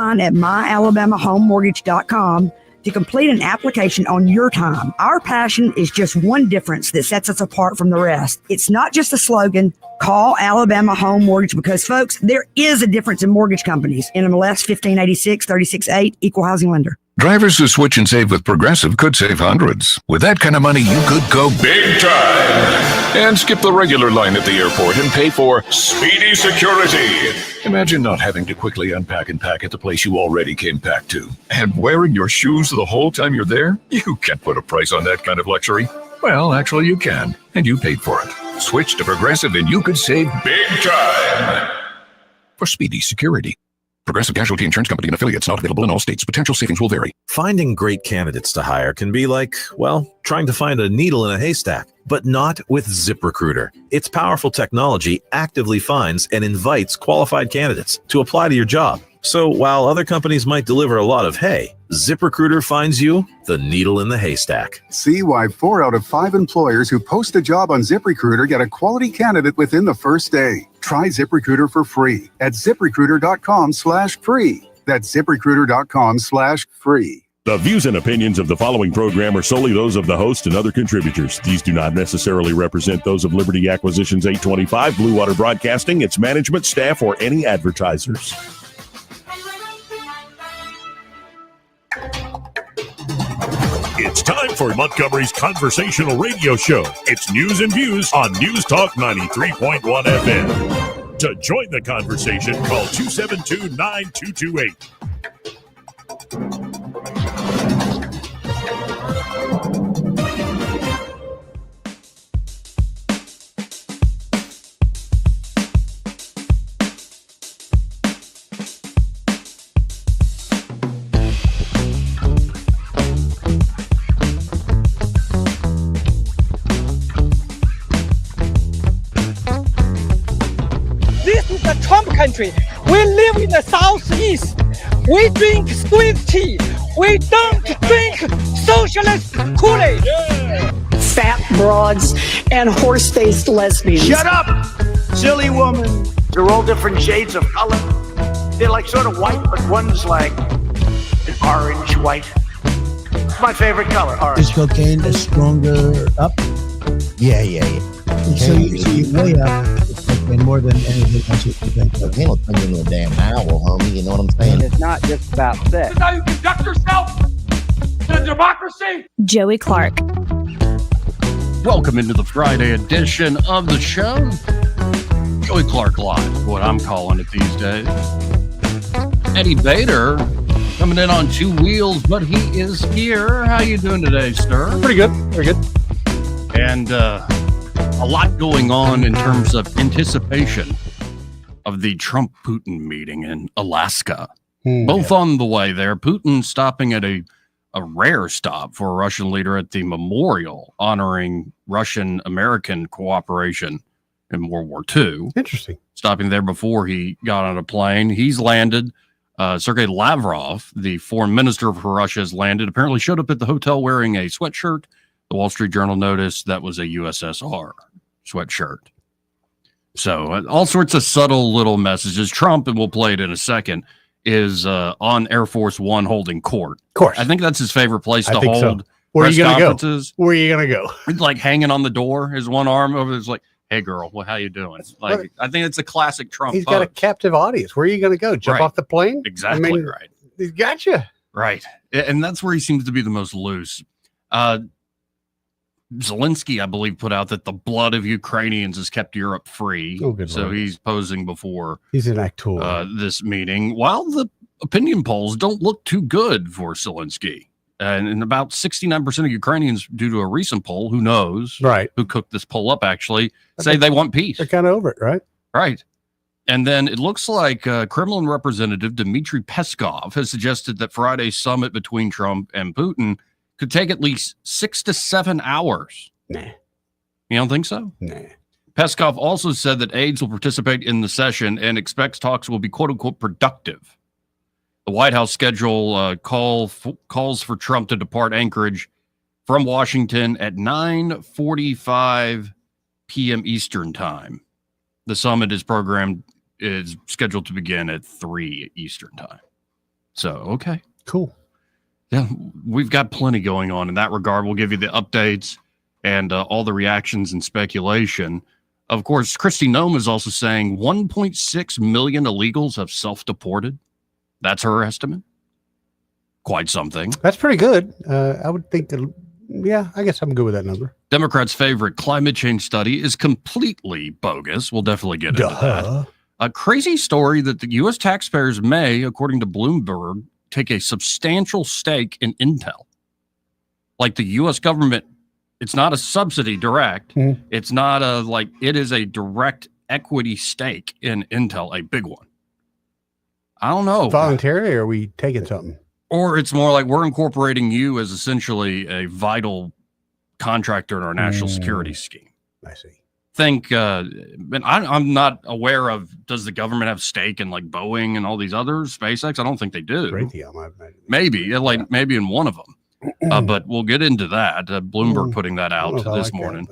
at myalabamahomemortgage.com to complete an application on your time. Our passion is just one difference that sets us apart from the rest. It's not just a slogan, call Alabama Home Mortgage, because, folks, there is a difference in mortgage companies. NMLS 1586 368, Equal Housing Lender. Drivers who switch and save with Progressive could save hundreds. With that kind of money, you could go big time and skip the regular line at the airport and pay for speedy security. Imagine not having to quickly unpack and pack at the place you already came packed to. And wearing your shoes the whole time you're there? You can't put a price on that kind of luxury. Well, actually you can, and you paid for it. Switch to Progressive and you could save big time for speedy security. Progressive Casualty Insurance Company and affiliates, not available in all states. Potential savings will vary. Finding great candidates to hire can be like, well, trying to find a needle in a haystack, but not with ZipRecruiter. Its powerful technology actively finds and invites qualified candidates to apply to your job. So while other companies might deliver a lot of hay, ZipRecruiter finds you the needle in the haystack. See why 4 out of 5 employers who post a job on ZipRecruiter get a quality candidate within the first day. Try ZipRecruiter for free at ZipRecruiter.com/free. That's ZipRecruiter.com/free. The views and opinions of the following program are solely those of the host and other contributors. These do not necessarily represent those of Liberty Acquisitions 825, Blue Water Broadcasting, its management, staff, or any advertisers. It's time for Montgomery's conversational radio show. It's news and views on News Talk 93.1 FM. To join the conversation, call 272-9228. Country. We live in the southeast. We drink sweet tea. We don't drink socialist Kool-Aid. Yeah. Fat broads and horse-faced lesbians. Shut up, silly woman. They're all different shades of color. They're like sort of white, but one's like an orange white. It's my favorite color, orange. Is cocaine stronger up? Yeah. So you way up. And more than anything else you can think of. He'll turn you into a damn owl, homie. You know what I'm saying? And it's not just about sex. Is that how you conduct yourself in a democracy? Joey Clark. Welcome into the Friday edition of the show. Joey Clark Live, what I'm calling it these days. Eddie Bader coming in on 2 wheels, but he is here. How you doing today, sir? Pretty good. Very good. And, a lot going on in terms of anticipation of the Trump-Putin meeting in Alaska. Both on the way there. Putin stopping at a rare stop for a Russian leader at the memorial honoring Russian-American cooperation in World War II. Interesting. Stopping there before he got on a plane. He's landed. Sergei Lavrov, the foreign minister for Russia, has landed. Apparently showed up at the hotel wearing a sweatshirt. The Wall Street Journal noticed that was a USSR sweatshirt. So all sorts of subtle little messages. Trump, and we'll play it in a second, is on Air Force One holding court. Of course. I think that's his favorite place to hold so. Where press conferences. Where are you going to go? He's like hanging on the door, his one arm over there's like, hey girl, well, how you doing? Like, I think it's a classic Trump. He's got a captive audience. Where are you going to go? Jump off the plane? Exactly right. He's got you. Right. And that's where he seems to be the most loose. Zelensky, I believe, put out that the blood of Ukrainians has kept Europe free. Oh, good so Lord. He's posing before he's an actor. This meeting. While the opinion polls don't look too good for Zelensky. And about 69% of Ukrainians, due to a recent poll, who knows, right, who cooked this poll up, actually, say they want peace. They're kind of over it, right? Right. And then it looks like Kremlin representative Dmitry Peskov has suggested that Friday's summit between Trump and Putin could take at least 6 to 7 hours. Nah. You don't think so? Nah. Peskov also said that aides will participate in the session and expects talks will be quote-unquote productive. The White House schedule calls for Trump to depart Anchorage from Washington at 9:45 p.m. Eastern time. The summit is scheduled to begin at 3 Eastern time. So, okay. Cool. Yeah, we've got plenty going on in that regard. We'll give you the updates and all the reactions and speculation. Of course, Kristi Noem is also saying 1.6 million illegals have self-deported. That's her estimate. Quite something. That's pretty good. I would think that, I guess I'm good with that number. Democrats' favorite climate change study is completely bogus. We'll definitely get into that. A crazy story that the U.S. taxpayers may, according to Bloomberg, take a substantial stake in Intel. Like the U.S. government, it's not a subsidy direct. Mm-hmm. It's not it is a direct equity stake in Intel, a big one. I don't know. Voluntary, or are we taking something? Or it's more like we're incorporating you as essentially a vital contractor in our national security scheme. I see. Think, I'm not aware of, does the government have stake in like Boeing and all these others, SpaceX? I don't think they do. Maybe in one of them. But we'll get into that. Bloomberg putting that out this morning.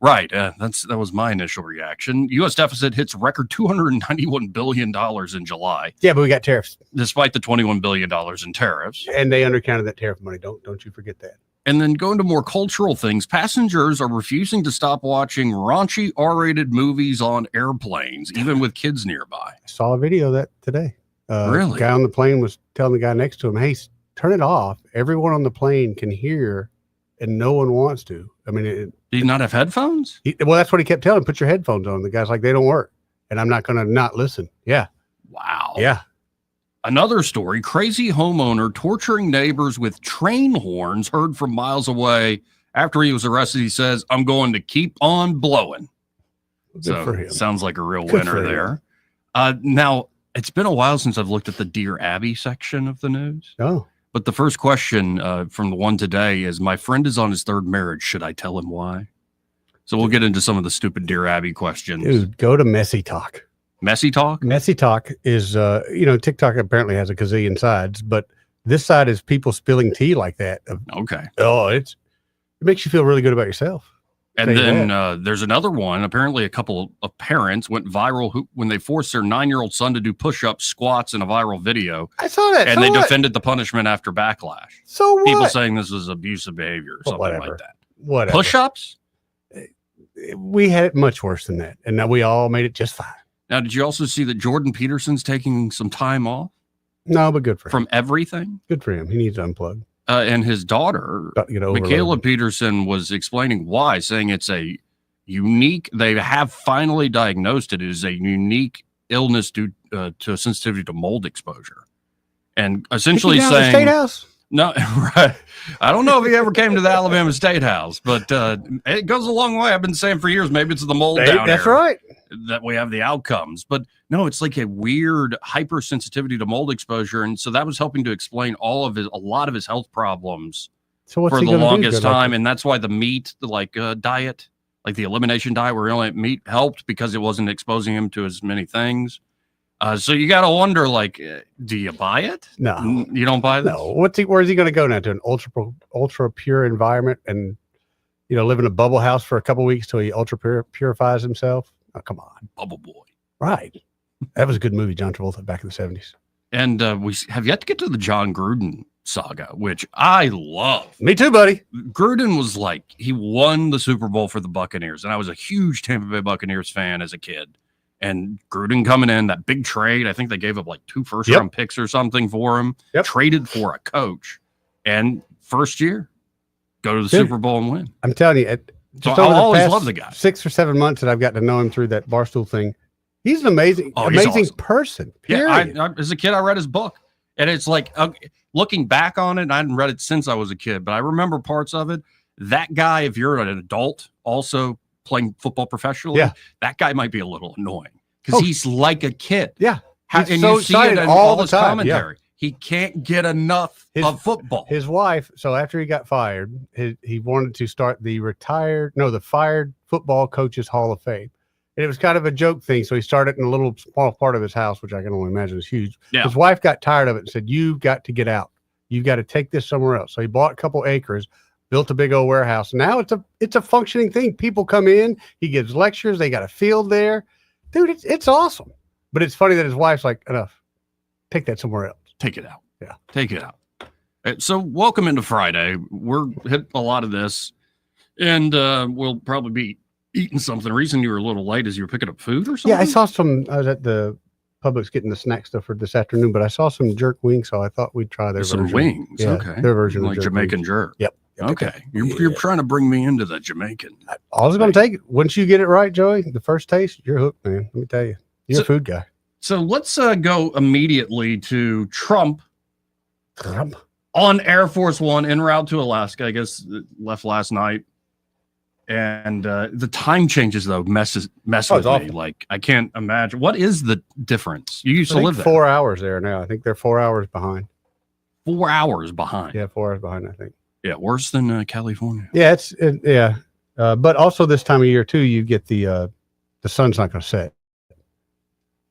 Right. That was my initial reaction. U.S. deficit hits record $291 billion in July. Yeah, but we got tariffs. Despite the $21 billion in tariffs. And they undercounted that tariff money. Don't you forget that. And then going to more cultural things, passengers are refusing to stop watching raunchy R-rated movies on airplanes, even with kids nearby. I saw a video of that today. Really? The guy on the plane was telling the guy next to him, hey, turn it off. Everyone on the plane can hear, and no one wants to. I mean, do you not have headphones? Well, that's what he kept telling him. Put your headphones on. The guy's like, they don't work, and I'm not going to not listen. Yeah. Wow. Yeah. Another story, crazy homeowner torturing neighbors with train horns heard from miles away. After he was arrested, he says, I'm going to keep on blowing. Good for him. Sounds like a real winner there. Now, it's been a while since I've looked at the Dear Abby section of the news. Oh. But the first question from the one today is, my friend is on his third marriage. Should I tell him why? So we'll get into some of the stupid Dear Abby questions. Dude, go to Messy Talk. Messy Talk? Messy Talk is, TikTok apparently has a gazillion sides, but this side is people spilling tea like that. Okay. Oh, it makes you feel really good about yourself. And then there's another one. Apparently, a couple of parents went viral when they forced their 9-year-old son to do push-ups, squats in a viral video. I saw that. And they defended the punishment after backlash. So what? People saying this was abusive behavior or something like that. Whatever. Push-ups? We had it much worse than that. And now we all made it just fine. Now, did you also see that Jordan Peterson's taking some time off? No, but good for him. From everything? Good for him. He needs to unplug. And his daughter, Michaela Peterson, was explaining why, saying it's a unique, they have finally diagnosed it as a unique illness due to sensitivity to mold exposure. And essentially saying, State House? No, right. I don't know if he ever came to the Alabama State House, but it goes a long way. I've been saying for years, maybe it's the mold down That's there right. that we have the outcomes. But no, it's like a weird hypersensitivity to mold exposure. And so that was helping to explain a lot of his health problems for the longest time. And that's why the meat, diet, like the elimination diet where he only ate meat, helped because it wasn't exposing him to as many things. So you got to wonder, do you buy it? No, you don't buy this? No. Where is he going to go now? To an ultra pure environment and, live in a bubble house for a couple of weeks till he purifies himself? Oh, come on. Bubble boy. Right. That was a good movie, John Travolta, back in the 70s. And we have yet to get to the John Gruden saga, which I love. Me too, buddy. Gruden was he won the Super Bowl for the Buccaneers. And I was a huge Tampa Bay Buccaneers fan as a kid. And Gruden coming in, that big trade, I think they gave up 2 first-round picks or something for him. Traded for a coach. And first year, go to the Super Bowl and win. I'm telling you, I always love the guy. 6 or 7 months that I've gotten to know him through that Barstool thing, he's an amazing awesome person. Period. Yeah, as a kid, I read his book. And it's looking back on it, and I hadn't read it since I was a kid, but I remember parts of it. That guy, if you're an adult, also playing football professionally, that guy might be a little annoying because he's like a kid. Yeah. And you see it in all his commentary. Yeah. He can't get enough of football. His wife, so after he got fired, he wanted to start the fired football coaches Hall of Fame. And it was kind of a joke thing. So he started in a little small part of his house, which I can only imagine is huge. Yeah. His wife got tired of it and said, you've got to get out. You've got to take this somewhere else. So he bought a couple acres, built a big old warehouse. Now it's a functioning thing. People come in, he gives lectures. They got a field there. Dude, it's awesome. But it's funny that his wife's like, enough. Take that somewhere else. Take it out. Yeah. Take it out. So welcome into Friday. We're hit a lot of this, and we'll probably be eating something. The reason you were a little late is you were picking up food or something? Yeah, I saw some. I was at the Publix getting the snack stuff for this afternoon, but I saw some jerk wings, so I thought we'd try their some version. wings. Yeah, Okay. Their version like of Jamaican wings. jerk. Yep. Okay. You're trying to bring me into the Jamaican. I was going to take it. Once you get it right, Joey, the first taste, you're hooked, man. Let me tell you. You're a food guy. So let's go immediately to Trump. On Air Force One en route to Alaska. I guess left last night. And the time changes, though, mess with awful. me. Like, I can't imagine. What is the difference? You used to live there. 4 hours there now. I think they're 4 hours behind. 4 hours behind. Yeah, 4 hours behind, I think. Yeah, worse than California. Yeah, but also this time of year too, you get the sun's not going to set,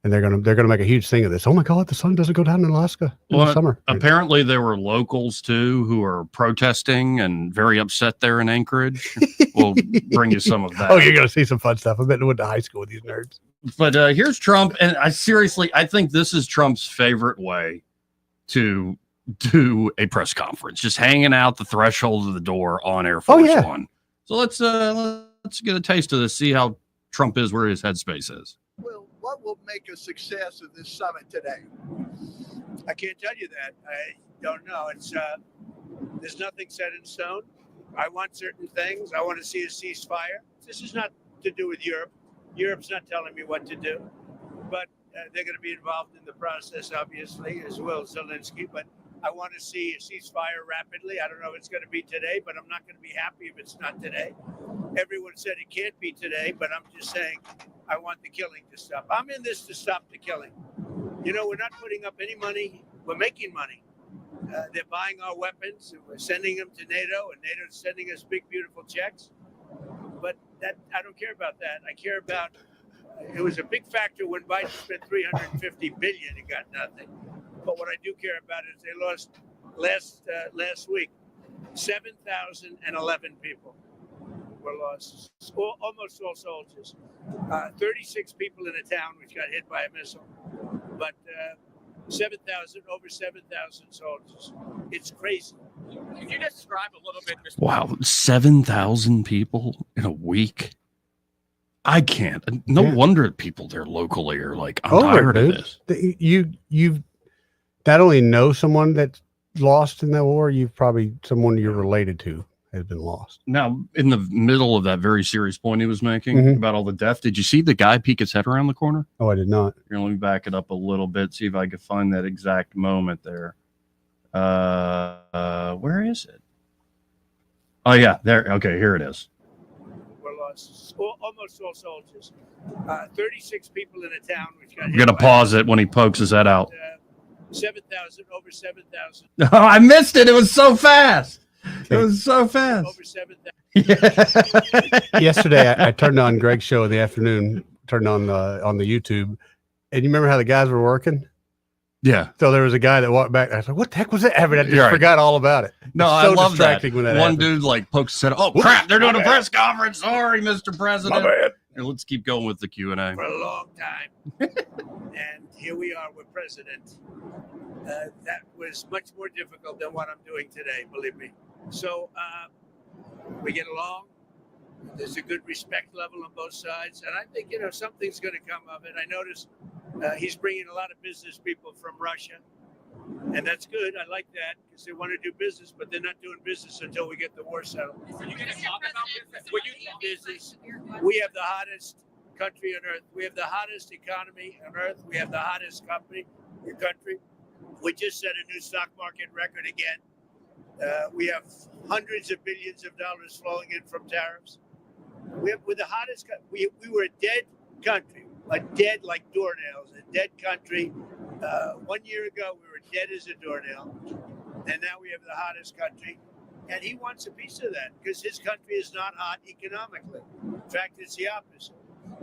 and they're gonna make a huge thing of this. Oh my God, the sun doesn't go down in Alaska in the summer. Apparently, there were locals too who are protesting and very upset there in Anchorage. We'll bring you some of that. Oh, you're gonna see some fun stuff. I bet I went to high school with these nerds. But here's Trump, and I think this is Trump's favorite way to do a press conference, just hanging out the threshold of the door on Air Force One. So let's get a taste of this, see how Trump is, where his headspace is. Well, what will make a success of this summit today? I can't tell you that. I don't know. It's there's nothing set in stone. I want certain things. I want to see a ceasefire. This is not to do with Europe. Europe's not telling me what to do, but they're going to be involved in the process, obviously, as well as Zelensky. But I want to see a ceasefire rapidly. I don't know if it's going to be today, but I'm not going to be happy if it's not today. Everyone said it can't be today, but I'm just saying I want the killing to stop. I'm in this to stop the killing. You know, we're not putting up any money. We're making money. They're buying our weapons. And we're sending them to NATO, and NATO's sending us big, beautiful checks. But that I don't care about that. I care about it was a big factor when Biden spent $350 billion and got nothing. But what I do care about is they lost last week 7,011 people were lost, almost all soldiers. 36 people in a town which got hit by a missile, but over 7,000 soldiers. It's crazy. Can you describe a little bit? Wow, 7,000 people in a week. I can't. No wonder people there locally are like, I'm tired of this. You've not only know someone that's lost in that war, you've probably someone you're related to has been lost. Now, in the middle of that very serious point he was making about all the death, did you see the guy peek his head around the corner? Oh, I did not. Here, let me back it up a little bit, see if I can find that exact moment there. Where is it? Oh, yeah, there. Okay, here it is. Were lost, almost all soldiers. 36 people in a town which got hit. I'm going to pause it when he pokes his head out. 7,000, over 7,000. Oh, I missed it. It was so fast. It was so fast. Over 7,000. Yesterday, I turned on Greg's show in the afternoon, turned on the YouTube. And you remember how the guys were working? Yeah. So there was a guy that walked back. I was like, what the heck was that? I mean, I just forgot all about it. No, it's I so love distracting that. when that One happens. dude like pokes his head. Oh, crap. They're doing a press conference. Sorry, Mr. President. My bad. Here, let's keep going with the Q&A. For a long time. And here we are with President. That was much more difficult than what I'm doing today, believe me. So we get along. There's a good respect level on both sides. And I think, something's going to come of it. I noticed he's bringing a lot of business people from Russia. And that's good. I like that because they want to do business, but they're not doing business until we get the war settled. Are you going to talk about business? We have the hottest country on earth. We have the hottest economy on earth. We have the hottest country. We just set a new stock market record again. We have hundreds of billions of dollars flowing in from tariffs. We're the hottest. We were a dead country, dead like doornails, a dead country. 1 year ago, we were dead as a doornail, and now we have the hottest country. And he wants a piece of that because his country is not hot economically. In fact, it's the opposite.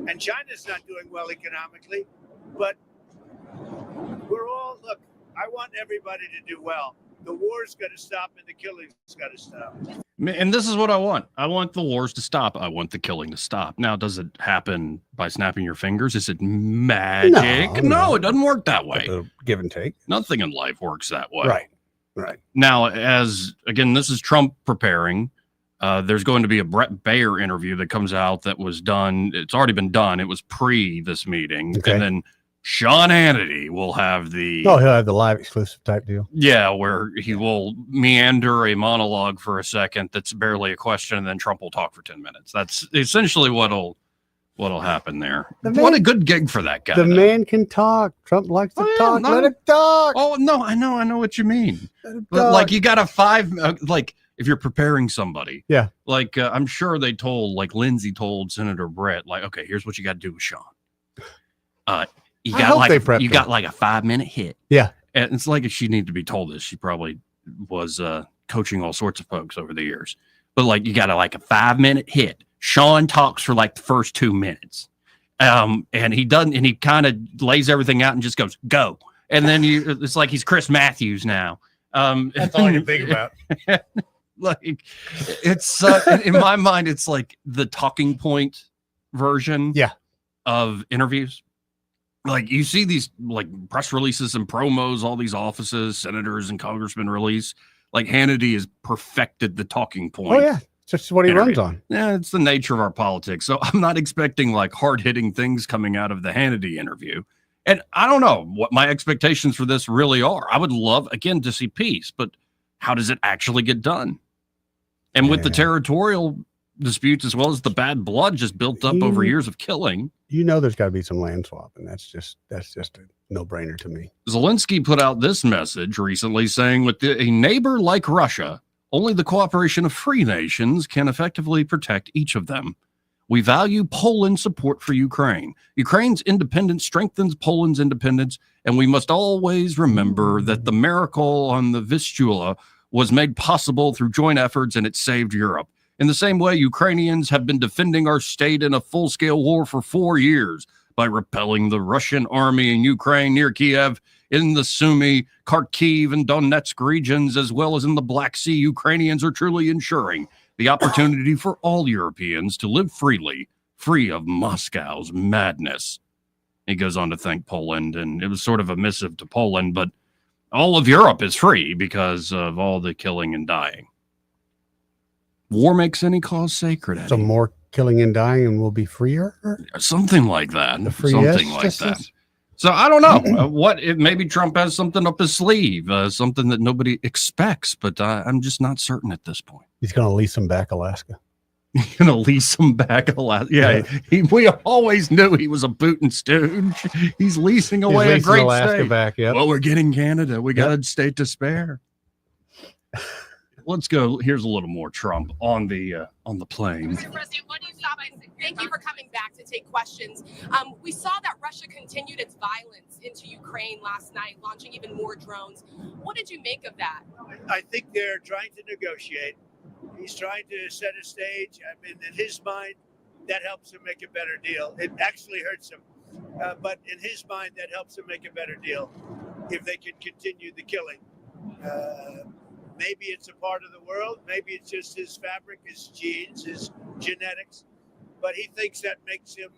And China's not doing well economically, but I want everybody to do well. The war's got to stop and the killing's got to stop. And this is what I want. I want the wars to stop. I want the killing to stop. Now, does it happen by snapping your fingers? Is it magic? No, it doesn't work that way. Give and take. Nothing in life works that way. Right. Now, this is Trump preparing. There's going to be a Brett Baer interview that comes out that was done. It's already been done. It was pre this meeting. Okay. And then Sean Hannity will have he'll have the live exclusive type deal. Yeah, where he will meander a monologue for a second that's barely a question, and then Trump will talk for 10 minutes. That's essentially what'll happen there. What a good gig for that guy. The man can talk. Trump likes to talk. Let him talk. Oh, no, I know what you mean. But like you got if you're preparing somebody. Yeah. Like I'm sure they told, like Lindsey told Senator Brett, like, okay, here's what you got to do with Sean. You got like a 5-minute hit. Yeah. And it's like if she needed to be told this, she probably was coaching all sorts of folks over the years. But like you got a 5-minute hit. Sean talks for like the first 2 minutes. And he doesn't, and he kind of lays everything out and just goes, go. And then it's like he's Chris Matthews now. That's all I can think about. Like it's in my mind, it's like the talking point version of interviews. Like you see these like press releases and promos, all these offices, senators and congressmen release. Like Hannity has perfected the talking point. Oh yeah, it's just what he runs on. Yeah, it's the nature of our politics. So I'm not expecting like hard hitting things coming out of the Hannity interview. And I don't know what my expectations for this really are. I would love again to see peace, but how does it actually get done? And with the territorial disputes as well as the bad blood just built up over years of killing. There's got to be some land swap, and that's just a no-brainer to me. Zelensky put out this message recently saying, with a neighbor like Russia, only the cooperation of free nations can effectively protect each of them. We value Poland's support for Ukraine. Ukraine's independence strengthens Poland's independence, and we must always remember that the miracle on the Vistula was made possible through joint efforts, and it saved Europe. In the same way, Ukrainians have been defending our state in a full-scale war for 4 years by repelling the Russian army in Ukraine near Kiev, in the Sumy, Kharkiv, and Donetsk regions, as well as in the Black Sea. Ukrainians are truly ensuring the opportunity for all Europeans to live freely, free of Moscow's madness. He goes on to thank Poland, and it was sort of a missive to Poland, but all of Europe is free because of all the killing and dying. War makes any cause sacred. Eddie. So more killing and dying and we'll be freer? Something like that. Something like that. So I don't know maybe Trump has something up his sleeve, something that nobody expects, but I'm just not certain at this point. He's going to lease him back Alaska. He's going to lease him back Alaska. Yeah. We always knew he was a Putin stooge. He's leasing away a great Alaska state. Back, yep. Well, we're getting Canada. We got a state to spare. Let's go. Here's a little more Trump on the plane. Mr. President, what do you stop? Thank you for coming back to take questions. We saw that Russia continued its violence into Ukraine last night, launching even more drones. What did you make of that? I think they're trying to negotiate. He's trying to set a stage. I mean, in his mind, that helps him make a better deal. It actually hurts him. But in his mind, that helps him make a better deal if they can continue the killing. Maybe it's a part of the world. Maybe it's just his fabric, his genes, his genetics. But he thinks that makes him,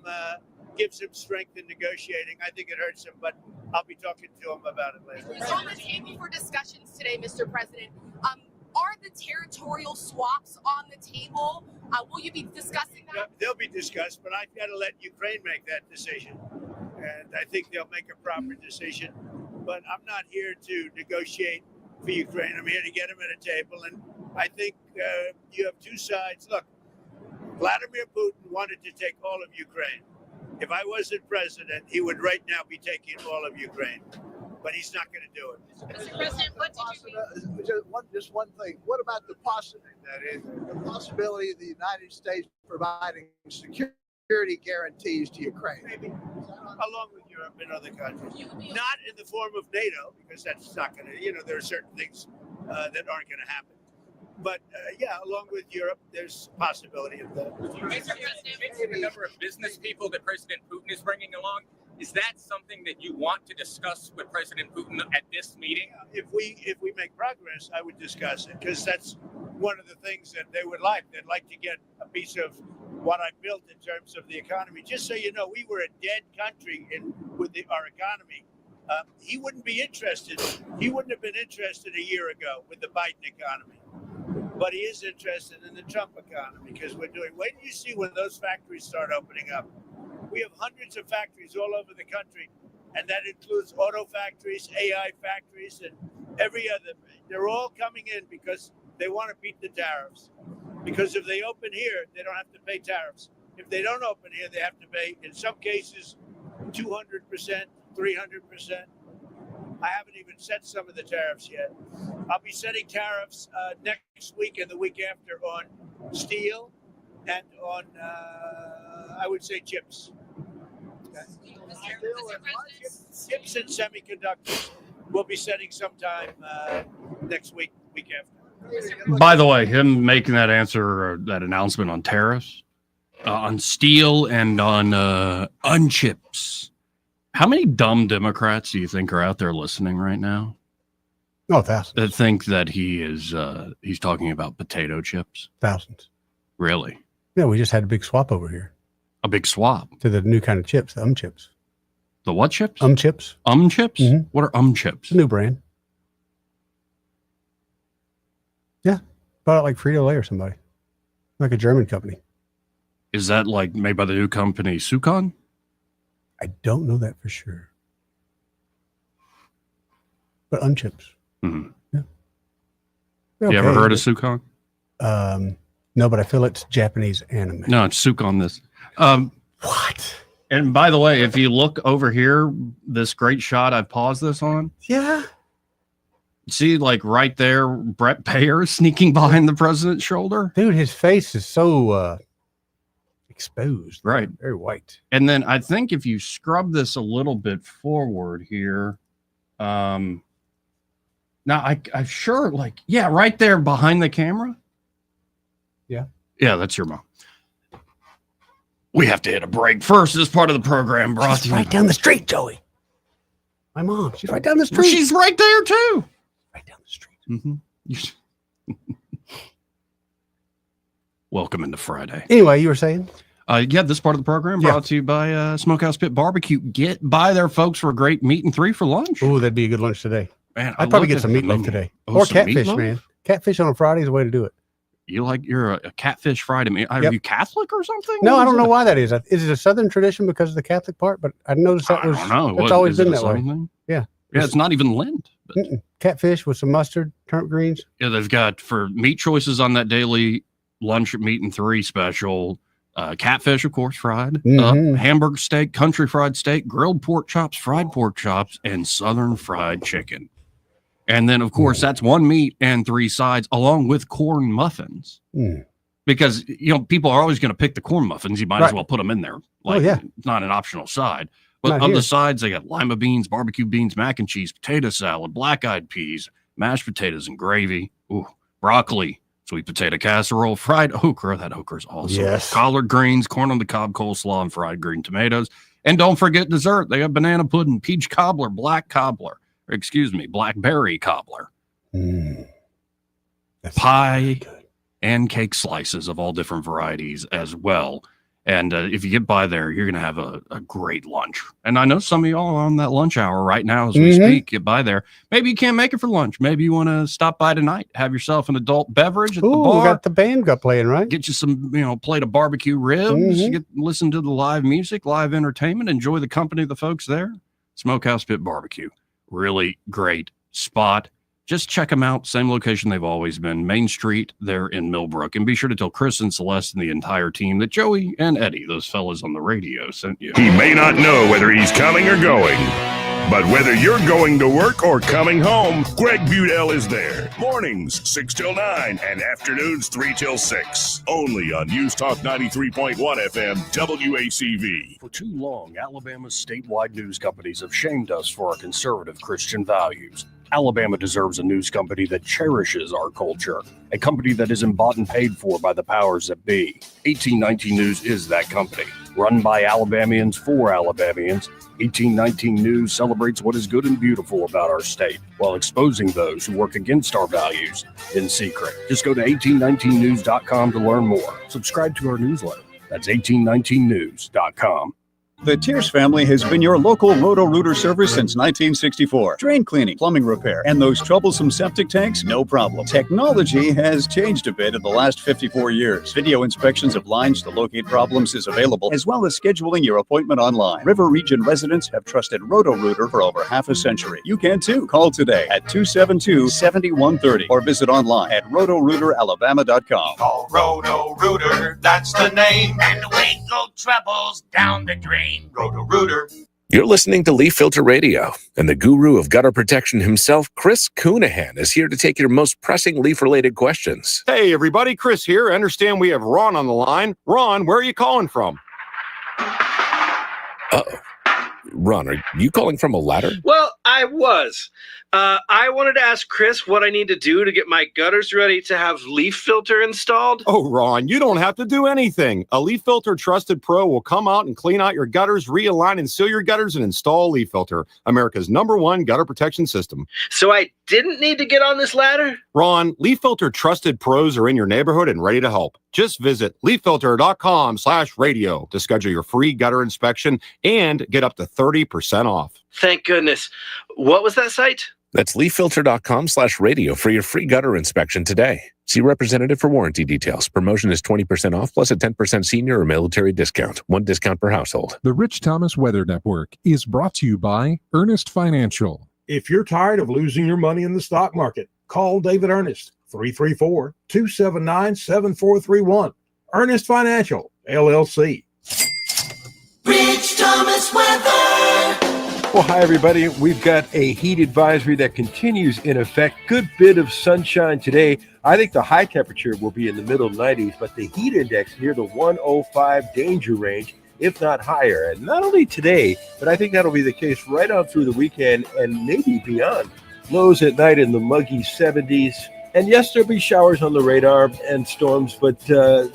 gives him strength in negotiating. I think it hurts him, but I'll be talking to him about it later. It's on the table for discussions today, Mr. President. Are the territorial swaps on the table? Will you be discussing that? They'll be discussed, but I've got to let Ukraine make that decision. And I think they'll make a proper decision. But I'm not here to negotiate for Ukraine. I'm here to get them at a table. And I think you have two sides. Look, Vladimir Putin wanted to take all of Ukraine. If I wasn't president, he would right now be taking all of Ukraine. But he's not going to do it. Mr. President, what did you just one thing. What about the possibility of the United States providing security guarantees to Ukraine? Maybe, along with Europe and other countries. Not in the form of NATO, because that's not going to, there are certain things that aren't going to happen. But along with Europe, there's a possibility of that. Mr. President, the number of business people that President Putin is bringing along, is that something that you want to discuss with President Putin at this meeting? If we make progress, I would discuss it, because that's one of the things that they would like. They'd like to get a piece of what I built in terms of the economy. Just so you know, we were a dead country with our economy. He wouldn't be interested. He wouldn't have been interested a year ago with the Biden economy. But he is interested in the Trump economy because wait till you see when those factories start opening up. We have hundreds of factories all over the country, and that includes auto factories, AI factories, and every other. They're all coming in because they want to beat the tariffs. Because if they open here, they don't have to pay tariffs. If they don't open here, they have to pay, in some cases, 200%, 300%. I haven't even set some of the tariffs yet. I'll be setting tariffs next week and the week after on steel and on, I would say, chips. Chips and semiconductors. We'll be setting sometime next week after. By the way, him making that announcement on tariffs, on steel and on chips. How many dumb Democrats do you think are out there listening right now? Oh, thousands. That think that he's talking about potato chips? Thousands. Really? Yeah, we just had a big swap over here. A big swap? To the new kind of chips, the chips. The what chips? Chips. Chips? Mm-hmm. What are chips? It's a new brand. Yeah. Bought it like Frito-Lay or somebody. Like a German company. Is that like made by the new company Sukon? I don't know that for sure. But chips. Mm-hmm. Yeah. You ever heard of Sukon? No, but I feel it's Japanese anime. No, it's Sukon this. What? And by the way, if you look over here, this great shot I've paused this on. Yeah. See, like right there, Brett Baer sneaking behind the president's shoulder. Dude, his face is so exposed. Right. Very white. And then I think if you scrub this a little bit forward here, now I'm sure, like, yeah, right there behind the camera. Yeah. Yeah, that's your mom. We have to hit a break first. This part of the program brought to you right down the street, Joey. My mom, she's right down the street. She's right there too. Right down the street. Mm-hmm. Welcome into Friday. Anyway, you were saying? Yeah, this part of the program brought to you by Smokehouse Pit Barbecue. Get by there, folks, for a great meat and 3 for lunch. Oh, that'd be a good lunch today. Man, I'd probably get some meatloaf today. Or catfish, man. Catfish on a Friday is the way to do it. You're a catfish Friday meal. Are you Catholic or something? No, I don't know why that is. Is it a Southern tradition because of the Catholic part? But I noticed that was. I don't know. It's always been that way. Thing? Yeah. Yeah, it's not even Lent. Catfish with some mustard, turnip greens. Yeah, they've got for meat choices on that daily lunch at meat and 3 special. Catfish, of course, fried. Hamburger steak, country fried steak, grilled pork chops, fried pork chops, and southern fried chicken. And then, of course, that's 1 meat and 3 sides, along with corn muffins. Because, people are always going to pick the corn muffins. You might as well put them in there. Like, it's not an optional side. But on the sides, they got lima beans, barbecue beans, mac and cheese, potato salad, black-eyed peas, mashed potatoes and gravy, broccoli, sweet potato casserole, fried okra. That okra is awesome. Yes. Collard greens, corn on the cob coleslaw, and fried green tomatoes. And don't forget dessert. They got banana pudding, peach cobbler, blackberry cobbler, pie, and cake slices of all different varieties as well. And if you get by there, you're going to have a great lunch. And I know some of y'all are on that lunch hour right now as we speak. Get by there. Maybe you can't make it for lunch. Maybe you want to stop by tonight, have yourself an adult beverage at the bar. We got the band playing, right? Get you some, plate of barbecue ribs. Listen to the live music, live entertainment. Enjoy the company of the folks there. Smokehouse Pit Barbecue. Really great spot. Just check them out. Same location they've always been. Main Street there in Millbrook. And be sure to tell Chris and Celeste and the entire team that Joey and Eddie, those fellas on the radio, sent you. He may not know whether he's coming or going, but whether you're going to work or coming home, Greg Budell is there. Mornings 6 till 9 and afternoons 3 till 6. Only on News Talk 93.1 FM WACV. For too long, Alabama's statewide news companies have shamed us for our conservative Christian values. Alabama deserves a news company that cherishes our culture, a company that isn't bought and paid for by the powers that be. 1819 News is that company. Run by Alabamians for Alabamians, 1819 News celebrates what is good and beautiful about our state while exposing those who work against our values in secret. Just go to 1819news.com to learn more. Subscribe to our newsletter. That's 1819news.com. The Tierce family has been your local Roto-Rooter service since 1964. Drain cleaning, plumbing repair, and those troublesome septic tanks, no problem. Technology has changed a bit in the last 54 years. Video inspections of lines to locate problems is available, as well as scheduling your appointment online. River Region residents have trusted Roto-Rooter for over half a century. You can too. Call today at 272-7130 or visit online at rotorooteralabama.com. Call Roto-Rooter, that's the name. And away go troubles down the drain. Roto-Rooter. You're listening to Leaf Filter Radio, and the guru of gutter protection himself, Chris Coonahan, is here to take your most pressing leaf-related questions. Hey, everybody, Chris here. I understand we have Ron on the line. Ron, where are you calling from? Uh-oh. Ron, are you calling from a ladder? Well, I was. I wanted to ask Chris what I need to do to get my gutters ready to have leaf filter installed. Oh, Ron, you don't have to do anything. A Leaf Filter Trusted Pro will come out and clean out your gutters, realign and seal your gutters, and install Leaf Filter, America's #1 gutter protection system. So I didn't need to get on this ladder? Ron, Leaf Filter Trusted Pros are in your neighborhood and ready to help. Just visit leaffilter.com/radio to schedule your free gutter inspection and get up to 30% off. Thank goodness. What was that site? That's leaffilter.com/radio for your free gutter inspection today. See representative for warranty details. Promotion is 20% off plus a 10% senior or military discount. One discount per household. The Rich Thomas Weather Network is brought to you by Ernest Financial. If you're tired of losing your money in the stock market, call David Ernest, 334-279-7431. Ernest Financial, LLC. Rich Thomas Weather. Well, hi, everybody. We've got a heat advisory that continues in effect. Good bit of sunshine today. I think the high temperature will be in the middle 90s, but the heat index near the 105 danger range, if not higher. And not only today, but I think that'll be the case right on through the weekend and maybe beyond. Lows at night in the muggy 70s. And yes, there'll be showers on the radar and storms, but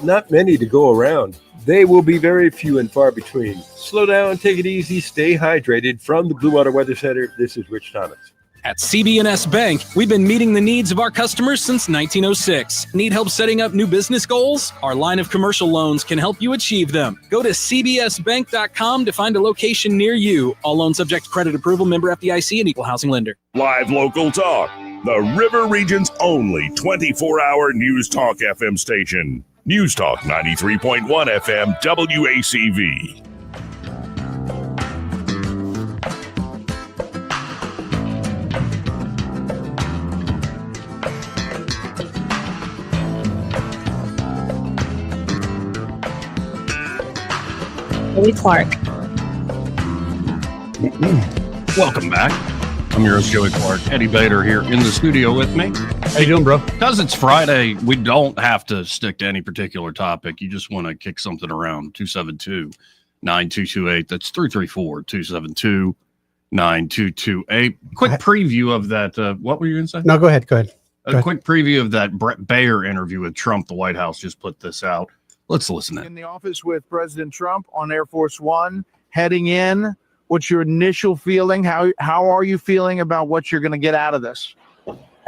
not many to go around. They will be very few and far between. Slow down, take it easy, stay hydrated. From the Blue Water Weather Center, this is Rich Thomas. At CB&S Bank, we've been meeting the needs of our customers since 1906. Need help setting up new business goals? Our line of commercial loans can help you achieve them. Go to cbsbank.com to find a location near you. All loans subject to credit approval, member FDIC, and equal housing lender. Live local talk. The River Region's only 24-hour News Talk FM station. News Talk 93.1 FM WACV. Billy Clark. Welcome back. I'm your host, Joey Clark. Eddie Bader here in the studio with me. How you doing, bro? Because it's Friday, we don't have to stick to any particular topic. You just want to kick something around. 272-9228. That's 334-272-9228. Quick preview of that. What were you going to say? No, go ahead. Go ahead. Quick preview of that Brett Baer interview with Trump. The White House just put this out. Let's listen to it. In the office with President Trump on Air Force One, heading in. What's your initial feeling? How are you feeling about what you're going to get out of this?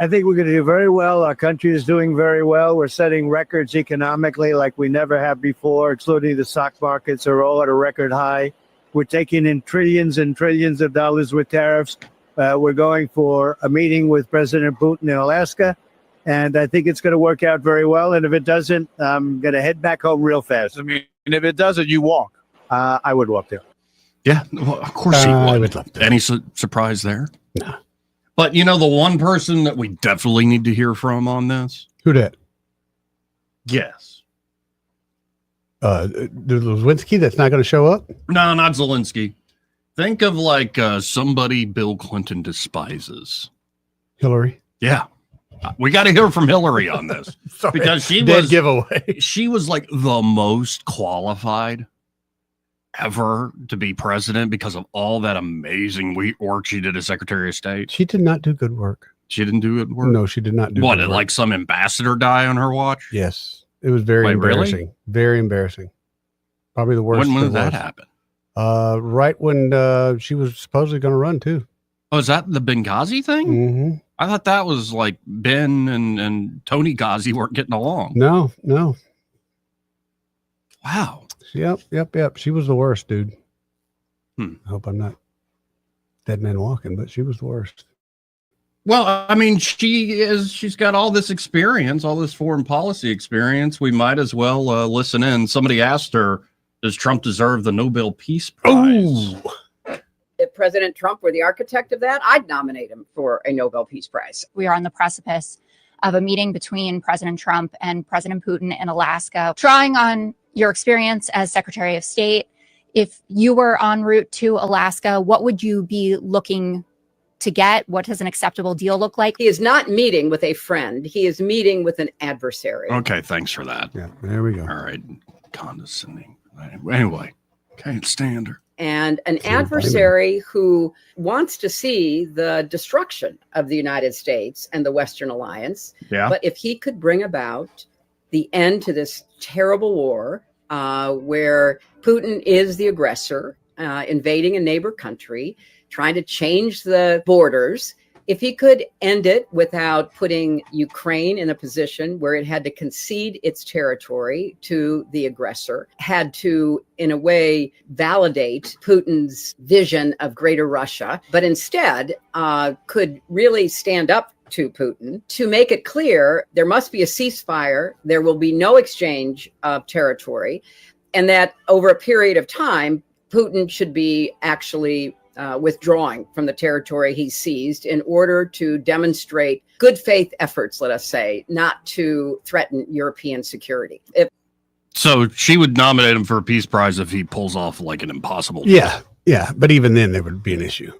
I think we're going to do very well. Our country is doing very well. We're setting records economically like we never have before, including the stock markets are all at a record high. We're taking in trillions and trillions of dollars with tariffs. We're going for a meeting with President Putin in Alaska, and I think it's going to work out very well. And if it doesn't, I'm going to head back home real fast. I mean, and if it doesn't, you walk. I would walk there. Yeah, well, of course he would. I would love to. Any surprise there? No. But you know, the one person that we definitely need to hear from on this? Who that? Yes. The Lewinsky that's not going to show up? No, not Zelensky. Think of like somebody Bill Clinton despises. Hillary? Yeah. We got to hear from Hillary on this. Because she Dead was giveaway. She was like the most qualified ever to be president because of all that amazing work she did as Secretary of State. She did not do good work. She didn't do good work? No, she did not do what, good did work. like some ambassador die on her watch? Yes. It was very Wait, embarrassing. really? Very embarrassing. Probably the worst. When did there that was. happen? Right when she was supposedly going to run too. Oh, is that the Benghazi thing? Mm-hmm. I thought that was like Ben and Tony Ghazi weren't getting along. No. Wow. Yep. She was the worst, dude. I hope I'm not dead man walking, but she was the worst. Well, I mean, she's got all this experience, all this foreign policy experience. We might as well listen in. Somebody asked her, does Trump deserve the Nobel Peace Prize? If President Trump were the architect of that, I'd nominate him for a Nobel Peace Prize. We are on the precipice of a meeting between President Trump and President Putin in Alaska. Drawing on your experience as Secretary of State, if you were en route to Alaska, what would you be looking to get? What does an acceptable deal look like? He is not meeting with a friend. He is meeting with an adversary. Okay, thanks for that. Yeah, there we go. All right, condescending. Anyway, can't stand her. And an adversary who wants to see the destruction of the United States and the Western alliance. Yeah. But if he could bring about the end to this terrible war where Putin is the aggressor, invading a neighbor country, trying to change the borders, if he could end it without putting Ukraine in a position where it had to concede its territory to the aggressor, had to, in a way, validate Putin's vision of greater Russia, but instead could really stand up to Putin to make it clear there must be a ceasefire, there will be no exchange of territory, and that over a period of time, Putin should be actually withdrawing from the territory he seized in order to demonstrate good faith efforts, let us say, not to threaten European security. So she would nominate him for a peace prize if he pulls off like an impossible. Yeah. But even then, there would be an issue.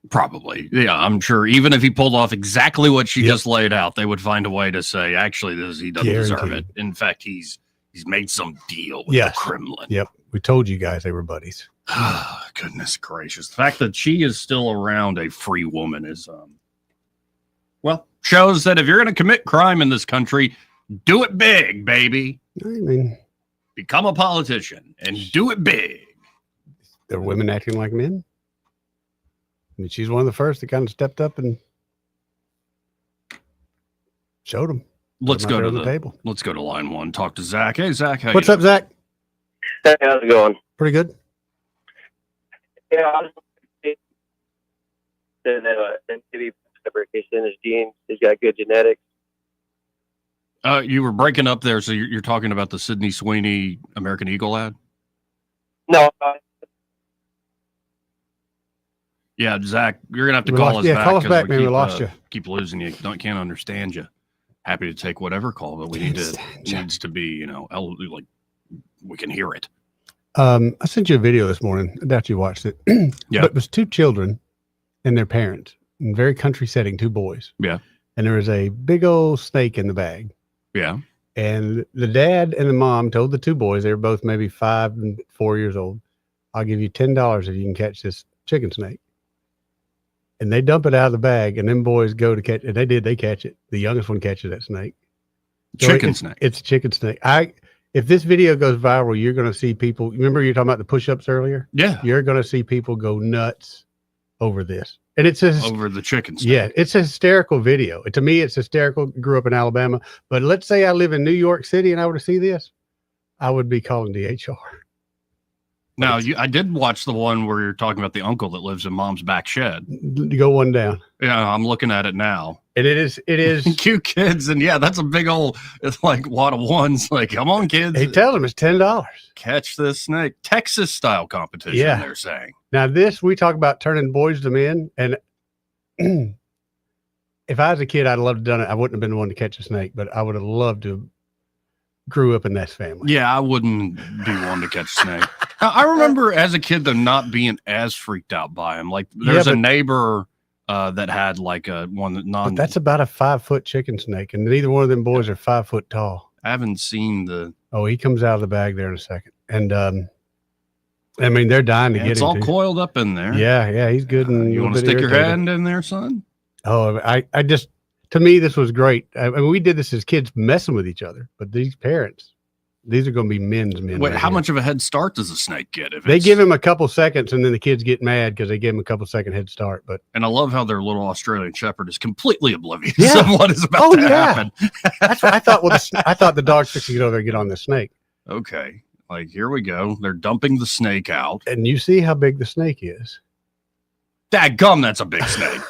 Probably. Yeah, I'm sure. Even if he pulled off exactly what she just laid out, they would find a way to say, actually, he doesn't deserve it. In fact, he's made some deal with the Kremlin. Yep. We told you guys they were buddies. Goodness gracious. The fact that she is still around a free woman is, shows that if you're going to commit crime in this country, do it big, baby. I mean, become a politician and do it big. There are women acting like men. I mean, she's one of the first that kind of stepped up and showed them. Let's go to the table. Let's go to line one. Talk to Zach. Hey, Zach. What's up, Zach? Hey, how's it going? Pretty good. Yeah, I was maybe fabrication in his genes. He's got good genetics. You were breaking up there, so you're talking about the Sydney Sweeney American Eagle ad? No. Yeah, Zach, you're gonna have to call us back. Yeah, call us back, man. We lost you. Keep losing you. Can't understand you. Happy to take whatever call, but we needs to be, like we can hear it. I sent you a video this morning. I doubt you watched it. Yeah. But it was two children and their parents in a very country setting, two boys. Yeah. And there was a big old snake in the bag. Yeah. And the dad and the mom told the two boys, they were both maybe 5 and 4 years old, I'll give you $10 if you can catch this chicken snake. And they dump it out of the bag, and them boys go to catch it. And they did. They catch it. The youngest one catches that snake. Chicken snake. It's a chicken snake. If this video goes viral, you're going to see people. Remember you were talking about the push-ups earlier? Yeah. You're going to see people go nuts over this. And it's over the chicken snake. Yeah, it's a hysterical video. To me, it's hysterical. Grew up in Alabama. But let's say I live in New York City and I were to see this, I would be calling DHR. Now, I did watch the one where you're talking about the uncle that lives in mom's back shed. Go one down. Yeah, I'm looking at it now. And it is cute kids. And yeah, that's a big old, it's like wad of ones. Like, come on, kids. He tells them it's $10. Catch this snake. Texas style competition, Yeah. they're saying. Now we talk about turning boys to men. And if I was a kid, I'd love to have done it. I wouldn't have been the one to catch a snake, but I would have loved to grew up in that family. Yeah, I wouldn't be one to catch a snake. Now, I remember as a kid, though, not being as freaked out by him. Like, there's a neighbor that had like a one that But that's about a 5-foot chicken snake, and neither one of them boys are 5 foot tall. I haven't seen the. Oh, he comes out of the bag there in a second, and I mean they're dying to get him. It's all coiled up in there. Yeah, he's good. And you want to stick your hand in there, son? Oh, I just. To me, this was great. I mean, we did this as kids messing with each other, but these parents, These are going to be men's men. Wait, right how here. much of a head start does a snake get? If They it's- give him a couple seconds, and then the kids get mad because they give him a couple second head start. But And I love how their little Australian Shepherd is completely oblivious Yeah. of what is about to happen. That's what I thought. Well, I thought the dog's fixing to get over there and get on the snake. Okay, like here we go. They're dumping the snake out. And you see how big the snake is. Dadgum, that's a big snake.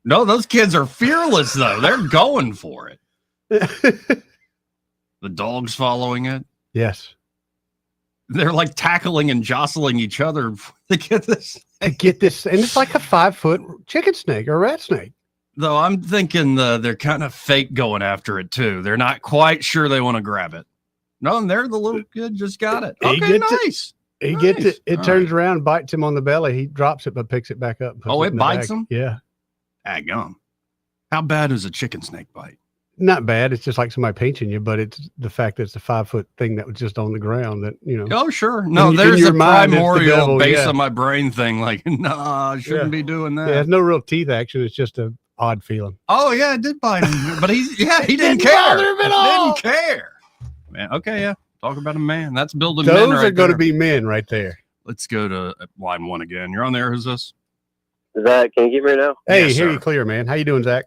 No, those kids are fearless, though. They're going for it. The dog's following it. Yes. They're like tackling and jostling each other to get this. To get this, and it's like a 5-foot chicken snake or rat snake. Though I'm thinking they're kind of fake going after it, too. They're not quite sure they want to grab it. No, and they're the little kid just got it. He Okay, gets nice. He gets it. It All turns around, bites him on the belly. He drops it, but picks it back up. And puts Oh, it it in the bites bag. him? Yeah. Daggum. How bad is a chicken snake bite? Not bad. It's just like somebody pinching you, but it's the fact that it's a 5-foot thing that was just on the ground that, you know. Oh, sure. No, in there's your the mind, it's the primordial devil, base yeah. of my brain thing. Like, nah, I shouldn't be doing that. Yeah, there's no real teeth action. It's just a odd feeling. Oh, yeah, it did bite him. But he didn't didn't care. bother him at all. Didn't care. Man, okay, yeah. Talk about a man. That's building Those men right are going to there. be men right there. Let's go to line 1 again. You're on there. Who's this? Zach, can you get me now? Hey, Yes, hear sir. you clear, man. How you doing, Zach?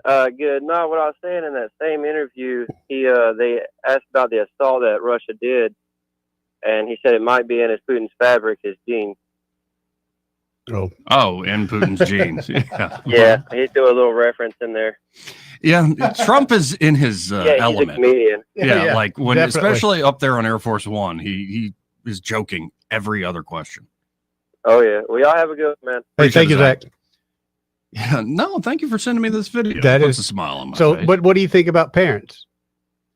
Good. No, what I was saying in that same interview, they asked about the assault that Russia did, and he said it might be in his Putin's fabric, his jeans. Oh, in Putin's jeans. Yeah. Yeah, he threw a little reference in there. Yeah, Trump is in his Yeah, he's a element. comedian. Yeah, like when, definitely. especially up there on Air Force One, he is joking every other question. Oh, yeah. We all have a good one, man. Hey, thank you, Zach. Yeah, no, thank you for sending me this video. That Puts is a smile on my so. face. But what do you think about parents?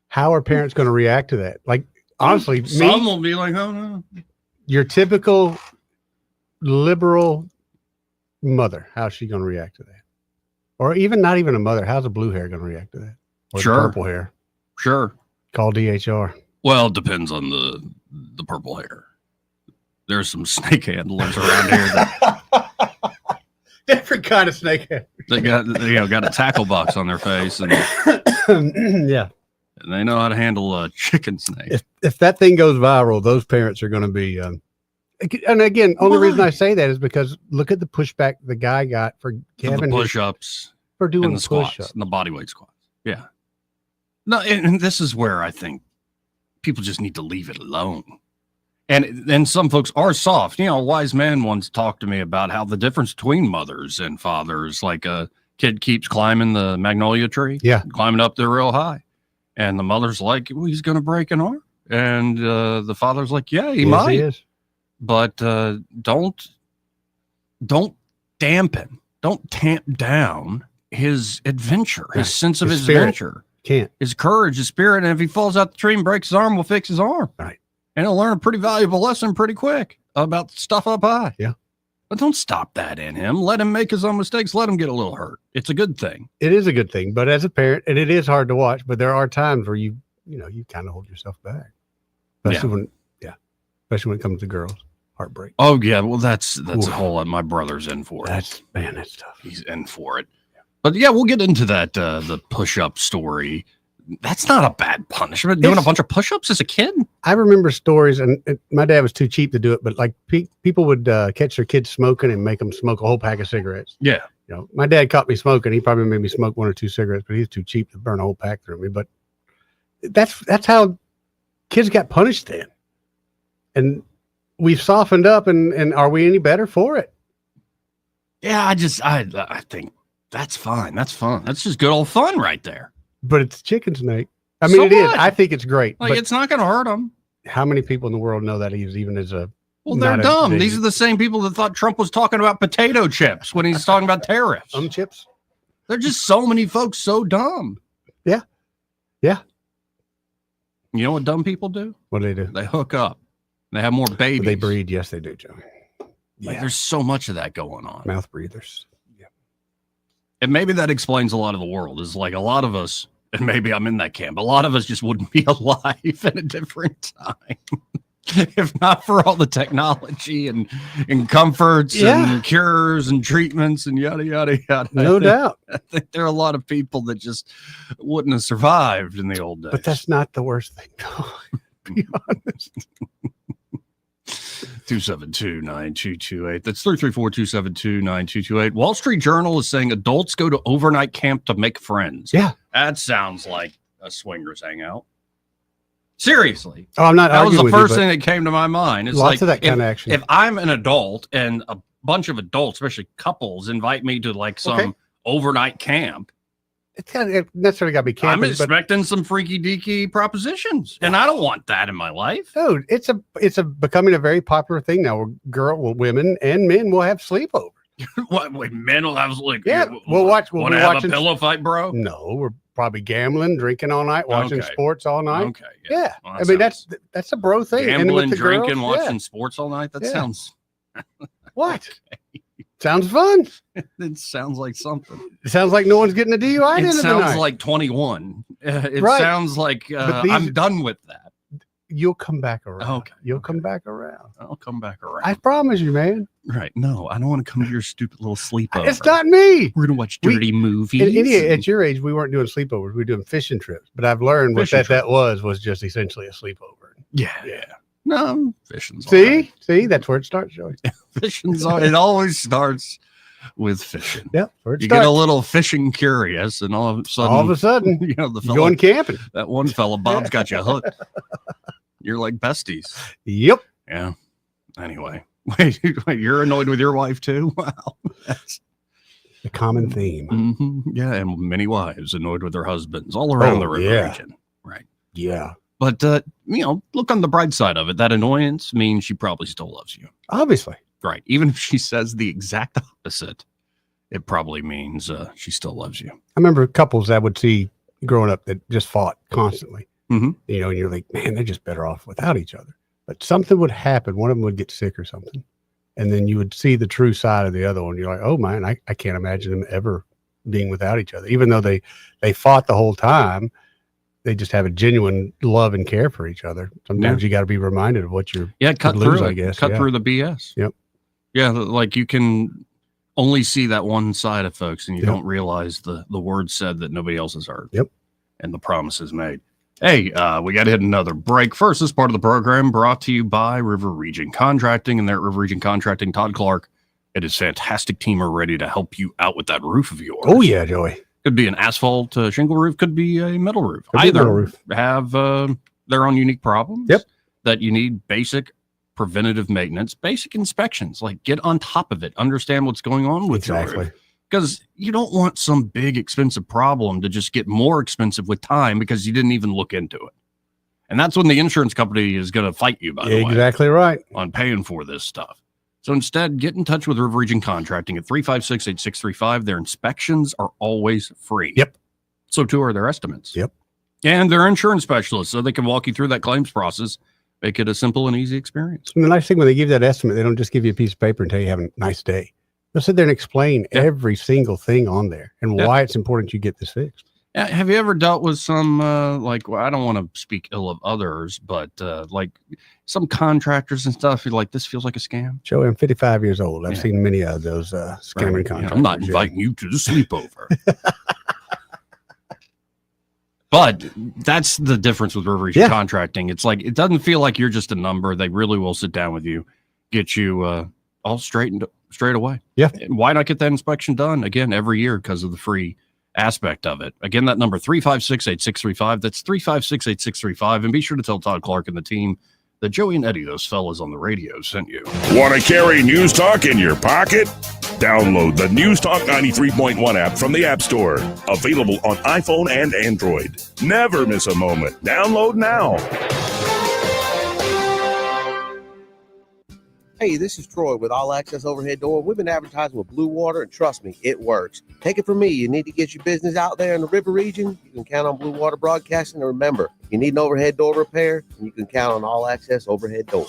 How are parents going to react to that? Like, honestly, Some me, will be like, oh no. your typical liberal mother, how's she going to react to that? Or even not even a mother, how's a blue hair going to react to that? Or the Sure. purple hair? Sure. Call DHR. Well, it depends on the purple hair. There's some snake handlers around here that Different kind of snake hair. they got a tackle box on their face and Yeah. they know how to handle a chicken snake. If that thing goes viral, those parents are going to be. And again, only reason I say that is because look at the pushback the guy got for The Kevin push-ups for doing and the squats push-ups. and the bodyweight squats. Yeah. No, and this is where I think people just need to leave it alone. And some folks are soft. You know, a wise man once talked to me about how the difference between mothers and fathers, like a kid keeps climbing the magnolia tree, climbing up there real high. And the mother's like, well, he's going to break an arm. And the father's like, yeah, he Yes, might. he is. But don't dampen, don't tamp down his adventure, his Right. sense of His his spirit. adventure, Can't. his courage, his spirit. And if he falls out the tree and breaks his arm, we'll fix his arm. Right. And he'll learn a pretty valuable lesson pretty quick about stuff up high. Yeah. But don't stop that in him. Let him make his own mistakes. Let him get a little hurt. It's a good thing. It is a good thing, but as a parent, and it is hard to watch, but there are times where you kind of hold yourself back, especially especially when it comes to girls. Heartbreak. Oh yeah, well that's Oof. a whole lot. My brother's in for it. That's tough. He's in for it. But yeah, we'll get into that the push-up story. That's not a bad punishment. Doing a bunch of push-ups as a kid. I remember stories, and my dad was too cheap to do it, but like people would catch their kids smoking and make them smoke a whole pack of cigarettes. Yeah. You know, my dad caught me smoking. He probably made me smoke 1 or 2 cigarettes, but he's too cheap to burn a whole pack through me. But that's how kids got punished then. And we've softened up, and are we any better for it? Yeah, I think that's fine. That's fun. That's just good old fun right there. But it's chicken snake. I mean, So it is. what? I think it's great. Like but it's not going to hurt them. how many people in the world know that he's even as a Well, they're dumb. These are the same people that thought Trump was talking about potato chips when he's talking about tariffs. Chips. They're just so many folks so dumb. Yeah. Yeah. You know what dumb people do? What do they do? They hook up. They have more babies. They breed. Yes, they do, Joey. Like, there's so much of that going on. Mouth breathers. And maybe that explains a lot of the world. Is like a lot of us, and maybe I'm in that camp, a lot of us just wouldn't be alive at a different time. If not for all the technology and comforts and cures and treatments and yada, yada, yada. No doubt. I think there are a lot of people that just wouldn't have survived in the old days. But that's not the worst thing. Be honest. 272-9228. That's 334-272-9228. Wall Street Journal is saying adults go to overnight camp to make friends. Yeah. That sounds like a swingers hangout. Seriously. Oh, I'm not. That was the arguing with first you, thing that came to my mind. It's lots like of that kind of action. If I'm an adult and a bunch of adults, especially couples, invite me to like some overnight camp, it's kind of necessarily got to be camping. I'm expecting some freaky deaky propositions, and I don't want that in my life. Dude, it's becoming a very popular thing now. Where women and men will have sleepovers. What? Wait, men will have like we'll watch. Want to have a pillow fight, bro? No, we're probably gambling, drinking all night, watching sports all night. Okay, yeah. Well, I mean that's a bro thing. Gambling, and drinking, girls, watching sports all night. That sounds what? Sounds fun. It sounds like something. It sounds like no one's getting a DUI. It It sounds like 21. It sounds like I'm done with that. You'll come back around. Okay. You'll come back around. I'll come back around. I promise you, man. Right. No, I don't want to come to your stupid little sleepover. It's not me. We're going to watch dirty movies. At your age, we weren't doing sleepovers. We were doing fishing trips. But I've learned what that was just essentially a sleepover. Yeah. No, fishing's See? That's where it starts, Joey. Fishing's it always starts with fishing. Yep. You get a little fishing curious, and all of a sudden, you know, the fella, going camping. That one fella, Bob's got you hooked. You're like besties. Yep. Yeah. Anyway, wait, you're annoyed with your wife too? Wow. That's a common theme. Mm-hmm. Yeah, and many wives annoyed with their husbands all around the river region. Right. Yeah. But look on the bright side of it. That annoyance means she probably still loves you. Obviously. Right. Even if she says the exact opposite, it probably means she still loves you. I remember couples I would see growing up that just fought constantly. Mm-hmm. You know, and you're like, man, they're just better off without each other. But something would happen. One of them would get sick or something. And then you would see the true side of the other one. You're like, oh, man, I can't imagine them ever being without each other. Even though they fought the whole time, they just have a genuine love and care for each other. Sometimes you got to be reminded of what you're cut lose, through I guess. Cut through the BS. Yep. Yeah, like you can only see that one side of folks, and you don't realize the words said that nobody else has heard. Yep. And the promises made. Hey, we got to hit another break. First, this part of the program brought to you by River Region Contracting, and their River Region Contracting, Todd Clark, and his fantastic team are ready to help you out with that roof of yours. Oh, yeah, Joey. Could be an asphalt shingle roof, could be a metal roof. Either have their own unique problems that you need basic preventative maintenance, basic inspections, like get on top of it, understand what's going on with your roof. Because you don't want some big expensive problem to just get more expensive with time because you didn't even look into it. And that's when the insurance company is going to fight you, by the way. Exactly right. On paying for this stuff. So instead, get in touch with River Region Contracting at 356-8635. Their inspections are always free. Yep. So too are their estimates. Yep. And they're insurance specialists, so they can walk you through that claims process, make it a simple and easy experience. And the nice thing when they give that estimate, they don't just give you a piece of paper and tell you have a nice day. They'll sit there and explain every single thing on there and why it's important you get this fixed. Have you ever dealt with some, I don't want to speak ill of others, but like some contractors and stuff, you're like, this feels like a scam? Joey, I'm 55 years old. I've seen many of those scamming contractors. I'm not inviting you to the sleepover. But that's the difference with River Region Contracting. It's like, it doesn't feel like you're just a number. They really will sit down with you, get you all straight away. Yeah. And why not get that inspection done again every year because of the free aspect of it? Again, that number 356-8635. That's 356-8635. And be sure to tell Todd Clark and the team that Joey and Eddie, those fellas on the radio, sent you. Want to carry News Talk in your pocket? Download the News Talk 93.1 app from the App Store. Available on iPhone and Android. Never miss a moment. Download now. Hey, this is Troy with All Access Overhead Door. We've been advertising with Blue Water, and trust me, it works. Take it from me. You need to get your business out there in the river region, you can count on Blue Water Broadcasting. And remember, you need an overhead door repair, and you can count on All Access Overhead Door.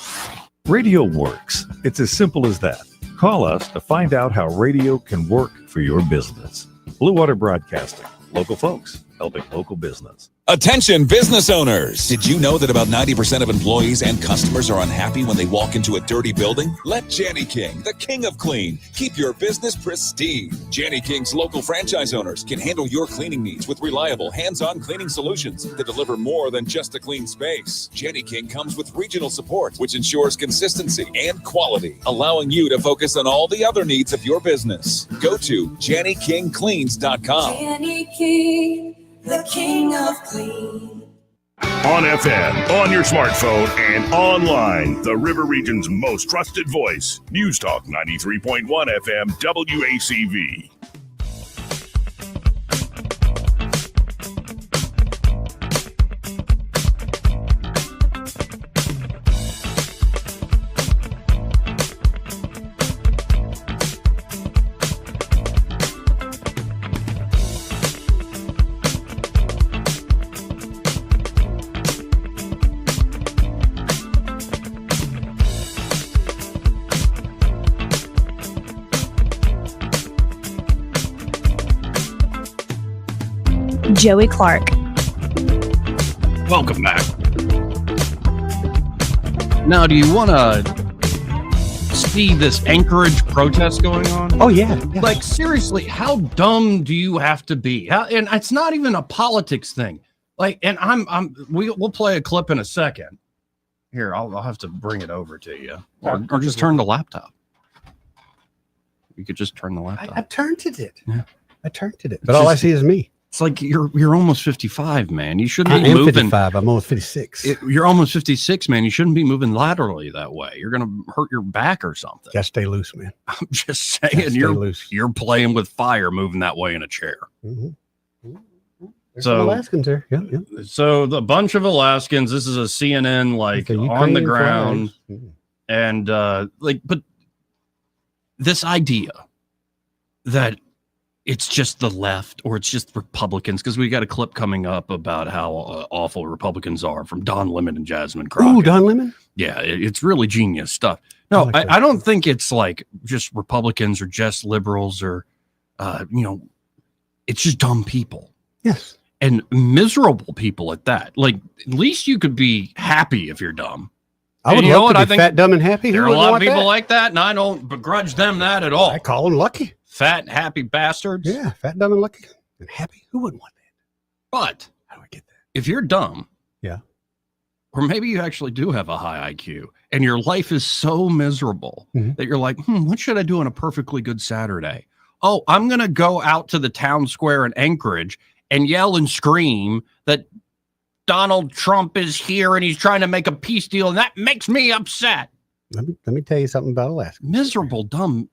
Radio works. It's as simple as that. Call us to find out how radio can work for your business. Blue Water Broadcasting. Local folks, helping local business. Attention business owners. Did you know that about 90% of employees and customers are unhappy when they walk into a dirty building? Let Janny King, the king of clean, keep your business pristine. Janny King's local franchise owners can handle your cleaning needs with reliable, hands-on cleaning solutions that deliver more than just a clean space. Janny King comes with regional support, which ensures consistency and quality, allowing you to focus on all the other needs of your business. Go to JannyKingCleans.com. Janny King, the king of clean. On FM, on your smartphone, and online, the River Region's most trusted voice. News Talk 93.1 FM WACV. Joey Clark. Welcome back. Now, do you want to see this Anchorage protest going on? Oh, yeah. Like, seriously, how dumb do you have to be? And it's not even a politics thing. Like, and we'll play a clip in a second. Here, I'll have to bring it over to you. Or just turn the laptop. You could just turn the laptop. I turned it. Yeah. I turned it. But all I see is me. It's like you're almost 55, man. You shouldn't I be am moving. 55. I'm almost 56. You're almost 56, man. You shouldn't be moving laterally that way. You're gonna hurt your back or something. Gotta stay loose, man. I'm just saying, you're playing with fire moving that way in a chair. Mm-hmm. There's So some Alaskans there. Yeah. So the bunch of Alaskans. This is a CNN on the ground, and but this idea that it's just the left or it's just Republicans, because we got a clip coming up about how awful Republicans are from Don Lemon and Jasmine Crockett. Ooh, Don Lemon? Yeah, it's really genius stuff. No, I don't think it's like just Republicans or just liberals or, it's just dumb people. Yes. And miserable people at that. Like, at least you could be happy if you're dumb. I would love to be fat, dumb, and happy. There are a lot of people like that, and I don't begrudge them that at all. I call them lucky. Fat, happy bastards. Yeah, fat, dumb, and lucky. And happy. Who wouldn't want that? But how do I get that? If you're dumb, yeah, or maybe you actually do have a high IQ, and your life is so miserable that you're like, what should I do on a perfectly good Saturday? Oh, I'm going to go out to the town square in Anchorage and yell and scream that Donald Trump is here and he's trying to make a peace deal, and that makes me upset. Let me tell you something about Alaska. Miserable, dumb,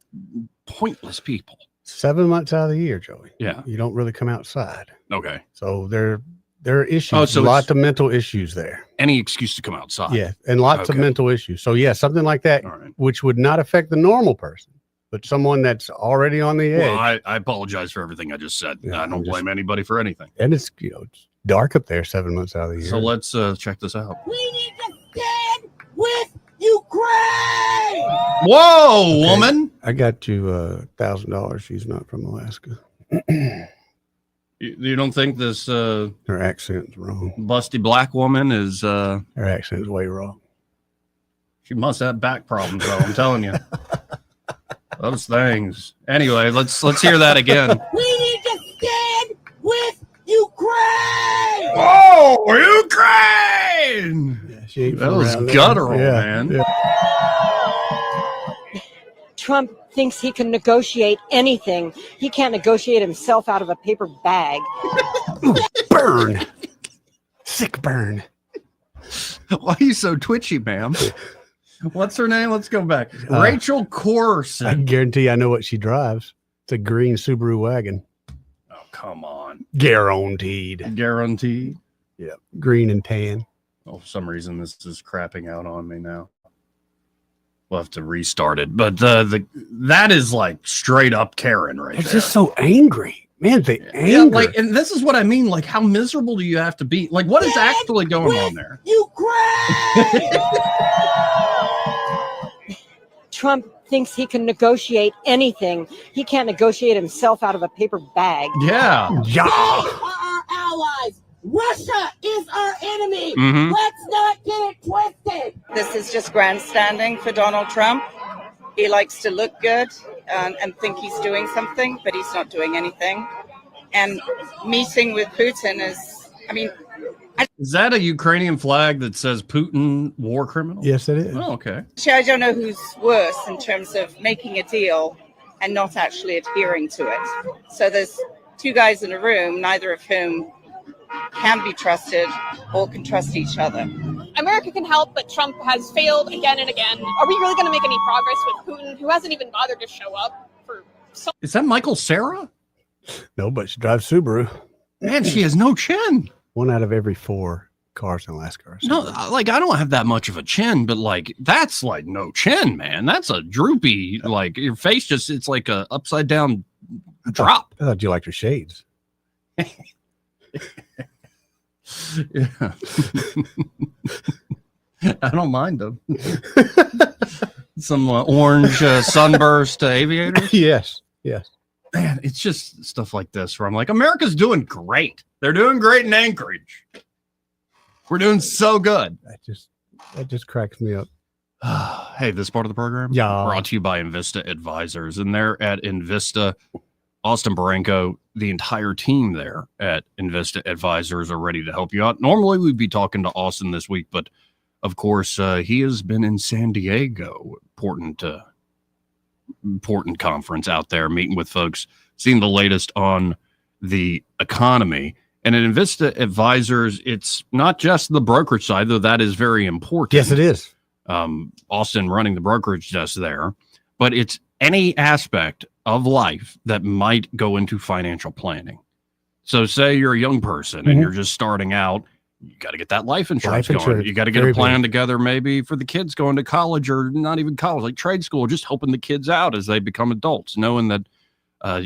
pointless people. 7 months out of the year, Joey. Yeah. You don't really come outside. Okay. So there are issues. Oh, so lots of mental issues there. Any excuse to come outside. Yeah. And lots of mental issues. So yeah, something like that, which would not affect the normal person, but someone that's already on the edge. Well, I apologize for everything I just said. Yeah, I don't blame anybody for anything. And it's, it's dark up there 7 months out of the year. So let's check this out. We need to stand with Ukraine. Whoa, woman! I got you $1,000. She's not from Alaska. You don't think this her accent's wrong? Busty black woman is her accent's way wrong. She must have back problems, though. I'm telling you, those things. Anyway, let's hear that again. We need to stand with Ukraine. Oh, Ukraine! That was guttural, man. Yeah. Trump thinks he can negotiate anything. He can't negotiate himself out of a paper bag. Burn. Sick burn. Why are you so twitchy, ma'am? What's her name? Let's go back. Rachel Corson. I guarantee I know what she drives. It's a green Subaru wagon. Oh, come on. Guaranteed. Guaranteed? Yeah. Green and tan. Oh, for some reason, this is crapping out on me now. We'll have to restart it. But that is like straight up Karen right there. It's just so angry. Man, the anger. Yeah, like, and this is what I mean. Like, how miserable do you have to be? Like, what is actually going on there? Ukraine! Trump thinks he can negotiate anything. He can't negotiate himself out of a paper bag. Yeah. Yeah. They are our allies. Russia is our enemy. Mhm. Let's not get it twisted. This is just grandstanding for Donald Trump. He likes to look good and think he's doing something, but he's not doing anything. And meeting with Putin Is that a Ukrainian flag that says Putin war criminal? Yes, it is. Oh, okay. I don't know who's worse in terms of making a deal and not actually adhering to it. So there's two guys in a room, neither of whom can be trusted or can trust each other. America can help, but Trump has failed again and again. Are we really going to make any progress with Putin, who hasn't even bothered to show up for so? Is that Michael Cera? No, but she drives Subaru. Man, she has no chin. 1 out of every 4 cars in Alaska. No, like I don't have that much of a chin, but like that's like no chin, man. That's a droopy, like your face it's like a upside down drop. I thought you liked her shades. Yeah. I don't mind them. Some orange sunburst aviators. Yes. Man, it's just stuff like this where I'm like, America's doing great. They're doing great in Anchorage. We're doing so good. That just cracks me up. Hey, this part of the program brought to you by Invista Advisors, and they're at Invista. Austin Baranko, the entire team there at Invista Advisors are ready to help you out. Normally, we'd be talking to Austin this week, but of course, he has been in San Diego, important conference out there, meeting with folks, seeing the latest on the economy. And at Invista Advisors, it's not just the brokerage side, though that is very important. Yes, it is. Austin running the brokerage desk there, but it's any aspect of life that might go into financial planning. So say you're a young person and you're just starting out, you got to get that life insurance going. You got to get a plan together maybe for the kids going to college or not even college, like trade school, just helping the kids out as they become adults, knowing that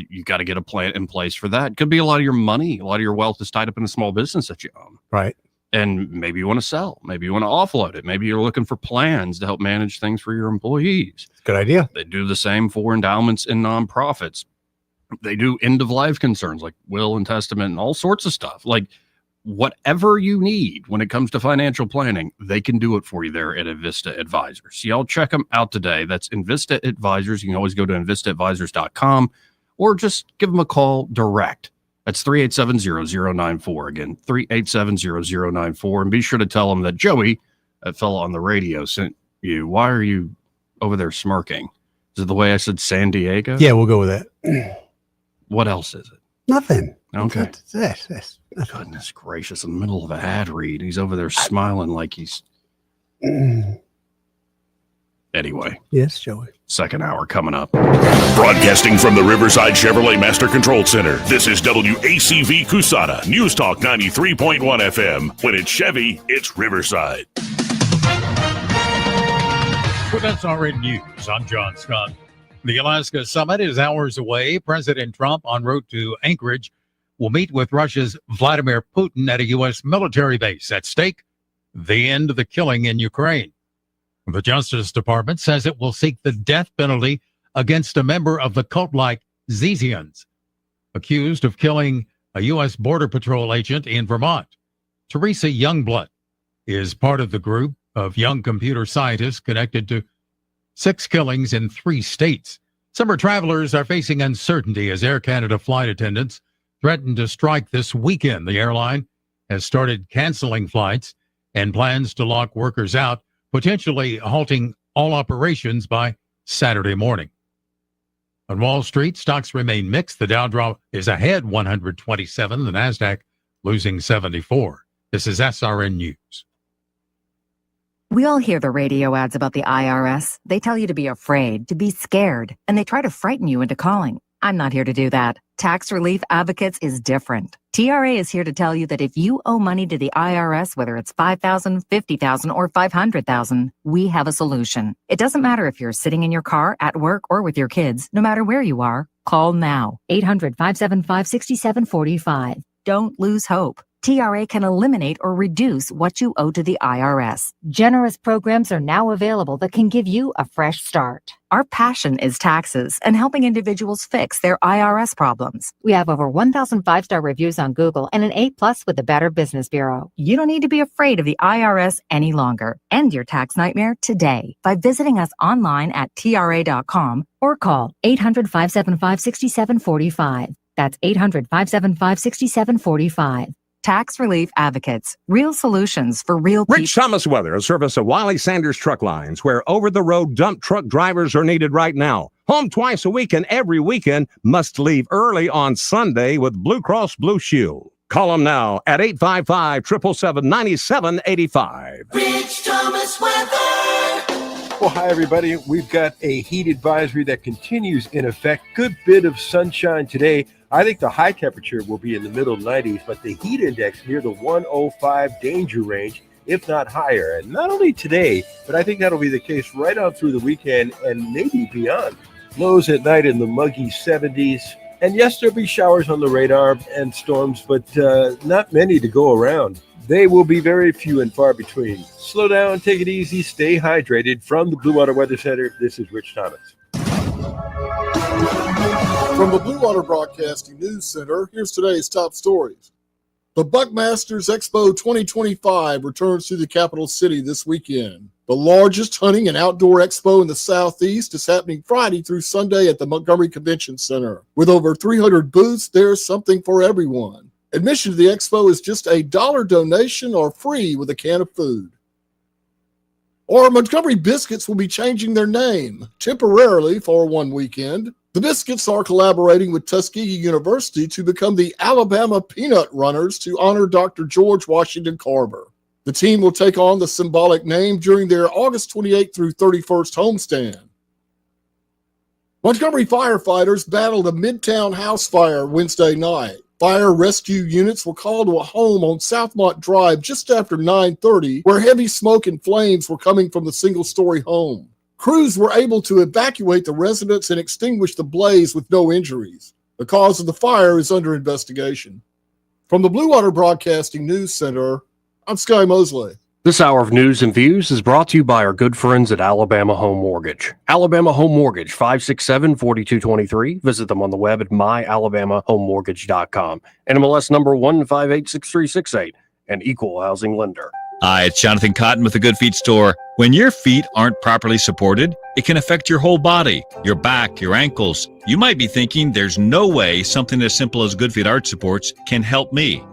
you got to get a plan in place for that. It could be a lot of your money, a lot of your wealth is tied up in a small business that you own. Right. And maybe you want to sell, maybe you want to offload it. Maybe you're looking for plans to help manage things for your employees. Good idea. They do the same for endowments and nonprofits. They do end of life concerns like will and testament and all sorts of stuff. Like whatever you need when it comes to financial planning, they can do it for you there at Invista Advisors. So y'all check them out today. That's Invista Advisors. You can always go to InvistaAdvisors.com or just give them a call direct. That's 387-0094. Again, 387-0094. And be sure to tell them that Joey, that fellow on the radio, sent you. Why are you over there smirking? Is it the way I said San Diego? Yeah, we'll go with that. What else is it? Nothing. Okay. That's Goodness gracious. In the middle of an ad read, he's over there smiling like he's... Anyway. Yes, Joey. Second hour coming up. Broadcasting from the Riverside Chevrolet Master Control Center, this is WACV Cusana, News Talk 93.1 FM. When it's Chevy, it's Riverside. Well, that's already news. I'm John Scott. The Alaska summit is hours away. President Trump, en route to Anchorage, will meet with Russia's Vladimir Putin at a U.S. military base. At stake, the end of the killing in Ukraine. The Justice Department says it will seek the death penalty against a member of the cult-like Zizians, accused of killing a U.S. Border Patrol agent in Vermont. Teresa Youngblood is part of the group of young computer scientists connected to 6 killings in 3 states. Summer travelers are facing uncertainty as Air Canada flight attendants threaten to strike this weekend. The airline has started canceling flights and plans to lock workers out, potentially halting all operations by Saturday morning. On Wall Street, stocks remain mixed. The Dow drop is ahead 127, the NASDAQ losing 74. This is SRN News. We all hear the radio ads about the IRS. They tell you to be afraid, to be scared, and they try to frighten you into calling. I'm not here to do that. Tax Relief Advocates is different. TRA is here to tell you that if you owe money to the IRS, whether it's $5,000, $50,000, or $500,000, we have a solution. It doesn't matter if you're sitting in your car, at work, or with your kids. No matter where you are, call now. 800-575-6745. Don't lose hope. TRA can eliminate or reduce what you owe to the IRS. Generous programs are now available that can give you a fresh start. Our passion is taxes and helping individuals fix their IRS problems. We have over 1,000 five-star reviews on Google and an A+ with the Better Business Bureau. You don't need to be afraid of the IRS any longer. End your tax nightmare today by visiting us online at TRA.com or call 800-575-6745. That's 800-575-6745. Tax Relief Advocates. Real solutions for real people. Rich Thomas Weather, a service of Wiley Sanders Truck Lines, where over-the-road dump truck drivers are needed right now. Home twice a week and every weekend. Must leave early on Sunday with Blue Cross Blue Shield. Call them now at 855-777-9785. Rich Thomas Weather. Well, hi, everybody. We've got a heat advisory that continues in effect. Good bit of sunshine today. I think the high temperature will be in the middle 90s, but the heat index near the 105 danger range, if not higher. And not only today, but I think that'll be the case right on through the weekend and maybe beyond. Lows at night in the muggy 70s. And yes, there'll be showers on the radar and storms, but not many to go around. They will be very few and far between. Slow down, take it easy, stay hydrated. From the Blue Water Weather Center, this is Rich Thomas. From the Blue Water Broadcasting News Center, here's today's top stories. The Buckmasters Expo 2025 returns to the capital city this weekend. The largest hunting and outdoor expo in the Southeast is happening Friday through Sunday at the Montgomery Convention Center. With over 300 booths, there's something for everyone. Admission to the expo is just a $1 donation or free with a can of food. Or Montgomery Biscuits will be changing their name temporarily for one weekend. The Biscuits are collaborating with Tuskegee University to become the Alabama Peanut Runners to honor Dr. George Washington Carver. The team will take on the symbolic name during their August 28th through 31st homestand. Montgomery firefighters battled a Midtown house fire Wednesday night. Fire rescue units were called to a home on Southmont Drive just after 9:30, where heavy smoke and flames were coming from the single-story home. Crews were able to evacuate the residents and extinguish the blaze with no injuries. The cause of the fire is under investigation. From the Blue Water Broadcasting News Center, I'm Sky Mosley. This hour of news and views is brought to you by our good friends at Alabama Home Mortgage. Alabama Home Mortgage, 567-4223. Visit them on the web at myalabamahomemortgage.com. NMLS number 1586368, an equal housing lender. Hi, it's Jonathan Cotton with the Good Feet Store. When your feet aren't properly supported, it can affect your whole body, your back, your ankles. You might be thinking there's no way something as simple as Good Feet arch supports can help me.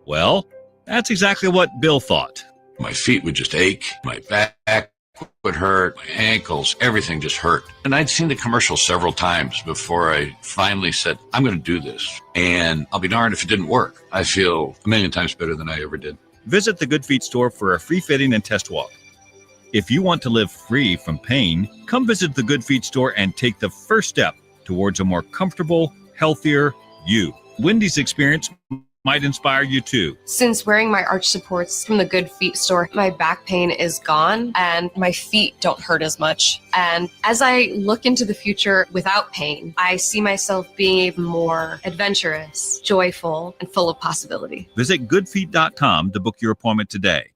Well, that's exactly what Bill thought. My feet would just ache, my back would hurt, my ankles, everything just hurt. And I'd seen the commercial several times before I finally said, I'm going to do this. And I'll be darned if it didn't work. I feel a million times better than I ever did. Visit the Good Feet Store for a free fitting and test walk. If you want to live free from pain, come visit the Good Feet Store and take the first step towards a more comfortable, healthier you. Wendy's experience might inspire you too. Since wearing my arch supports from the Good Feet Store, my back pain is gone and my feet don't hurt as much. And as I look into the future without pain, I see myself being even more adventurous, joyful, and full of possibility. Visit goodfeet.com to book your appointment today.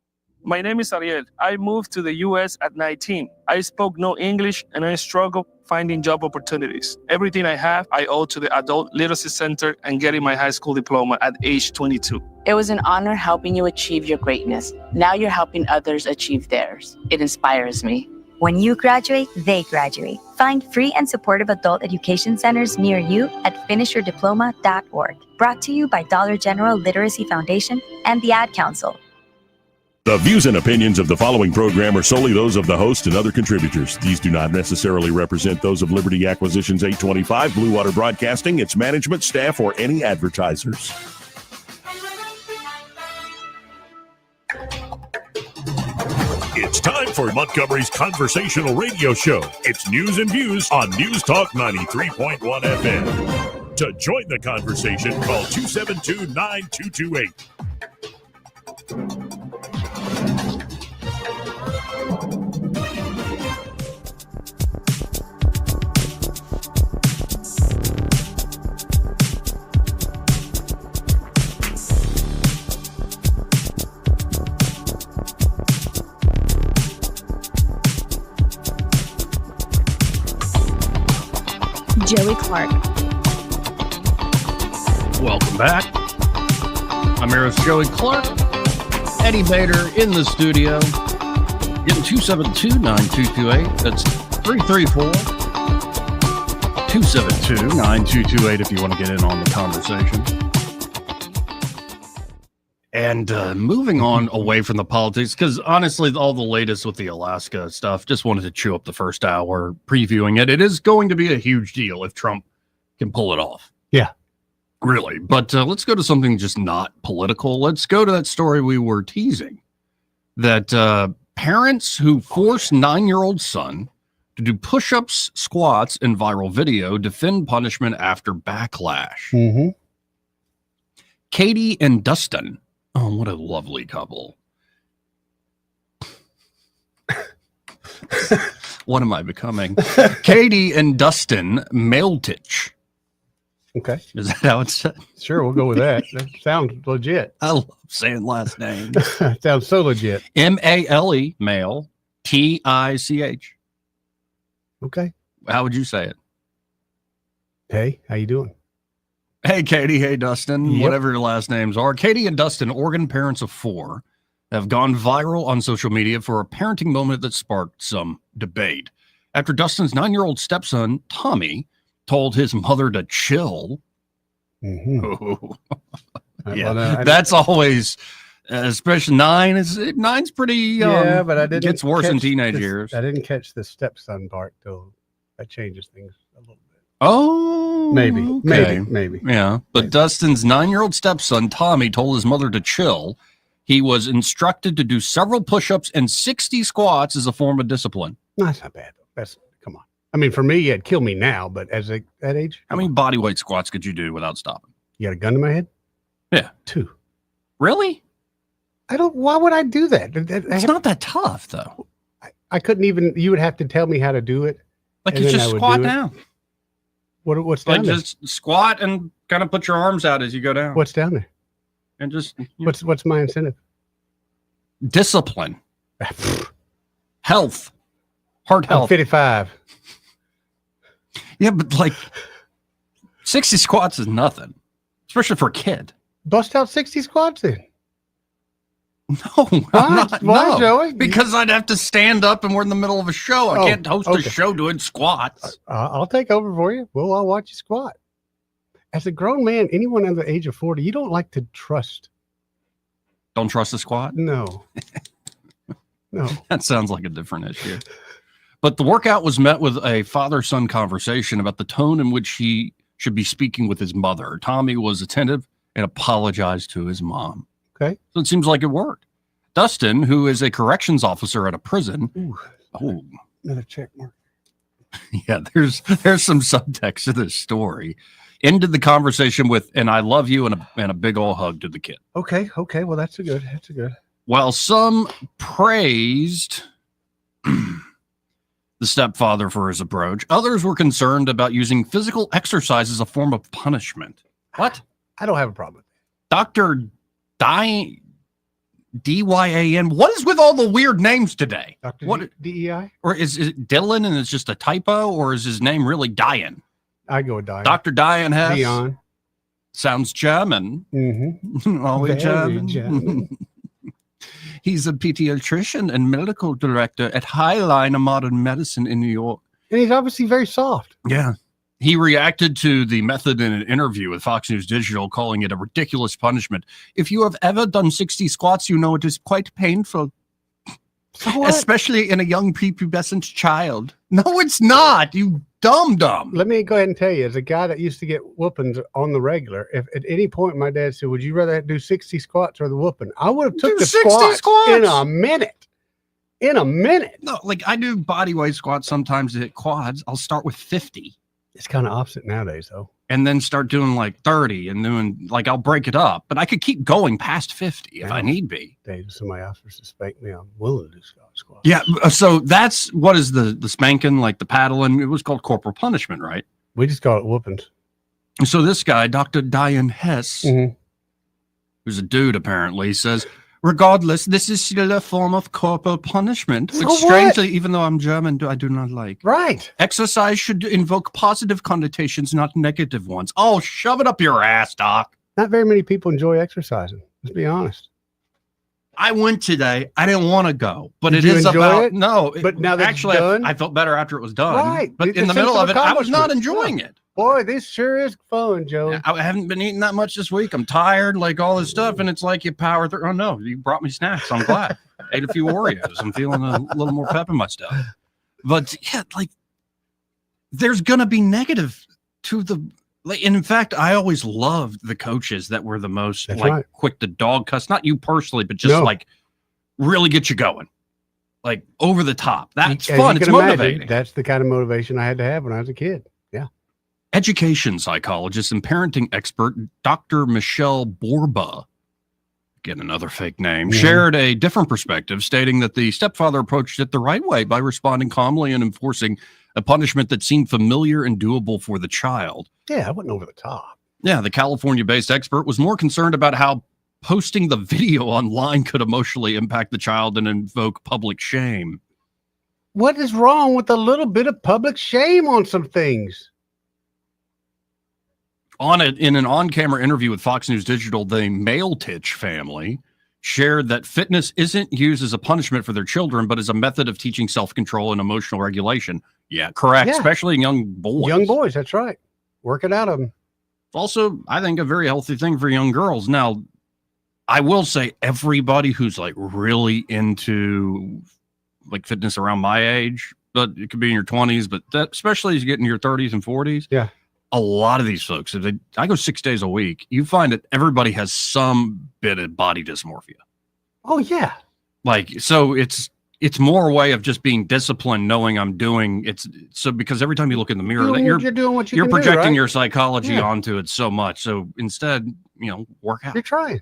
My name is Ariel. I moved to the U.S. at 19. I spoke no English and I struggled finding job opportunities. Everything I have, I owe to the Adult Literacy Center and getting my high school diploma at age 22. It was an honor helping you achieve your greatness. Now you're helping others achieve theirs. It inspires me. When you graduate, they graduate. Find free and supportive adult education centers near you at finishyourdiploma.org. Brought to you by Dollar General Literacy Foundation and the Ad Council. The views and opinions of the following program are solely those of the host and other contributors. These do not necessarily represent those of Liberty Acquisitions 825, Blue Water Broadcasting, its management, staff, or any advertisers. It's time for Montgomery's conversational radio show. It's news and views on News Talk 93.1 FM. To join the conversation, call 272-9228. Joey Clark. Welcome back. I'm here with Joey Clark. Eddie Bader in the studio. Getting 272-9228. That's 334-272-9228 if you want to get in on the conversation. And moving on away from the politics, because honestly, all the latest with the Alaska stuff, just wanted to chew up the first hour previewing it. It is going to be a huge deal if Trump can pull it off. Yeah. Really. But let's go to something just not political. Let's go to that story we were teasing, that parents who force 9-year-old son to do push-ups, squats, and viral video defend punishment after backlash. Mm-hmm. Katie and Dustin. Oh, what a lovely couple. What am I becoming? Katie and Dustin Mailtich. Okay. Is that how it's said? Sure, we'll go with that. That sounds legit. I love saying last names. Sounds so legit. M-A-L-E, male, T-I-C-H. Okay. How would you say it? Hey, how you doing? Hey, Katie. Hey, Dustin. Yep. Whatever your last names are. Katie and Dustin, Oregon parents of 4, have gone viral on social media for a parenting moment that sparked some debate. After Dustin's 9-year-old stepson, Tommy, told his mother to chill. Mm-hmm. Yeah, that's always, especially 9's pretty. Yeah, but I didn't. Gets worse in teenage this, years. I didn't catch the stepson part till that changes things a little bit. Oh, maybe. Yeah, but Dustin's 9-year-old stepson Tommy told his mother to chill. He was instructed to do several push-ups and 60 squats as a form of discipline. No, that's not bad. Come on. I mean, for me, it'd kill me now, but that age, how many body weight squats could you do without stopping? You got a gun to my head? Yeah, 2. Really? Why would I do that? It's not that tough, though. I couldn't even. You would have to tell me how to do it. Like, you just squat down. What's down there? Just squat and kind of put your arms out as you go down. What's down there? And just what's my incentive? Discipline, health, heart health. 55. Yeah, but like 60 squats is nothing, especially for a kid. Bust out 60 squats then. No, Why, Joey? Because I'd have to stand up and we're in the middle of a show. I can't host a show doing squats. I'll take over for you. I'll watch you squat. As a grown man, anyone under the age of 40, you don't like to trust. Don't trust the squat? No. No. That sounds like a different issue. But the workout was met with a father-son conversation about the tone in which he should be speaking with his mother. Tommy was attentive and apologized to his mom. Okay. So it seems like it worked. Dustin, who is a corrections officer at a prison. Another check mark. Yeah, there's some subtext to this story. Ended the conversation with "and I love you" and a big old hug to the kid. Okay. Well, that's a good. While some praised the stepfather for his approach, others were concerned about using physical exercise as a form of punishment. What? I don't have a problem with that. Dr. D-Y-A-N. What is with all the weird names today? Dr. D-E-I? Or is it Dylan and it's just a typo? Or is his name really Diane? I go with Diane. Dr. Diane Hess. Dion. Sounds German. Mm-hmm. Always Very German. German. He's a pediatrician and medical director at Highline Modern Medicine in New York. And he's obviously very soft. Yeah. He reacted to the method in an interview with Fox News Digital, calling it a ridiculous punishment. If you have ever done 60 squats, you know it is quite painful. So especially in a young prepubescent child. No, it's not. You dumb. Let me go ahead and tell you, as a guy that used to get whoopings on the regular, if at any point my dad said, would you rather do 60 squats or the whooping? I would have took the 60 squats in a minute. No, like I do body weight squats sometimes to hit quads. I'll start with 50. It's kind of opposite nowadays, though. And then start doing like 30 and doing like I'll break it up, but I could keep going past 50 if I need be. Dave, if somebody offers to spank me, I'm willing to do squats. Yeah. So that's what is the spanking, like the paddling? It was called corporal punishment, right? We just call it whoopings. So this guy, Dr. Diane Hess, who's a dude apparently, says Regardless, this is still a form of corporal punishment, which So strangely, even though I'm German, I do not like. Right. Exercise should invoke positive connotations, not negative ones. Oh, shove it up your ass, Doc. Not very many people enjoy exercising. Let's be honest. I went today. I didn't want to go, but Did it you is enjoy about it? no. But now that it's actually, done? I felt better after it was done. Right. But It's in a the sense middle of of it, I was not accomplishment. enjoying it. Boy, this sure is fun, Joey. I haven't been eating that much this week. I'm tired, like all this stuff, and it's like you power through. Oh no, you brought me snacks. I'm glad. Ate a few Oreos. I'm feeling a little more pep in my step. But yeah, like there's gonna be negative to the. Like, and in fact, I always loved the coaches that were the most quick to dog cuss. Not you personally, but just like really get you going, like over the top. That's fun. It's motivating. That's the kind of motivation I had to have when I was a kid. Yeah. Education psychologist and parenting expert Dr. Michelle Borba, again another fake name, shared a different perspective, stating that the stepfather approached it the right way by responding calmly and enforcing a punishment that seemed familiar and doable for the child. Yeah, I wasn't over the top. Yeah, the California-based expert was more concerned about how posting the video online could emotionally impact the child and invoke public shame. What is wrong with a little bit of public shame on some things? In an on-camera interview with Fox News Digital, the Mailtich family shared that fitness isn't used as a punishment for their children, but as a method of teaching self-control and emotional regulation. Yeah, correct. Yeah. Especially in young boys. Young boys, that's right. Work it out of them. Also, I think a very healthy thing for young girls. Now, I will say everybody who's like really into like fitness around my age, but it could be in your 20s, but that, especially as you get in your 30s and 40s. Yeah. A lot of these folks, I go 6 days a week, you find that everybody has some bit of body dysmorphia. Oh, yeah. Like, so it's more a way of just being disciplined, knowing I'm doing it's so because every time you look in the mirror, You're doing what you you're can projecting do, right? your psychology Yeah. onto it so much. So instead, work out. You're trying.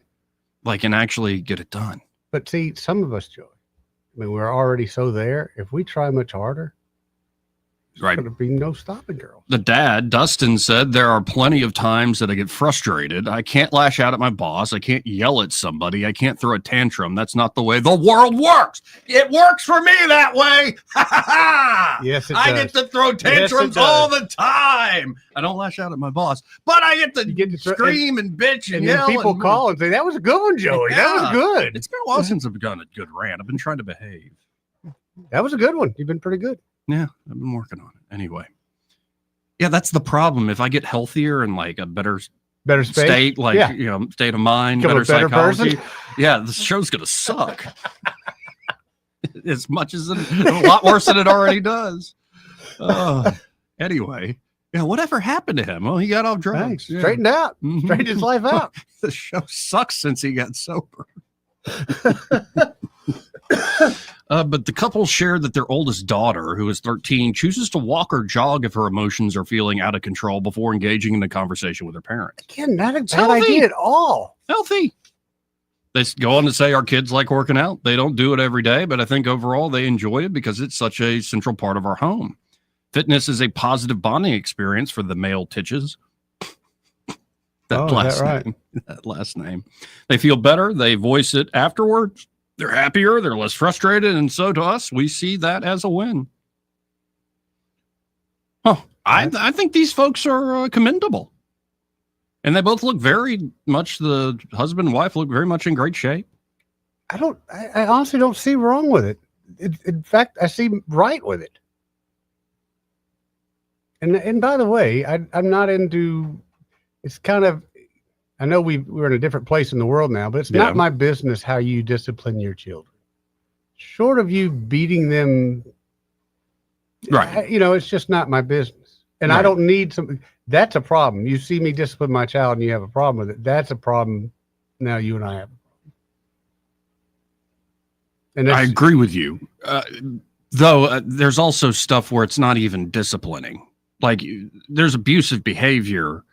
Like, and actually get it done. But see, some of us, Joey, I mean, we're already so there. If we try much harder, Right. there's going to be no stopping, girl. The dad, Dustin, said, there are plenty of times that I get frustrated. I can't lash out at my boss. I can't yell at somebody. I can't throw a tantrum. That's not the way the world works. It works for me that way. Ha ha ha. Yes, it I does. get to throw tantrums all the time. I don't lash out at my boss, but I get to scream and bitch and And yell. then people call and say, that was a good one, Joey. That was good. It's been a while since I've done a good rant. I've been trying to behave. That was a good one. You've been pretty good. Yeah, I've been working on it. Anyway. Yeah, that's the problem. If I get healthier and like a better space? state, like, Yeah. State of mind, Become a better better psychology. person? Yeah, the show's going to suck. As much as a lot worse than it already does. Anyway, yeah, whatever happened to him? Well, he got off drugs. Hey, straightened out. Straightened his life out. The show sucks since he got sober. But the couple shared that their oldest daughter, who is 13, chooses to walk or jog if her emotions are feeling out of control before engaging in a conversation with her parents. Again, not a bad idea at all. Healthy. They go on to say our kids like working out. They don't do it every day, but I think overall they enjoy it because it's such a central part of our home. Fitness is a positive bonding experience for the male titches. That last name. They feel better. They voice it afterwards. They're happier. They're less frustrated. And so to us, we see that as a win. Oh, I think these folks are commendable. And they both look very much, the husband and wife look very much in great shape. I honestly don't see wrong with it. In fact, I see right with it. And by the way, I'm not into, it's kind of, I know we're in a different place in the world now, but it's not my business how you discipline your children. Short of you beating them, right? It's just not my business. And I don't need something. That's a problem. You see me discipline my child and you have a problem with it. That's a problem. Now you and I have a problem. And I agree with you. Though there's also stuff where it's not even disciplining. Like there's abusive behavior.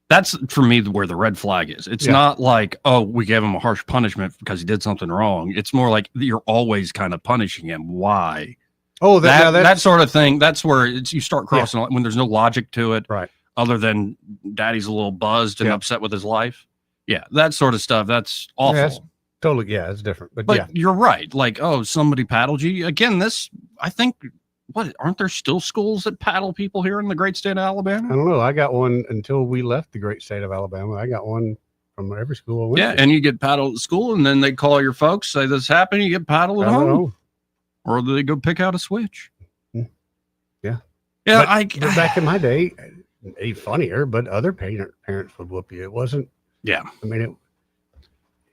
That's for me where the red flag is. It's not like, oh, we gave him a harsh punishment because he did something wrong. It's more like you're always kind of punishing him. Why? Oh, that sort of thing. That's where you start crossing when there's no logic to it. Right. Other than daddy's a little buzzed and upset with his life. Yeah. That sort of stuff. That's awful. Totally, yeah, it's different. But, But yeah. you're right. Like, oh, somebody paddled you. Again, I think, aren't there still schools that paddle people here in the great state of Alabama? I don't know. I got one until we left the great state of Alabama. I got one from every school I went Yeah, to. and you get paddled at school, and then they call your folks, say this happened, you get paddled at home. Or they go pick out a switch. Yeah. Yeah, but back in my day, it's funnier, but other parents would whoop you. It wasn't. Yeah. I mean,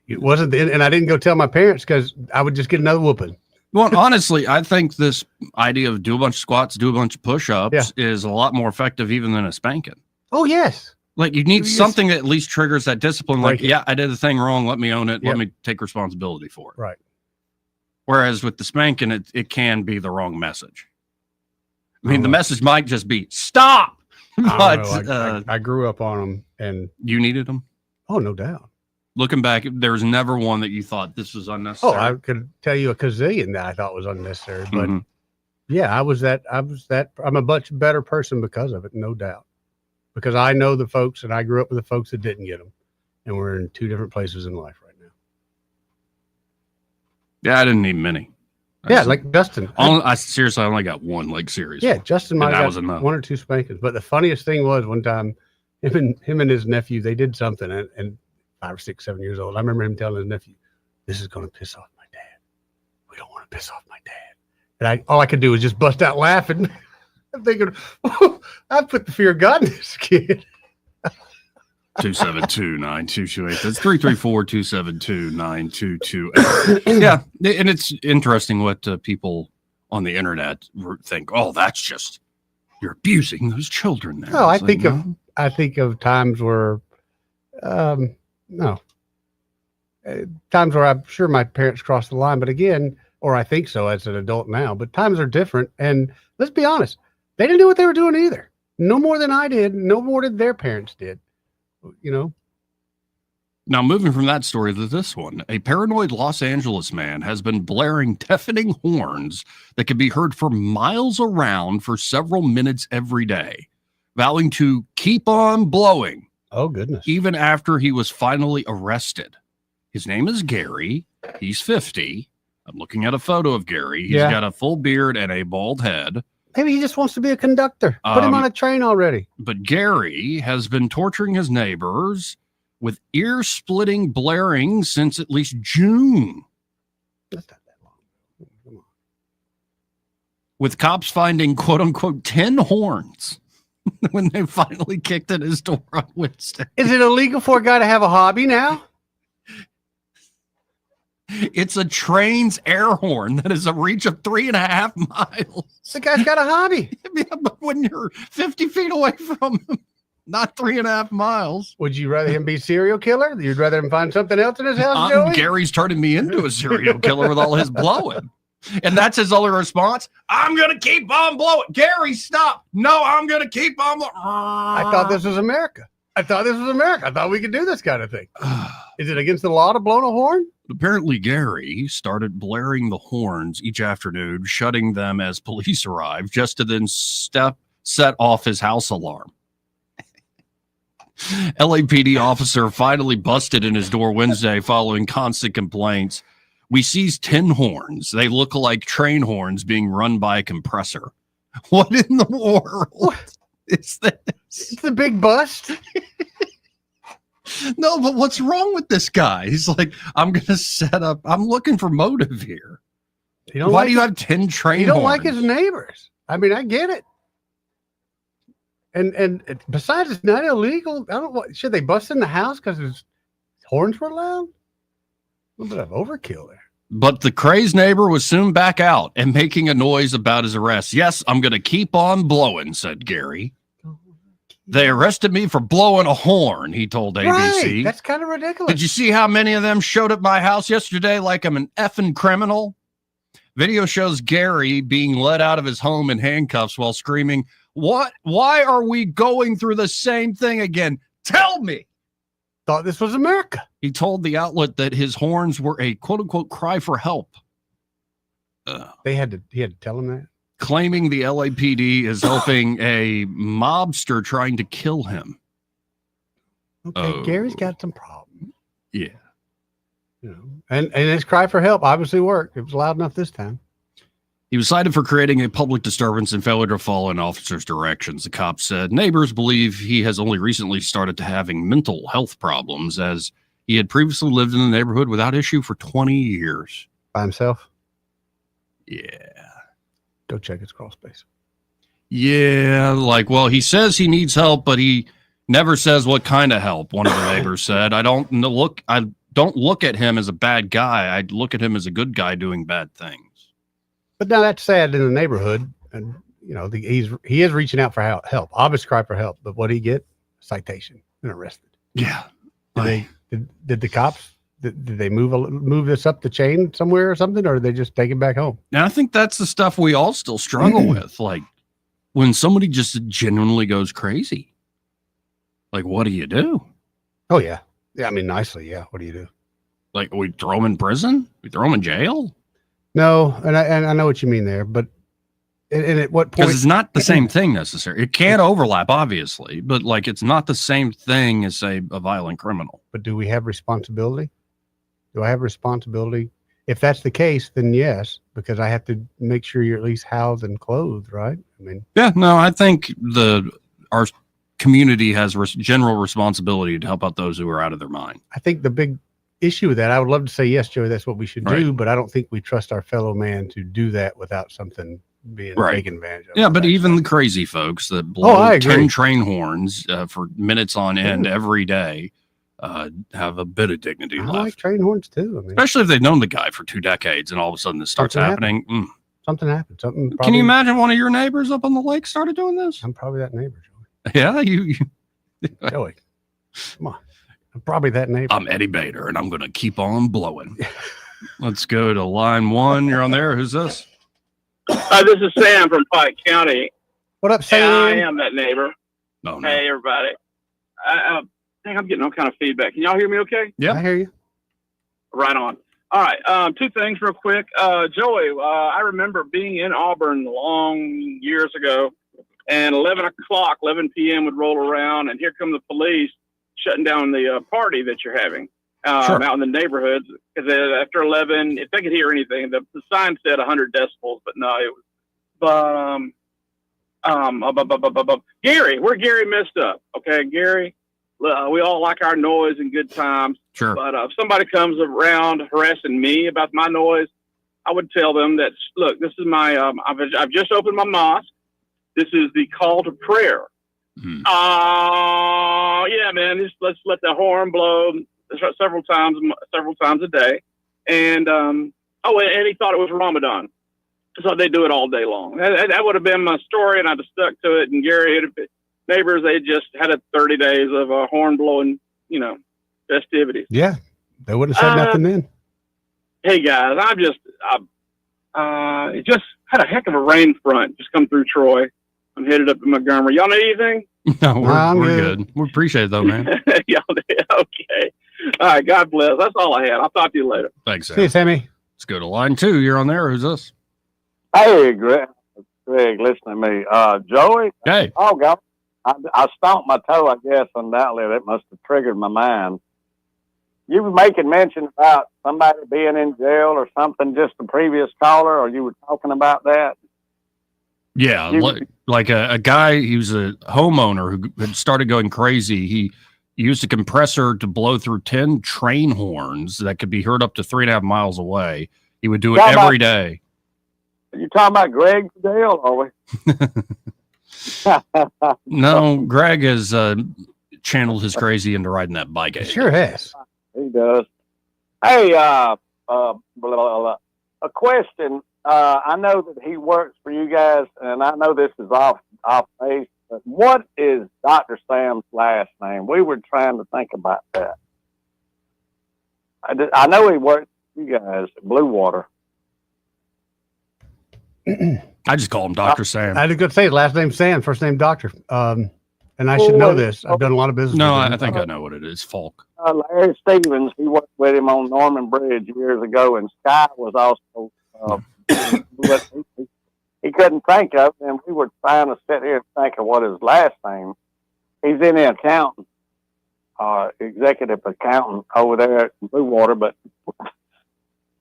it wasn't, and I didn't go tell my parents because I would just get another whooping. Well, honestly, I think this idea of do a bunch of squats, do a bunch of push-ups is a lot more effective even than a spanking. Oh, yes. Like you need something that at least triggers that discipline. Like, yeah, I did the thing wrong. Let me own it. Let me take responsibility for it. Right. Whereas with the spanking, it can be the wrong message. I mean, the message might just be stop. But I grew up on them, and you needed them. Oh, no doubt. Looking back, there's never one that you thought this was unnecessary. Oh, I could tell you a gazillion that I thought was unnecessary, but yeah, I'm a much better person because of it, no doubt. Because I know the folks, and I grew up with the folks that didn't get them, and we're in two different places in life right now. Yeah, I didn't need many. Like Justin. I seriously, I only got one. Like seriously. Yeah, Justin might have was enough. one or two spankings. But the funniest thing was one time, him and his nephew, they did something, and 5 or 6, 7 years old. I remember him telling his nephew, "This is going to piss off my dad. We don't want to piss off my dad." And all I could do was just bust out laughing. I'm thinking, I put the fear of God in this kid. 272-9228. That's 334-272-9228. Yeah, and it's interesting what people on the internet think. Oh, that's just you're abusing those children. There. No, I think of times where, times where I'm sure my parents crossed the line, but again, or I think so as an adult now. But times are different, and let's be honest, they didn't do what they were doing either. No more than I did. No more than their parents did. Now, moving from that story to this one, a paranoid Los Angeles man has been blaring deafening horns that can be heard for miles around for several minutes every day, vowing to keep on blowing. Oh, goodness. Even after he was finally arrested. His name is Gary. He's 50. I'm looking at a photo of Gary. He's got a full beard and a bald head. Maybe he just wants to be a conductor. Put him on a train already. But Gary has been torturing his neighbors with ear-splitting blaring since at least June. That's not that long. Come on. With cops finding, quote-unquote, 10 horns when they finally kicked at his door on Wednesday. Is it illegal for a guy to have a hobby now? It's a train's air horn that is a reach of 3.5 miles. The guy's got a hobby. Yeah, but when you're 50 feet away from him, not 3.5 miles. Would you rather him be a serial killer? You'd rather him find something else in his house, Joey? Gary's turning me into a serial killer with all his blowing. And that's his only response. I'm going to keep on blowing. Gary, stop. No, I'm going to keep on blowing. I thought this was America. I thought we could do this kind of thing. Is it against the law to blow a horn? Apparently, Gary started blaring the horns each afternoon, shutting them as police arrived, just to then set off his house alarm. LAPD officer finally busted in his door Wednesday following constant complaints. We seized 10 horns. They look like train horns being run by a compressor. What in the world is this? It's the big bust. No, but what's wrong with this guy? He's like, I'm going to set up. I'm looking for motive here. Why do you have 10 train horns? You don't like his neighbors. I mean, I get it. And besides, it's not illegal. I don't know. Should they bust in the house because his horns were loud? A little bit of overkill there. But the crazed neighbor was soon back out and making a noise about his arrest. Yes, I'm going to keep on blowing, said Gary. They arrested me for blowing a horn, he told ABC. Right. That's kind of ridiculous. Did you see how many of them showed at my house yesterday like I'm an effing criminal? Video shows Gary being led out of his home in handcuffs while screaming, "What? Why are we going through the same thing again? Tell me." Thought this was America. He told the outlet that his horns were a quote-unquote cry for help. He had to tell him that? Claiming the LAPD is helping a mobster trying to kill him. Okay, Gary's got some problems. Yeah. And his cry for help obviously worked. It was loud enough this time. He was cited for creating a public disturbance and failure to follow an officer's directions, the cops said. Neighbors believe he has only recently started to having mental health problems, as he had previously lived in the neighborhood without issue for 20 years. By himself? Yeah. Go check his crawl space. Yeah, he says he needs help, but he never says what kind of help, one of the neighbors said. I don't look at him as a bad guy. I look at him as a good guy doing bad things. But now that's sad in the neighborhood, and he is reaching out for help. Obvious cry for help, but what did he get? Citation and arrested. Yeah. Did the cops did they move this up the chain somewhere or something, or did they just take him back home? Now I think that's the stuff we all still struggle with. Like when somebody just genuinely goes crazy. Like, what do you do? Oh yeah, I mean nicely, yeah. What do you do? Like, we throw him in prison? We throw him in jail? No, and I know what you mean there, but and at what point? Because it's not the same thing necessarily. It can overlap, obviously, but it's not the same thing as, say, a violent criminal. But do we have responsibility? Do I have responsibility? If that's the case, then yes, because I have to make sure you're at least housed and clothed, right? I mean, yeah, no, I think our community has general responsibility to help out those who are out of their mind. I think the big issue with that, I would love to say, yes, Joey, that's what we should do, Right. but I don't think we trust our fellow man to do that without something being taken advantage of. Yeah, but even the crazy folks that I blow agree. 10 train horns for minutes on end every day have a bit of dignity I left. like train horns too. I mean, Especially if they've known the guy for 2 decades and all of a sudden this starts Something happening. something happened. Something. Can Probably, you imagine one of your neighbors up on the lake started doing this? I'm probably that neighbor, Yeah, you Joey. Come on. I'm probably that neighbor. I'm Eddie Bader, and I'm going to keep on blowing. Let's go to line 1. You're on there. Who's this? This is Sam from Pike County. What up, Sam? I am that neighbor. No. Hey, everybody. I think I'm getting all kind of feedback. Can y'all hear me okay? Yeah. I hear you. Right on. All right. 2 things real quick. Joey, I remember being in Auburn long years ago, and 11 p.m. would roll around, and here come the police shutting down the party that you're having Sure. out in the neighborhoods. Because after 11, if they could hear anything, the sign said 100 decibels, but no, it was. Gary, where Gary messed up. Okay, Gary, we all like our noise and good times. Sure. But if somebody comes around harassing me about my noise, I would tell them that, look, this is my, I've just opened my mosque. This is the call to prayer. Yeah, man, let's let the horn blow several times a day. And, and he thought it was Ramadan. So they do it all day long. That would have been my story, and I'd have stuck to it. And Gary, neighbors, they just had 30 days of horn blowing, festivities. Yeah, they wouldn't have said nothing then. Hey guys, it just had a heck of a rain front just come through Troy. I'm headed up to Montgomery. Y'all need anything? No, we're good. We appreciate it though, man. Y'all did? Okay. All right. God bless. That's all I had. I'll talk to you later. Thanks, Sam. See you, Sammy. Let's go to line 2. You're on there. Who's this? Hey, Greg, listen to me. Joey? Hey. Oh, God. I stomped my toe, I guess, undoubtedly. That must have triggered my mind. You were making mention about somebody being in jail or something, just the previous caller, or you were talking about that? Yeah, like a guy, he was a homeowner who had started going crazy. He used a compressor to blow through 10 train horns that could be heard up to 3.5 miles away. He would do it every day. You talking about Greg Dale, are we? No, Greg has channeled his crazy into riding that bike. Sure has. He does. Hey, a question. I know that he works for you guys, and I know this is off base, but what is Dr. Sam's last name? We were trying to think about that. I know he works for you guys at Blue Water. I just call him Dr. Sam. I was going to say last name Sam, first name Doctor. And I should know this. I've done a lot of business. No, with him. I think I know what it is. Falk. Larry Stevens, he worked with him on Norman Bridge years ago, and Sky was also, but he couldn't think of it, and we were trying to sit here and think of what his last name. He's in the accounting. executive accountant over there at Blue Water, but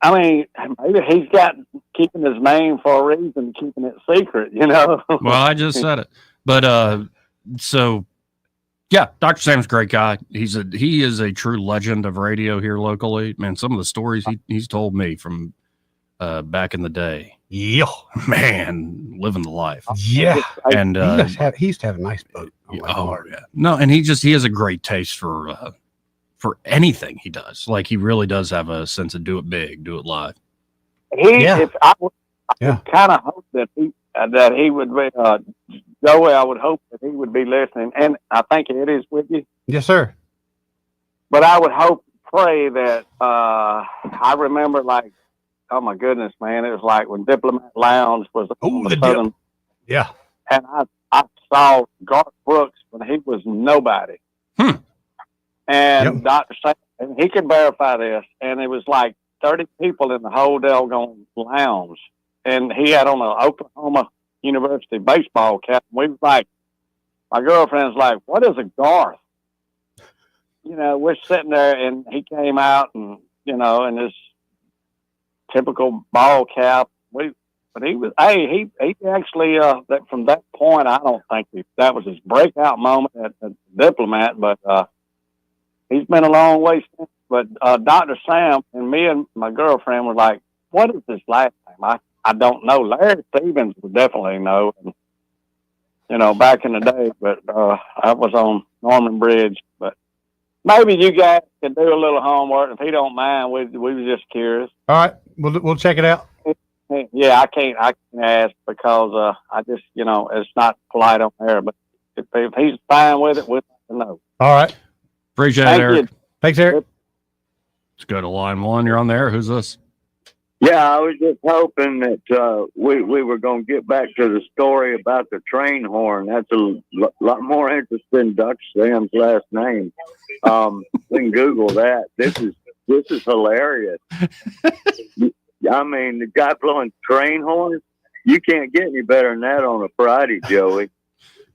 I mean, maybe he's got keeping his name for a reason, keeping it secret, you know? Well, I just said it. But so yeah, Dr. Sam's a great guy. He is a true legend of radio here locally. Man, some of the stories he's told me from back in the day. Yeah. Man, living the life. Yeah. And he used to have a nice boat. Oh yeah. No, and he has a great taste for anything he does. Like he really does have a sense of do it big, do it live. I would kind of hope that he would be, Joey, I would hope that he would be listening. And I think it is with you. Yes, sir. But I would hope, pray that, I remember like, oh my goodness, man, it was like when Diplomat Lounge was on the Southern. Yeah. And I saw Garth Brooks when he was nobody. And Dr. Sam, and he could verify this, and it was like 30 people in the whole doggone lounge. And he had on an Oklahoma University baseball cap. We was like, my girlfriend's like, what is a Garth? You know, we're sitting there, and he came out, and, you know, in his typical ball cap. But he was, he actually, that from that point, I don't think that was his breakout moment at the Diplomat, but he's been a long way since. But Dr. Sam and me and my girlfriend were like, what is his last name? I don't know. Larry Stevens would definitely know, and, you know, back in the day, but I was on Norman Bridge. But maybe you guys can do a little homework. If he don't mind, we were just curious. All right. We'll check it out. Yeah, I can't ask because I just, you know, it's not polite on air. But if he's fine with it, we'll know. All right. Appreciate it, Eric. Thanks, Eric. Let's go to line one. You're on there. Who's this? Yeah, I was just hoping that we were going to get back to the story about the train horn. That's a lot more interesting than Dr. Sam's last name. We can Google that. This is hilarious. I mean, the guy blowing train horns, you can't get any better than that on a Friday, Joey.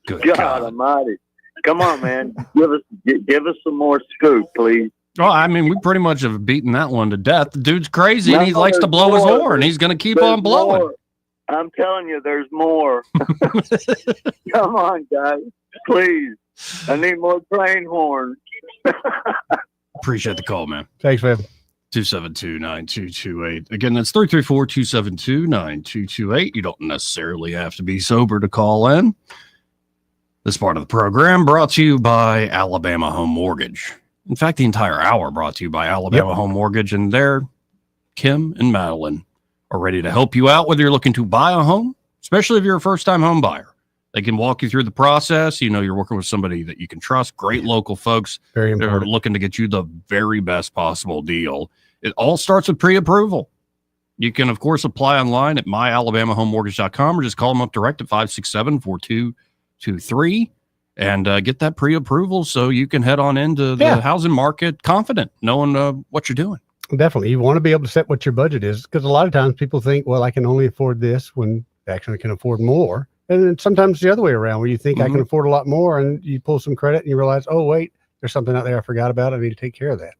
God Almighty. Come on, man. Give us some more scoop, please. Well, I mean, we pretty much have beaten that one to death. The dude's crazy, and he likes to blow his horn. He's going to keep on blowing. More. I'm telling you, there's more. Come on, guys. Please. I need more train horns. Appreciate the call, man. Thanks, man. 272-9228. Again, that's 334-272-9228. You don't necessarily have to be sober to call in. This part of the program brought to you by Alabama Home Mortgage. In fact, the entire hour brought to you by Alabama Home Mortgage, and there, Kim and Madeline are ready to help you out, whether you're looking to buy a home, especially if you're a first-time home buyer. They can walk you through the process. You know, you're working with somebody that you can trust, great local folks. Very important. They're looking to get you the very best possible deal. It all starts with pre-approval. You can, of course, apply online at myalabamahomemortgage.com or just call them up direct at 567-4223 and get that pre-approval so you can head on into the housing market confident, knowing what you're doing. Definitely. You want to be able to set what your budget is, because a lot of times people think, well, I can only afford this when they actually can afford more. And then sometimes the other way around, where you think I can afford a lot more, and you pull some credit and you realize, oh, wait, there's something out there I forgot about. I need to take care of that.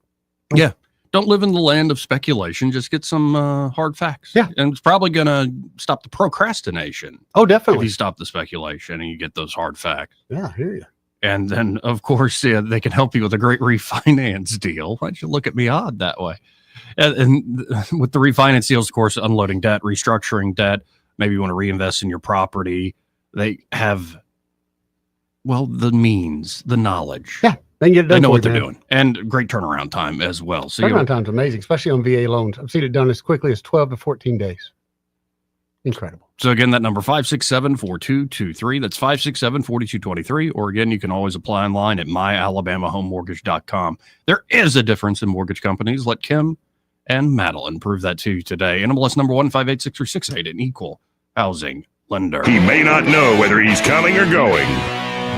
Yeah. Don't live in the land of speculation. Just get some hard facts. Yeah. And it's probably going to stop the procrastination. Oh, definitely. If you stop the speculation and you get those hard facts. Yeah, I hear you. And then, of course, they can help you with a great refinance deal. Why don't you look at me odd that way? And with the refinance deals, of course, unloading debt, restructuring debt, maybe you want to reinvest in your property. They have, well, the means, the knowledge. Yeah. They know what they're doing, and great turnaround time as well. So turnaround time's amazing, especially on VA loans. I've seen it done as quickly as 12 to 14 days. Incredible. So again, that number 567-4223. That's 567-4223. Or again, you can always apply online at myalabamahomemortgage.com. There is a difference in mortgage companies. Let Kim and Madeline prove that to you today. NMLS number 1586368, an equal housing lender. He may not know whether he's coming or going,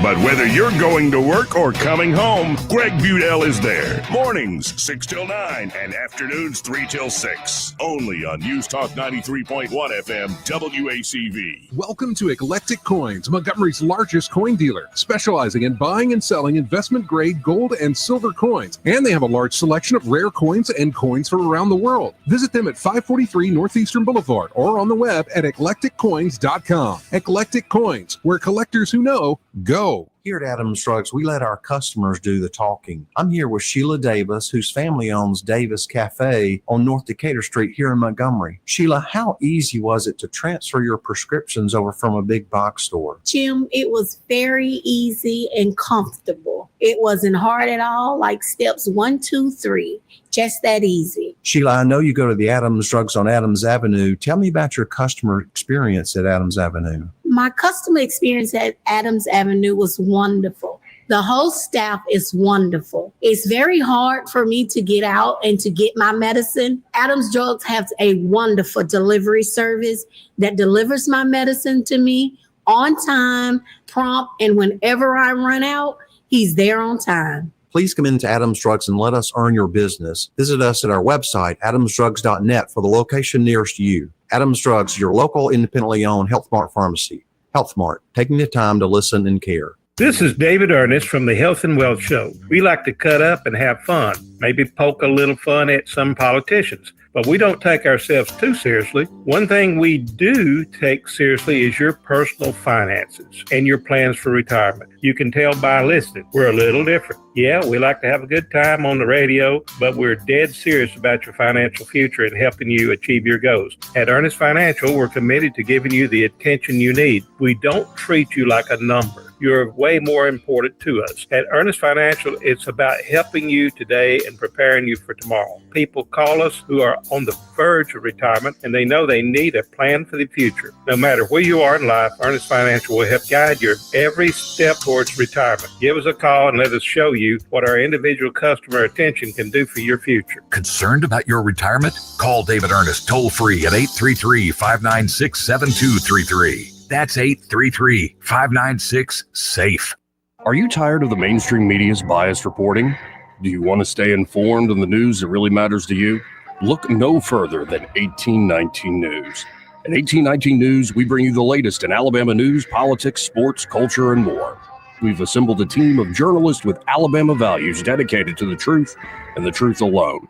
But whether you're going to work or coming home, Greg Budell is there. Mornings 6 till 9 and afternoons 3 till 6. Only on News Talk 93.1 FM WACV. Welcome to Eclectic Coins, Montgomery's largest coin dealer, specializing in buying and selling investment-grade gold and silver coins. And they have a large selection of rare coins and coins from around the world. Visit them at 543 Northeastern Boulevard or on the web at eclecticcoins.com. Eclectic Coins, where collectors who know go. Here at Adams Drugs, we let our customers do the talking. I'm here with Sheila Davis, whose family owns Davis Cafe on North Decatur Street here in Montgomery. Sheila, how easy was it to transfer your prescriptions over from a big box store? Jim, it was very easy and comfortable. It wasn't hard at all, like steps 1, 2, 3. Just that easy. Sheila, I know you go to the Adams Drugs on Adams Avenue. Tell me about your customer experience at Adams Avenue. My customer experience at Adams Avenue was wonderful. The whole staff is wonderful. It's very hard for me to get out and to get my medicine. Adams Drugs has a wonderful delivery service that delivers my medicine to me on time, prompt, and whenever I run out, he's there on time. Please come into Adams Drugs and let us earn your business. Visit us at our website, adamsdrugs.net, for the location nearest you. Adams Drugs, your local independently owned Health Mart pharmacy. Health Mart, taking the time to listen and care. This is David Ernest from the Health and Wealth Show. We like to cut up and have fun, maybe poke a little fun at some politicians, but we don't take ourselves too seriously. One thing we do take seriously is your personal finances and your plans for retirement. You can tell by listening, we're a little different. Yeah, we like to have a good time on the radio, but we're dead serious about your financial future and helping you achieve your goals. At Ernest Financial, we're committed to giving you the attention you need. We don't treat you like a number. You're way more important to us. At Ernest Financial, it's about helping you today and preparing you for tomorrow. People call us who are on the verge of retirement, and they know they need a plan for the future. No matter where you are in life, Ernest Financial will help guide your every step towards retirement. Give us a call and let us show you what our individual customer attention can do for your future. Concerned about your retirement? Call David Ernest toll-free at 833-596-7233. That's 833-596-SAFE. Are you tired of the mainstream media's biased reporting? Do you want to stay informed on the news that really matters to you? Look no further than 1819 News. At 1819 News, we bring you the latest in Alabama news, politics, sports, culture, and more. We've assembled a team of journalists with Alabama values dedicated to the truth and the truth alone.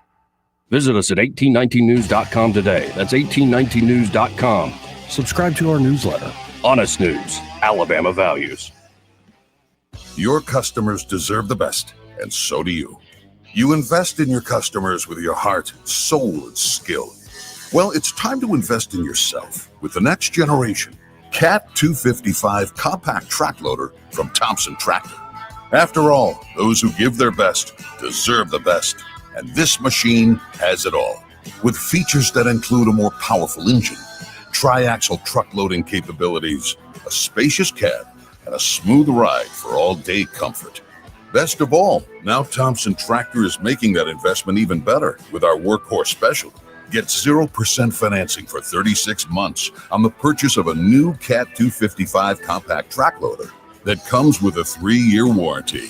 Visit us at 1819news.com today. That's 1819news.com. Subscribe to our newsletter. Honest News, Alabama Values. Your customers deserve the best, and so do you. You invest in your customers with your heart, soul, and skill. Well, it's time to invest in yourself with the next generation Cat 255 compact track loader from Thompson Tractor. After all, those who give their best deserve the best, and this machine has it all. With features that include a more powerful engine, tri-axle truck loading capabilities, a spacious cab, and a smooth ride for all-day comfort. Best of all, now Thompson Tractor is making that investment even better with our Workhorse Special. Get 0% financing for 36 months on the purchase of a new Cat 255 compact track loader that comes with a 3-year warranty.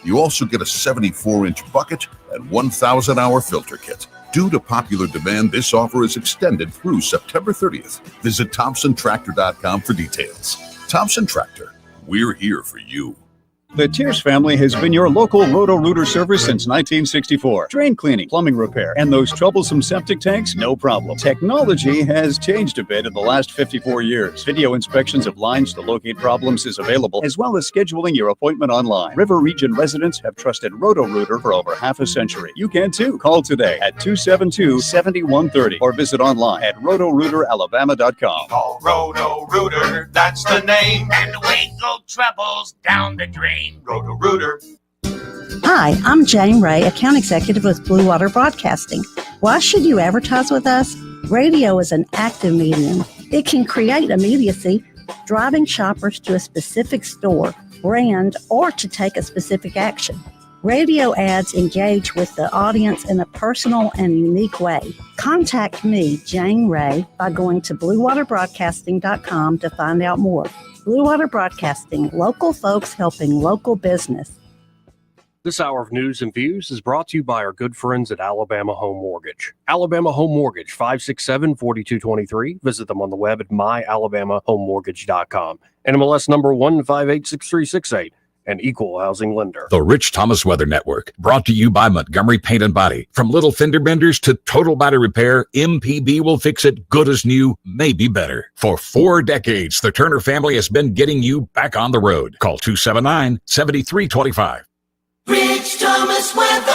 You also get a 74-inch bucket and 1,000-hour filter kit. Due to popular demand, this offer is extended through September 30th. Visit ThompsonTractor.com for details. Thompson Tractor, we're here for you. The Tears family has been your local Roto-Rooter service since 1964. Drain cleaning, plumbing repair, and those troublesome septic tanks, no problem. Technology has changed a bit in the last 54 years. Video inspections of lines to locate problems is available, as well as scheduling your appointment online. River Region residents have trusted Roto-Rooter for over half a century. You can too. Call today at 272-7130 or visit online at rotorooteralabama.com. Call Roto-Rooter, that's the name, and away go troubles down the drain. Roto-Rooter. Hi, I'm Jane Ray, account executive with Blue Water Broadcasting. Why should you advertise with us? Radio is an active medium. It can create immediacy, driving shoppers to a specific store, brand, or to take a specific action. Radio ads engage with the audience in a personal and unique way. Contact me, Jane Ray, by going to bluewaterbroadcasting.com to find out more. Blue Water Broadcasting, local folks helping local business. This hour of news and views is brought to you by our good friends at Alabama Home Mortgage. Alabama Home Mortgage, 567-4223. Visit them on the web at myalabamahomemortgage.com. NMLS number 1586368. An equal housing lender. The Rich Thomas Weather Network, brought to you by Montgomery Paint and Body. From little fender benders to total body repair, MPB will fix it good as new, maybe better. For 4 decades, the Turner family has been getting you back on the road. Call 279-7325. Rich Thomas Weather.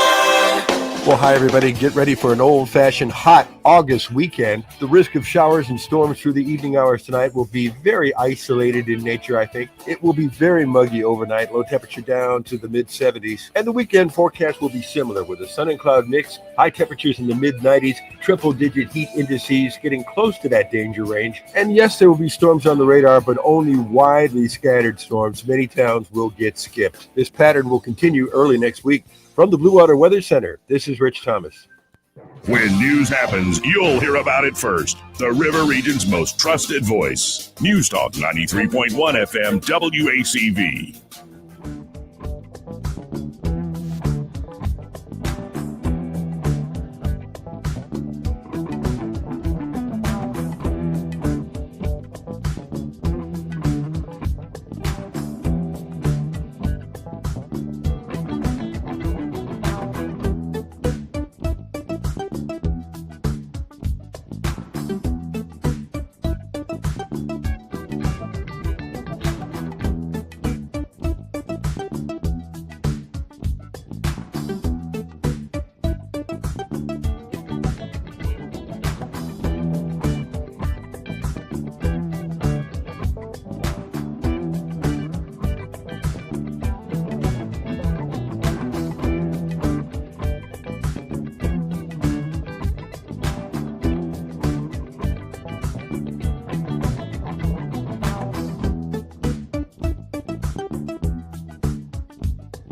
Well, hi, everybody. Get ready for an old-fashioned hot August weekend. The risk of showers and storms through the evening hours tonight will be very isolated in nature, I think. It will be very muggy overnight, low temperature down to the mid-70s. And the weekend forecast will be similar with a sun and cloud mix, high temperatures in the mid-90s, triple-digit heat indices getting close to that danger range. And yes, there will be storms on the radar, but only widely scattered storms. Many towns will get skipped. This pattern will continue early next week. From the Blue Water Weather Center, this is Rich Thomas. When news happens, you'll hear about it first. The River Region's most trusted voice. News Talk 93.1 FM WACV.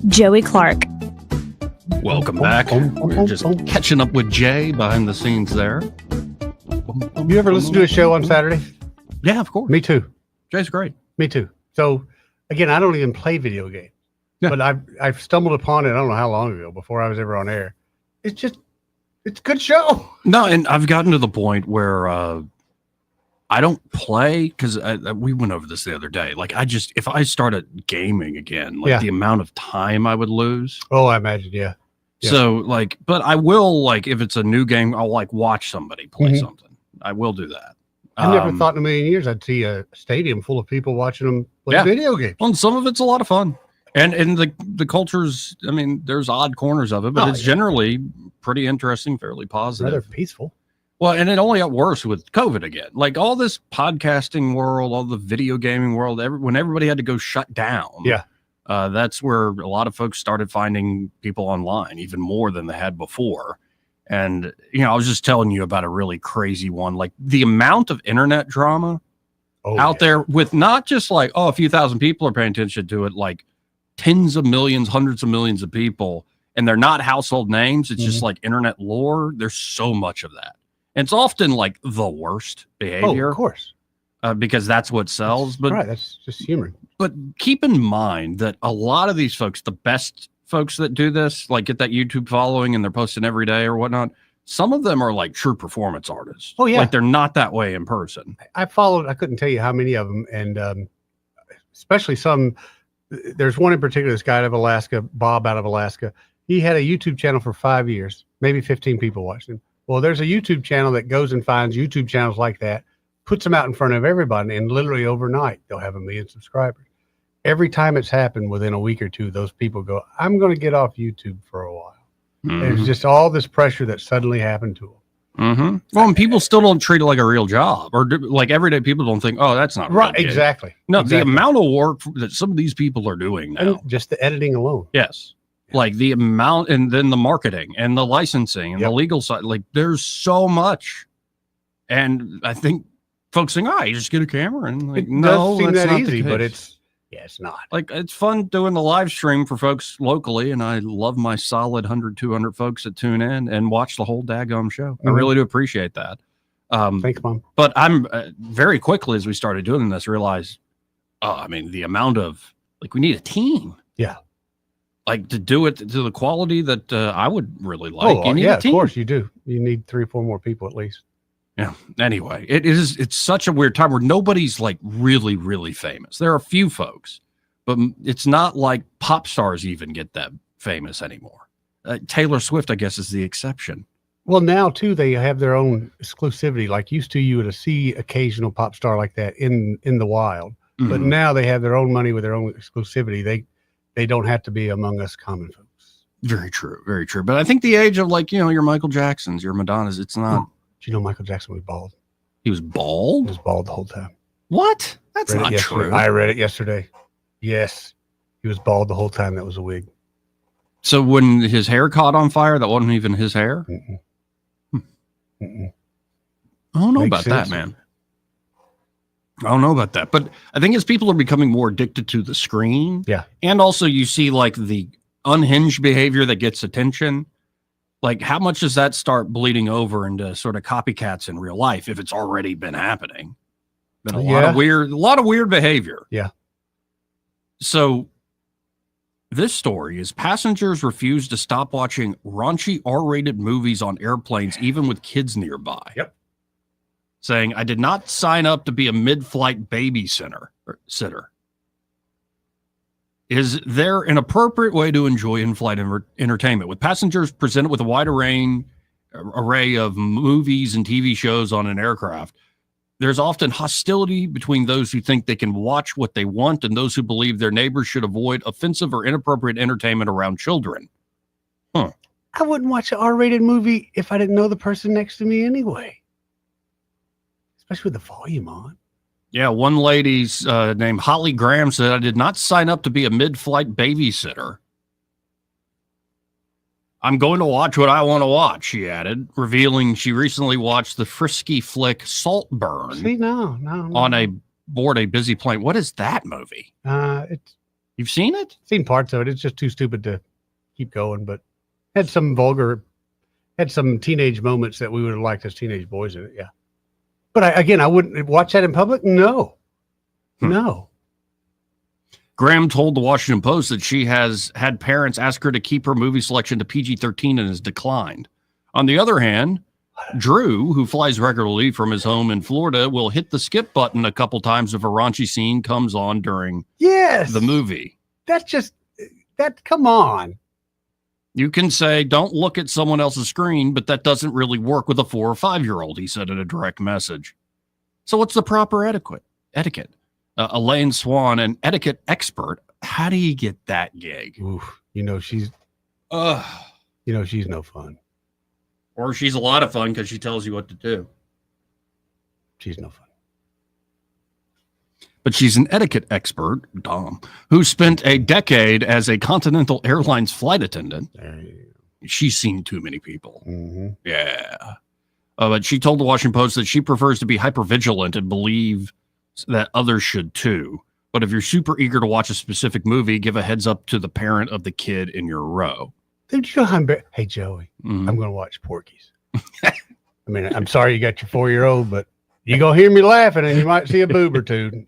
Joey Clark. Welcome back. We're just catching up with Jay behind the scenes there. You ever listen to a show on Saturday? Yeah, of course. Me too. Jay's great. Me too. So, again, I don't even play video games, but I've stumbled upon it. I don't know how long ago, before I was ever on air. It's a good show. No, and I've gotten to the point where I don't play because we went over this the other day. Like, if I started gaming again, the amount of time I would lose. Oh, I imagine, yeah. So, but I will, if it's a new game, I'll watch somebody play something. I will do that. I never thought in a million years I'd see a stadium full of people watching them play video games. Well, and some of it's a lot of fun. And the culture's, there's odd corners of it, but it's generally pretty interesting, fairly positive. Rather peaceful. Well, and it only got worse with COVID again. Like all this podcasting world, all the video gaming world, when everybody had to go shut down. Yeah. That's where a lot of folks started finding people online even more than they had before. And, I was just telling you about a really crazy one, like the amount of internet drama out there with not just a few thousand people are paying attention to it, like tens of millions, hundreds of millions of people, and they're not household names. It's just like internet lore. There's so much of that. And it's often the worst behavior. Oh, of course. Because that's what sells. But right, that's just human. But keep in mind that a lot of these folks, the best folks that do this, get that YouTube following and they're posting every day or whatnot, some of them are true performance artists. Oh, yeah. They're not that way in person. I couldn't tell you how many of them. And especially some, there's one in particular, this guy out of Alaska, Bob out of Alaska. He had a YouTube channel for 5 years, maybe 15 people watched him. Well, there's a YouTube channel that goes and finds YouTube channels like that, puts them out in front of everybody, and literally overnight, they'll have 1 million subscribers. Every time it's happened within a week or two, those people go, I'm going to get off YouTube for a while. Mm-hmm. There's just all this pressure that suddenly happened to them. Mm-hmm. Well, and people still don't treat it like a real job, or everyday people don't think, oh, that's not right. Real Exactly. No, exactly. The amount of work that some of these people are doing now, and just the editing alone. Yes. The amount, and then the marketing and the licensing and the legal side, there's so much. And I think folks think, you just get a camera and no, does seem that's that not easy, the case. but it's not. It's fun doing the live stream for folks locally, and I love my solid 100, 200 folks that tune in and watch the whole daggum show. Mm-hmm. I really do appreciate that. Thanks, Mom. But I'm very quickly, as we started doing this, realized I mean, the amount of we need a team. Yeah. Like to do it to the quality that I would really like. You need a team. Of course you do. You need 3 or 4 more people at least. Yeah. Anyway, it's such a weird time where nobody's like really, really famous. There are a few folks, but it's not like pop stars even get that famous anymore. Taylor Swift, I guess, is the exception. Well, now too, they have their own exclusivity. Like used to, you would see occasional pop star like that in the wild, but now they have their own money with their own exclusivity. They don't have to be among us common folks. Very true, very true. But I think the age of your Michael Jacksons, your Madonnas, it's not. Do you know Michael Jackson was bald? He was bald? He was bald the whole time. What? That's not true. I read it yesterday. Yes, he was bald the whole time. That was a wig. So when his hair caught on fire, that wasn't even his hair? I don't know about that, man. I don't know about that. But I think as people are becoming more addicted to the screen, and also you see like the unhinged behavior that gets attention, like how much does that start bleeding over into sort of copycats in real life if it's already been happening? Been a lot of weird behavior. Yeah. So this story is passengers refuse to stop watching raunchy R-rated movies on airplanes, even with kids nearby. Yep. Saying, I did not sign up to be a mid-flight babysitter. Is there an appropriate way to enjoy in-flight entertainment? With passengers presented with a wide array of movies and TV shows on an aircraft, there's often hostility between those who think they can watch what they want and those who believe their neighbors should avoid offensive or inappropriate entertainment around children. I wouldn't watch an R-rated movie if I didn't know the person next to me anyway. Especially with the volume on. Yeah, one lady's named Holly Graham said, I did not sign up to be a mid-flight babysitter. I'm going to watch what I want to watch, she added, revealing she recently watched the frisky flick Saltburn. See, no. On board a busy plane. What is that movie? You've seen it? Seen parts of it. It's just too stupid to keep going, but had some teenage moments that we would have liked as teenage boys in it, yeah. But I wouldn't watch that in public. No. Graham told the Washington Post that she has had parents ask her to keep her movie selection to PG-13 and has declined. On the other hand, Drew, who flies regularly from his home in Florida, will hit the skip button a couple times if a raunchy scene comes on during the movie. Come on. You can say, don't look at someone else's screen, but that doesn't really work with a 4 or 5-year-old, he said in a direct message. So what's the proper etiquette? Elaine Swan, an etiquette expert. How do you get that gig? Oof, she's no fun. Or she's a lot of fun because she tells you what to do. She's no fun. But she's an etiquette expert, Dom, who spent a decade as a Continental Airlines flight attendant. She's seen too many people. Mm-hmm. Yeah. But she told the Washington Post that she prefers to be hypervigilant and believe that others should too. But if you're super eager to watch a specific movie, give a heads up to the parent of the kid in your row. Dude, hey, Joey, I'm going to watch Porky's. I mean, I'm sorry you got your 4-year-old, but you're going to hear me laughing and you might see a boob or two.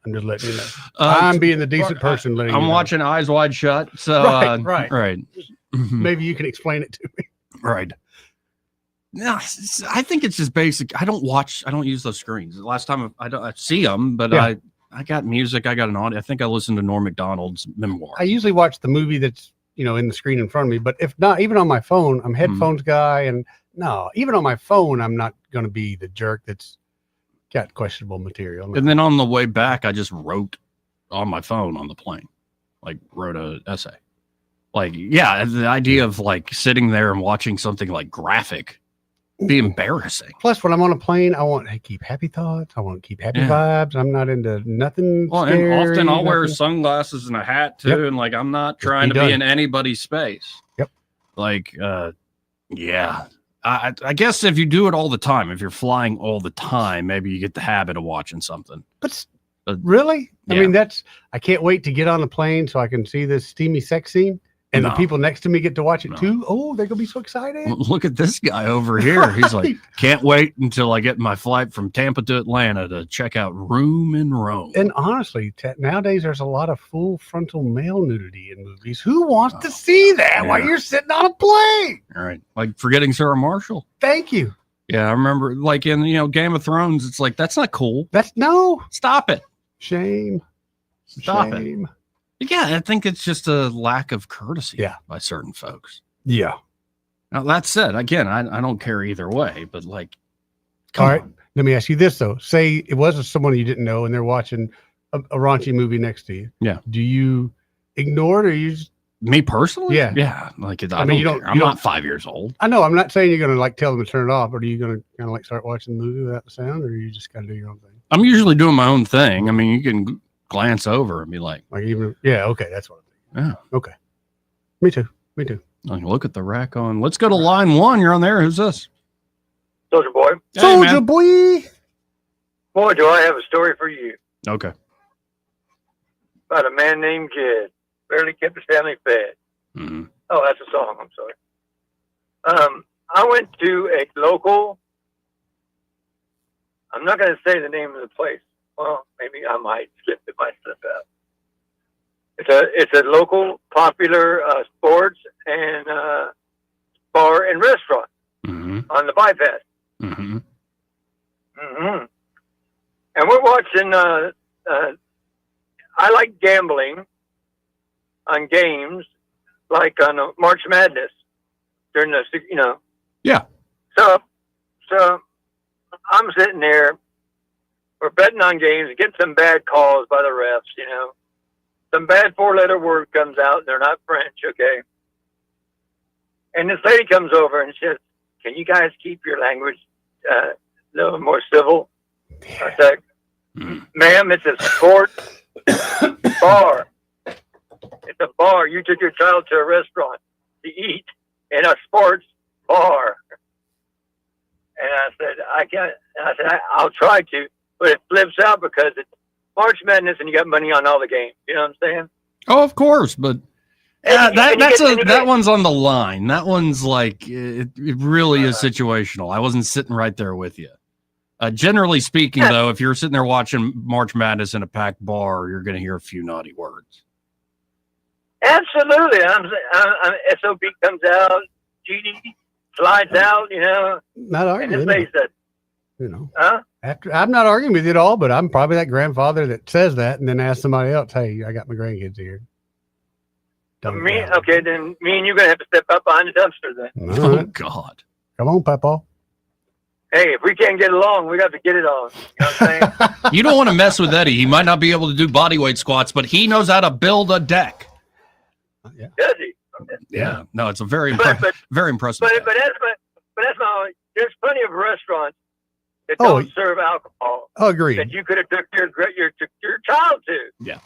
I'm just letting you know. I'm being the decent person. I'm watching Eyes Wide Shut. So, right. Maybe you can explain it to me. Right. No, I think it's just basic. I don't use those screens. The last time I see them, but I got music. I got an audio. I think I listened to Norm Macdonald's memoir. I usually watch the movie that's, in the screen in front of me, but if not, even on my phone, I'm a headphones guy. And no, even on my phone, I'm not going to be the jerk that's got questionable material. And then on the way back, I just wrote on my phone on the plane, wrote an essay. The idea of sitting there and watching something graphic be embarrassing. Plus, when I'm on a plane, I want to keep happy thoughts. I want to keep happy vibes. I'm not into nothing. Well, scary, and often I'll wear sunglasses and a hat too, and I'm not trying to be in anybody's space. Yep. I guess if you do it all the time, if you're flying all the time, maybe you get the habit of watching something. But really, I mean, I can't wait to get on the plane so I can see this steamy sex scene. And the people next to me get to watch it too. Oh, they're gonna be so excited. Look at this guy over here. He's like, can't wait until I get my flight from Tampa to Atlanta to check out Room in Rome. And honestly, nowadays there's a lot of full frontal male nudity in movies. Who wants to see that while you're sitting on a plane? All right, like Forgetting Sarah Marshall. Thank you. Yeah, I remember, like in Game of Thrones. It's like that's not cool. Stop it. Shame. Stop it. Yeah, I think it's just a lack of courtesy by certain folks. Yeah. Now, that said, again, I don't care either way, but like, all right, let me ask you this, though. Say it was someone you didn't know and they're watching a raunchy movie next to you. Yeah. Do you ignore it or you just... Me personally? Yeah. Yeah. Like, I'm not 5 years old. I know. I'm not saying you're going to like tell them to turn it off, but are you going to kind of like start watching the movie without the sound, or you just got to do your own thing? I'm usually doing my own thing. I mean, you can glance over and be like okay, that's what I'm thinking. Yeah. Okay. Me too. Like, look at the rack on. Let's go to line 1. You're on there. Who's this? Soldier Boy. Hey, Soldier man. Boy. Boy, do I have a story for you Okay. about a man named Jed. Barely kept his family fed. Mm-hmm. Oh, that's a song. I'm sorry. I went to a local. I'm not going to say the name of the place. Well, maybe I might slip out. It's a local popular sports and bar and restaurant on the bypass. Mm-hmm. Mm-hmm. And we're watching. I like gambling on games, like on March Madness during the Yeah. So I'm sitting there. We're betting on games, get some bad calls by the refs, Some bad 4-letter word comes out, and they're not French, okay? And this lady comes over and says, can you guys keep your language a little more civil? I said, ma'am, it's a sports bar. It's a bar. You took your child to a restaurant to eat in a sports bar. And I said, I can't. And I said, I'll try to. But it flips out because it's March Madness and you got money on all the games. You know what I'm saying? Oh, of course, but that one's on the line. That one's like it really is situational. I wasn't sitting right there with you. Generally speaking, though, if you're sitting there watching March Madness in a packed bar, you're going to hear a few naughty words. Absolutely. I'm SOB comes out, GD slides out. Not arguing. And this lady said, huh? I'm not arguing with you at all, but I'm probably that grandfather that says that and then asks somebody else, hey, I got my grandkids here. Okay, then me and you're going to have to step up behind the dumpster then. All right. Oh, God. Come on, Papa. Hey, if we can't get along, we got to get it on. You know what I'm saying? You don't want to mess with Eddie. He might not be able to do bodyweight squats, but he knows how to build a deck. Does he? Yeah. No, it's a very very impressive. But that's my. There's plenty of restaurants that don't serve alcohol. Agreed. That you could have took your child to. Yeah.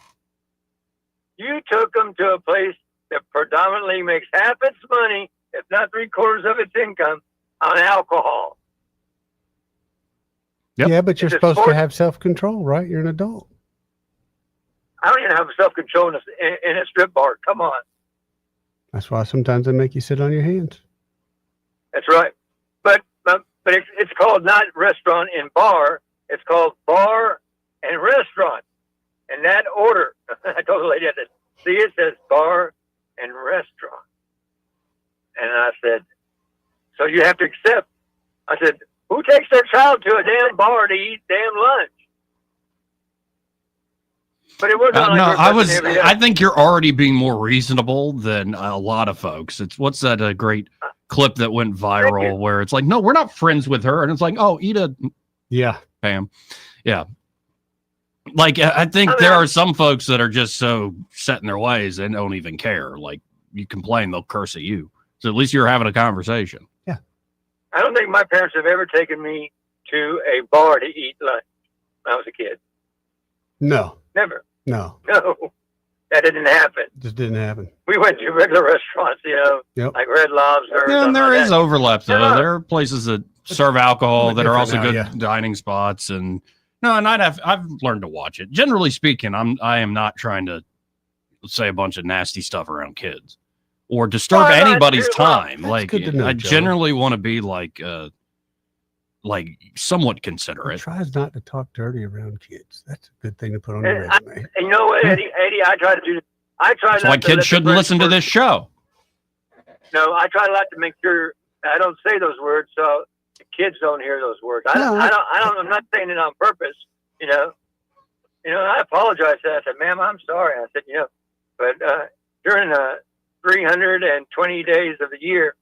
You took them to a place that predominantly makes half its money, if not 3/4 of its income, on alcohol. Yep. Yeah, but you're supposed to have self-control, right? You're an adult. I don't even have self-control in a strip bar. Come on. That's why sometimes they make you sit on your hands. That's right. But it's called not restaurant and bar. It's called bar and restaurant. In that order. I told the lady, I said, see, it says bar and restaurant. And I said, so you have to accept. I said, who takes their child to a damn bar to eat damn lunch? But it wasn't like I think you're already being more reasonable than a lot of folks. It's what's that a great clip that went viral where it's like, no, we're not friends with her. And it's like, oh, eat a Pam. Yeah. Like, I think there are some folks that are just so set in their ways and don't even care. Like, you complain, they'll curse at you. So at least you're having a conversation. Yeah. I don't think my parents have ever taken me to a bar to eat lunch when I was a kid. No. Never. No. No. That didn't happen. Just didn't happen. We went to regular restaurants, like Red Lobster. Yeah, and there is overlap, though. Yeah. There are places that serve alcohol that are also good dining spots. And I've learned to watch it. Generally speaking, I am not trying to say a bunch of nasty stuff around kids. or disturb anybody's time. Like, good to know, I Joe. generally want to be like somewhat considerate. Tries not to talk dirty around kids. That's a good thing to put on your resume. And you know what, Eddie, I try to do. I try That's not why to kids let shouldn't the listen to this show. No, I try not to make sure I don't say those words so the kids don't hear those words. I'm not saying it on purpose. You know, I apologize. I said, "Ma'am, I'm sorry." I said, but during 320 days of the year,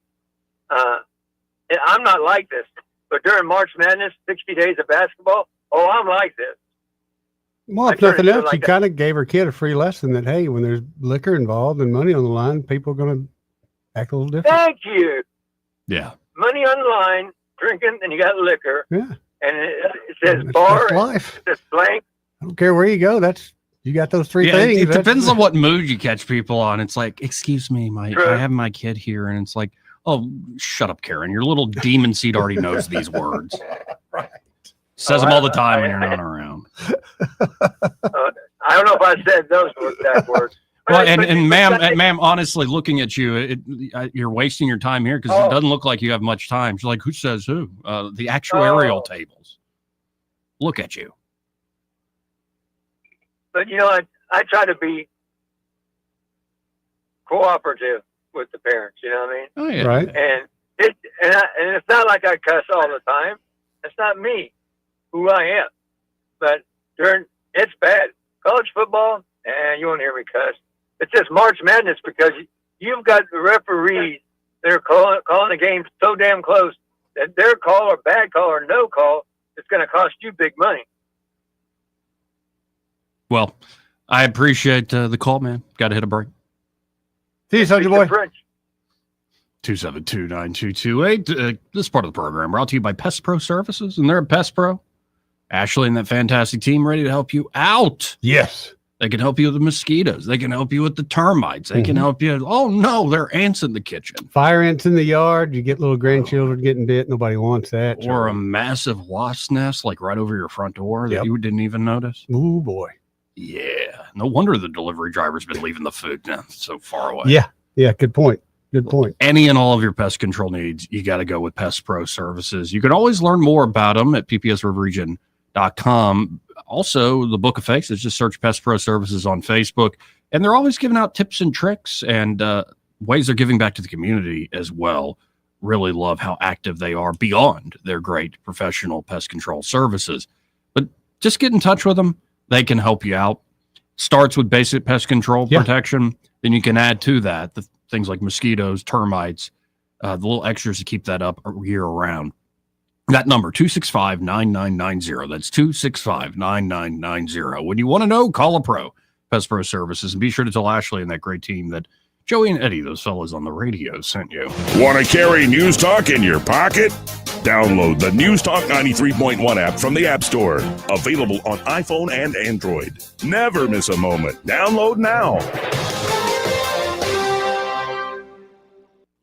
I'm not like this. But during March Madness, 60 days of basketball, I'm like this. Well, if nothing else, you kind of gave her kid a free lesson that, hey, when there's liquor involved and money on the line, people are going to act a little different. Thank you. Yeah. Money on the line, drinking, and you got liquor. Yeah. And it says bar. That's life. It says blank. I don't care where you go. You got those three Yeah, things. it depends on what mood you catch people on. It's like, excuse me, I have my kid here, and it's like, oh, shut up, Karen. Your little demon seed already knows these words. Right. Says them all the time when you're not around. I don't know if I said those exact words. Well, and ma'am, honestly, looking at you, you're wasting your time here because it doesn't look like you have much time. She's like, who says who? The actuarial tables. Look at you. But I try to be cooperative with the parents. You know what I mean? Oh yeah. Right. And it's not like I cuss all the time. It's not me, who I am. But it's bad. College football, you won't hear me cuss. It's just March Madness because you've got the referees that are calling the game so damn close that their call or bad call or no call is going to cost you big money. Well, I appreciate the call, man. Got to hit a break. See you, Soldier Boy. 272-9228. This part of the program brought to you by Pest Pro Services, and they're at Pest Pro. Ashley and that fantastic team ready to help you out. Yes. They can help you with the mosquitoes. They can help you with the termites. They can help you. Oh, no, there are ants in the kitchen. Fire ants in the yard. You get little grandchildren getting bit. Nobody wants that. Or a massive wasp nest, like right over your front door that you didn't even notice. Oh, boy. Yeah. No wonder the delivery driver's been leaving the food now so far away. Yeah. Yeah. Good point. Good point. Any and all of your pest control needs, you got to go with Pest Pro Services. You can always learn more about them at ppsriverregion.com. Also, the Book of Faces, just search Pest Pro Services on Facebook. And they're always giving out tips and tricks and ways they're giving back to the community as well. Really love how active they are beyond their great professional pest control services. But just get in touch with them. They can help you out. Starts with basic pest control protection. Then you can add to that the things like mosquitoes, termites, the little extras to keep that up year round. That number, 265-9990. That's 265-9990. When you want to know, call a pro, Pest Pro Services, and be sure to tell Ashley and that great team that Joey and Eddie, those fellas on the radio, sent you. Want to carry News Talk in your pocket? Download the News Talk 93.1 app from the App Store. Available on iPhone and Android. Never miss a moment. Download now.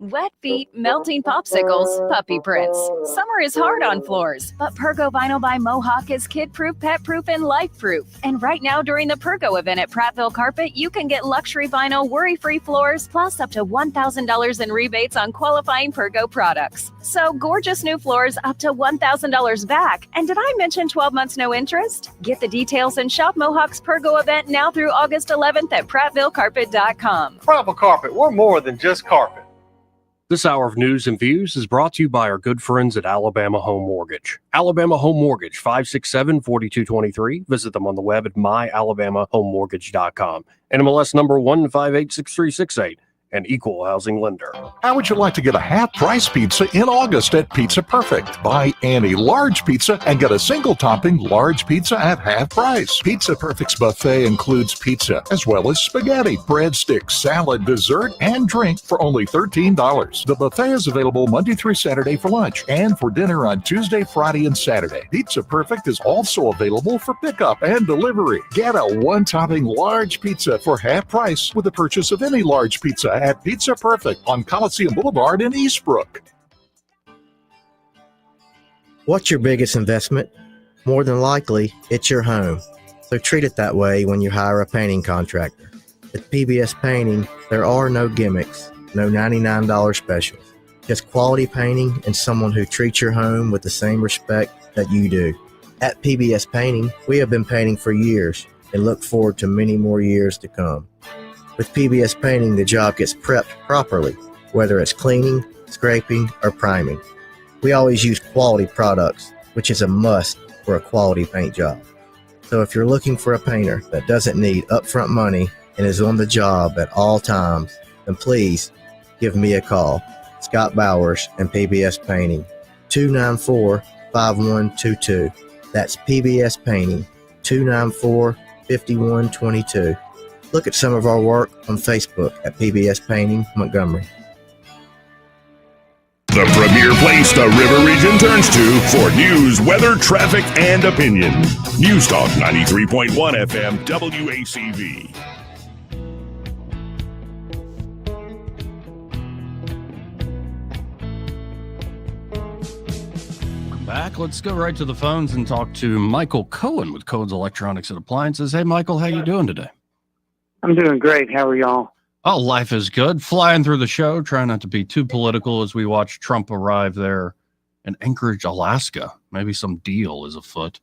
Wet feet, melting popsicles, puppy prints. Summer is hard on floors, but Pergo Vinyl by Mohawk is kid-proof, pet-proof, and life-proof. And right now, during the Pergo event at Prattville Carpet, you can get luxury vinyl, worry-free floors, plus up to $1,000 in rebates on qualifying Pergo products. So gorgeous new floors, up to $1,000 back. And did I mention 12 months no interest? Get the details and shop Mohawk's Pergo event now through August 11th at PrattvilleCarpet.com. Prattville Carpet, we're more than just carpet. This hour of news and views is brought to you by our good friends at Alabama Home Mortgage. Alabama Home Mortgage, 567-4223. Visit them on the web at myalabamahomemortgage.com. NMLS number 1586368. An equal housing lender. How would you like to get a half-price pizza in August at Pizza Perfect? Buy any large pizza and get a single-topping large pizza at half price. Pizza Perfect's buffet includes pizza as well as spaghetti, breadsticks, salad, dessert, and drink for only $13. The buffet is available Monday through Saturday for lunch and for dinner on Tuesday, Friday, and Saturday. Pizza Perfect is also available for pickup and delivery. Get a one-topping large pizza for half price with the purchase of any large pizza at Pizza Perfect on Coliseum Boulevard in Eastbrook. What's your biggest investment? More than likely, it's your home. So treat it that way when you hire a painting contractor. At PBS Painting, there are no gimmicks. No $99 specials. Just quality painting and someone who treats your home with the same respect that you do. At PBS Painting, we have been painting for years and look forward to many more years to come. With PBS Painting, the job gets prepped properly, whether it's cleaning, scraping, or priming. We always use quality products, which is a must for a quality paint job. So if you're looking for a painter that doesn't need upfront money and is on the job at all times, then please give me a call. Scott Bowers and PBS Painting, 294-5122. That's PBS Painting, 294-5122. Look at some of our work on Facebook at PBS Painting Montgomery. The premier place the River Region turns to for news, weather, traffic, and opinion. News Talk 93.1 FM WACV. Back. Let's go right to the phones and talk to Michael Cohen with Cohen's Electronics and Appliances. Hey, Michael, how you doing today? I'm doing great. How are y'all? Oh, life is good. Flying through the show. Trying not to be too political as we watch Trump arrive there in Anchorage, Alaska. Maybe some deal is afoot.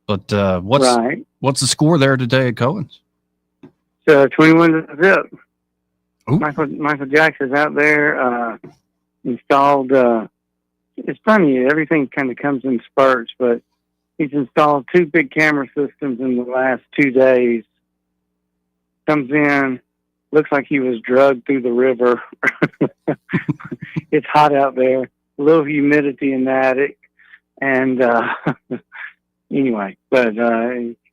But what's the score there today at Cohen's? 21-0. Michael Jackson's out there installed. It's funny, everything kind of comes in spurts, but he's installed 2 big camera systems in the last 2 days. Comes in, looks like he was drugged through the river. It's hot out there, a little humidity in the attic, and anyway, but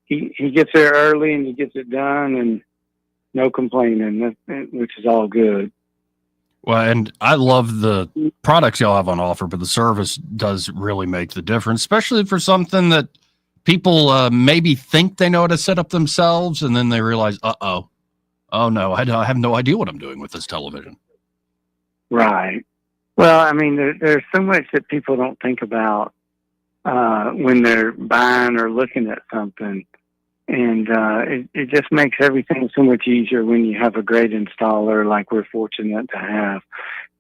he gets there early and he gets it done, and no complaining, which is all good. Well, and I love the products y'all have on offer, but the service does really make the difference, especially for something that people maybe think they know how to set up themselves, and then they realize, oh no, I have no idea what I'm doing with this television. Right. Well, I mean, there's so much that people don't think about when they're buying or looking at something. And it just makes everything so much easier when you have a great installer like we're fortunate to have.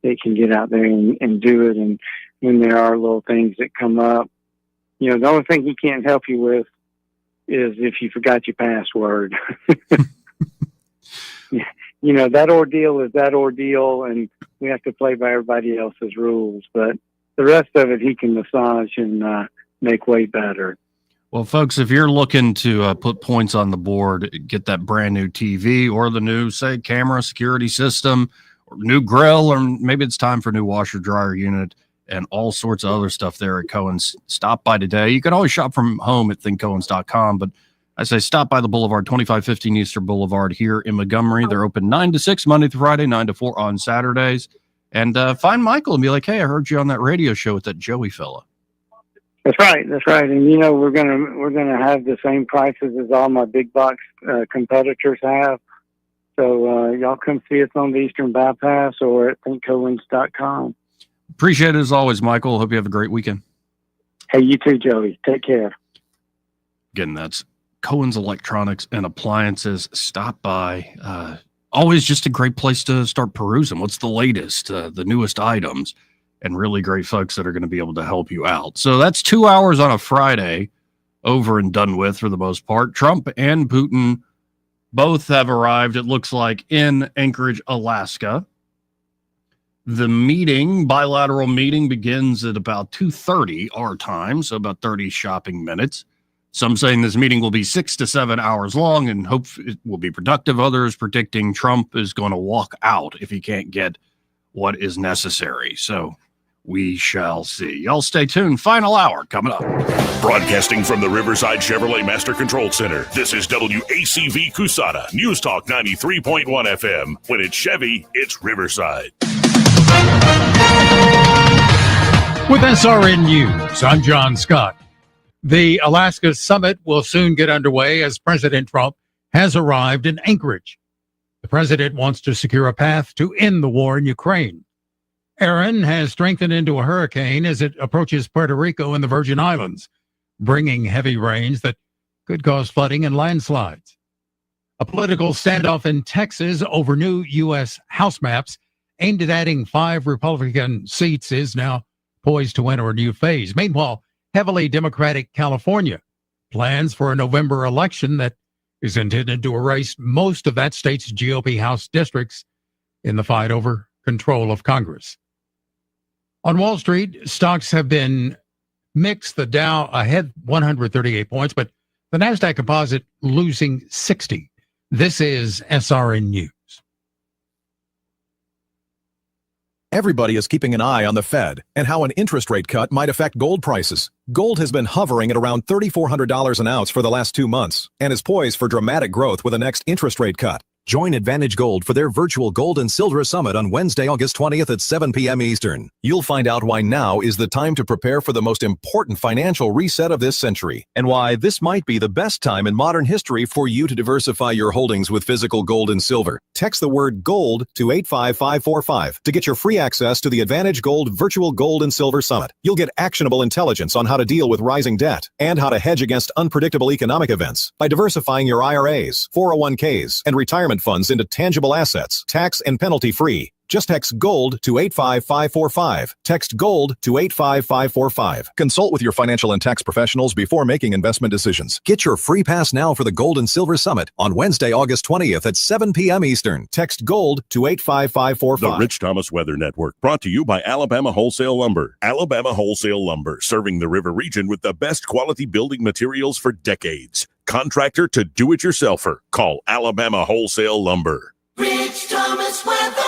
They can get out there and do it. And when there are little things that come up, the only thing he can't help you with is if you forgot your password. That ordeal is that ordeal, and we have to play by everybody else's rules. But the rest of it, he can massage and make way better. Well, folks, if you're looking to put points on the board, get that brand new TV or the new, say, camera security system or new grill, or maybe it's time for a new washer dryer unit and all sorts of other stuff there at Cohen's. Stop by today. You can always shop from home at thinkcohens.com, but I say stop by the Boulevard, 2515 Easter Boulevard here in Montgomery. They're open 9 to 6 Monday through Friday, 9 to 4 on Saturdays. And find Michael and be like, hey, I heard you on that radio show with that Joey fella. That's right. And we're gonna have the same prices as all my big box competitors have. So y'all come see us on the Eastern Bypass or at thinkcohens.com. Appreciate it as always, Michael. Hope you have a great weekend. Hey, you too, Joey. Take care. Again, that's Cohen's Electronics and Appliances. Stop by. Always just a great place to start perusing. What's the latest, the newest items, and really great folks that are going to be able to help you out. So that's 2 hours on a Friday over and done with for the most part. Trump and Putin both have arrived, it looks like, in Anchorage, Alaska. The bilateral meeting begins at about 2:30 our time, so about 30 shopping minutes. Some saying this meeting will be 6 to 7 hours long and hope it will be productive. Others predicting Trump is going to walk out if he can't get what is necessary. So we shall see. Y'all stay tuned. Final hour coming up. Broadcasting from the Riverside Chevrolet Master Control Center, this is WACV Cusada, News Talk 93.1 FM. When it's Chevy, it's Riverside. With SRN News, I'm John Scott. The Alaska summit will soon get underway as President Trump has arrived in Anchorage. The president wants to secure a path to end the war in Ukraine. Erin has strengthened into a hurricane as it approaches Puerto Rico and the Virgin Islands, bringing heavy rains that could cause flooding and landslides. A political standoff in Texas over new U.S. House maps aimed at adding 5 Republican seats, is now poised to enter a new phase. Meanwhile, heavily Democratic California plans for a November election that is intended to erase most of that state's GOP House districts in the fight over control of Congress. On Wall Street, stocks have been mixed. The Dow ahead 138 points, but the NASDAQ composite losing 60. This is SRN News. Everybody is keeping an eye on the Fed and how an interest rate cut might affect gold prices. Gold has been hovering at around $3,400 an ounce for the last 2 months and is poised for dramatic growth with the next interest rate cut. Join Advantage Gold for their virtual Gold and Silver Summit on Wednesday, August 20th at 7 p.m. Eastern. You'll find out why now is the time to prepare for the most important financial reset of this century, and why this might be the best time in modern history for you to diversify your holdings with physical gold and silver. Text the word GOLD to 85545 to get your free access to the Advantage Gold Virtual Gold and Silver Summit. You'll get actionable intelligence on how to deal with rising debt and how to hedge against unpredictable economic events by diversifying your IRAs, 401ks, and retirement funds into tangible assets, tax and penalty free. Just text GOLD to 85545. Text GOLD to 85545. Consult with your financial and tax professionals before making investment decisions. Get your free pass now for the Gold and Silver Summit on Wednesday, August 20th at 7 p.m. Eastern. Text GOLD to 85545. The Rich Thomas Weather Network, brought to you by Alabama Wholesale Lumber. Alabama Wholesale Lumber, serving the river region with the best quality building materials for decades. Contractor to do-it-yourselfer. Call Alabama Wholesale Lumber. Rich Thomas Weather.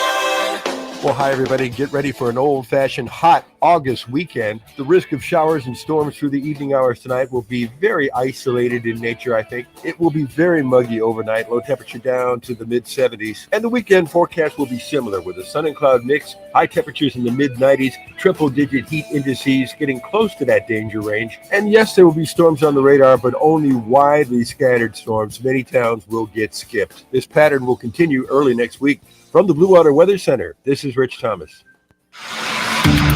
Well, hi, everybody. Get ready for an old-fashioned hot August weekend. The risk of showers and storms through the evening hours tonight will be very isolated in nature, I think. It will be very muggy overnight, low temperature down to the mid-70s. And the weekend forecast will be similar with a sun and cloud mix, high temperatures in the mid-90s, triple-digit heat indices getting close to that danger range. And yes, there will be storms on the radar, but only widely scattered storms. Many towns will get skipped. This pattern will continue early next week. From the Blue Water Weather Center, this is Rich Thomas.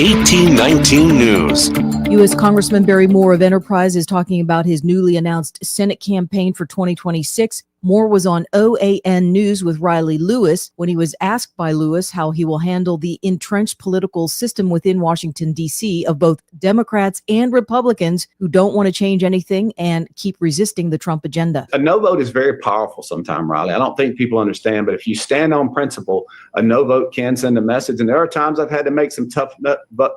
1819 News. U.S. Congressman Barry Moore of Enterprise is talking about his newly announced Senate campaign for 2026. Moore was on OAN News with Riley Lewis when he was asked by Lewis how he will handle the entrenched political system within Washington, D.C. of both Democrats and Republicans who don't want to change anything and keep resisting the Trump agenda. A no vote is very powerful sometimes, Riley. I don't think people understand, but if you stand on principle, a no vote can send a message. And there are times I've had to make some tough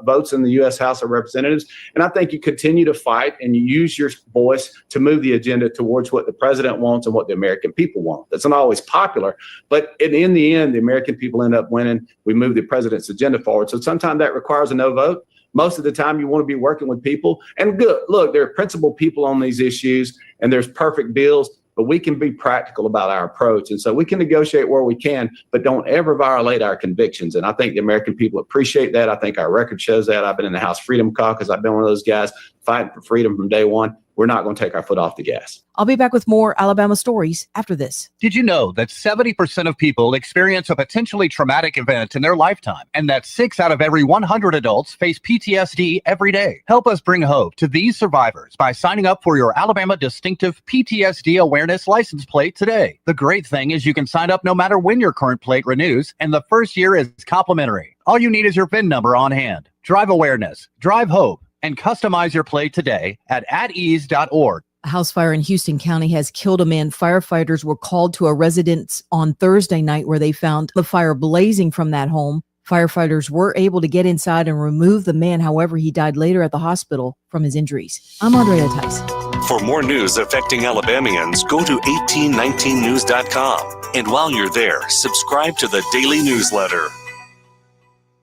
votes in the U.S. House of Representatives. And I think you continue to fight and you use your voice to move the agenda towards what the president wants and what the American people want. That's not always popular, but in the end, the American people end up winning. We move the president's agenda forward. So sometimes that requires a no vote. Most of the time you want to be working with people. And good, look, there are principled people on these issues and there's perfect deals, but we can be practical about our approach. And so we can negotiate where we can, but don't ever violate our convictions. And I think the American people appreciate that. I think our record shows that. I've been in the House Freedom Caucus. I've been one of those guys fighting for freedom from day one. We're not going to take our foot off the gas. I'll be back with more Alabama stories after this. Did you know that 70% of people experience a potentially traumatic event in their lifetime, and that 6 out of every 100 adults face PTSD every day? Help us bring hope to these survivors by signing up for your Alabama Distinctive PTSD Awareness License Plate today. The great thing is you can sign up no matter when your current plate renews, and the first year is complimentary. All you need is your VIN number on hand. Drive awareness, drive hope, and customize your plate today at atease.org. A house fire in Houston County has killed a man. Firefighters were called to a residence on Thursday night where they found the fire blazing from that home. Firefighters were able to get inside and remove the man. However, he died later at the hospital from his injuries. I'm Andrea Tyson. For more news affecting Alabamians, go to 1819news.com. And while you're there, subscribe to the daily newsletter.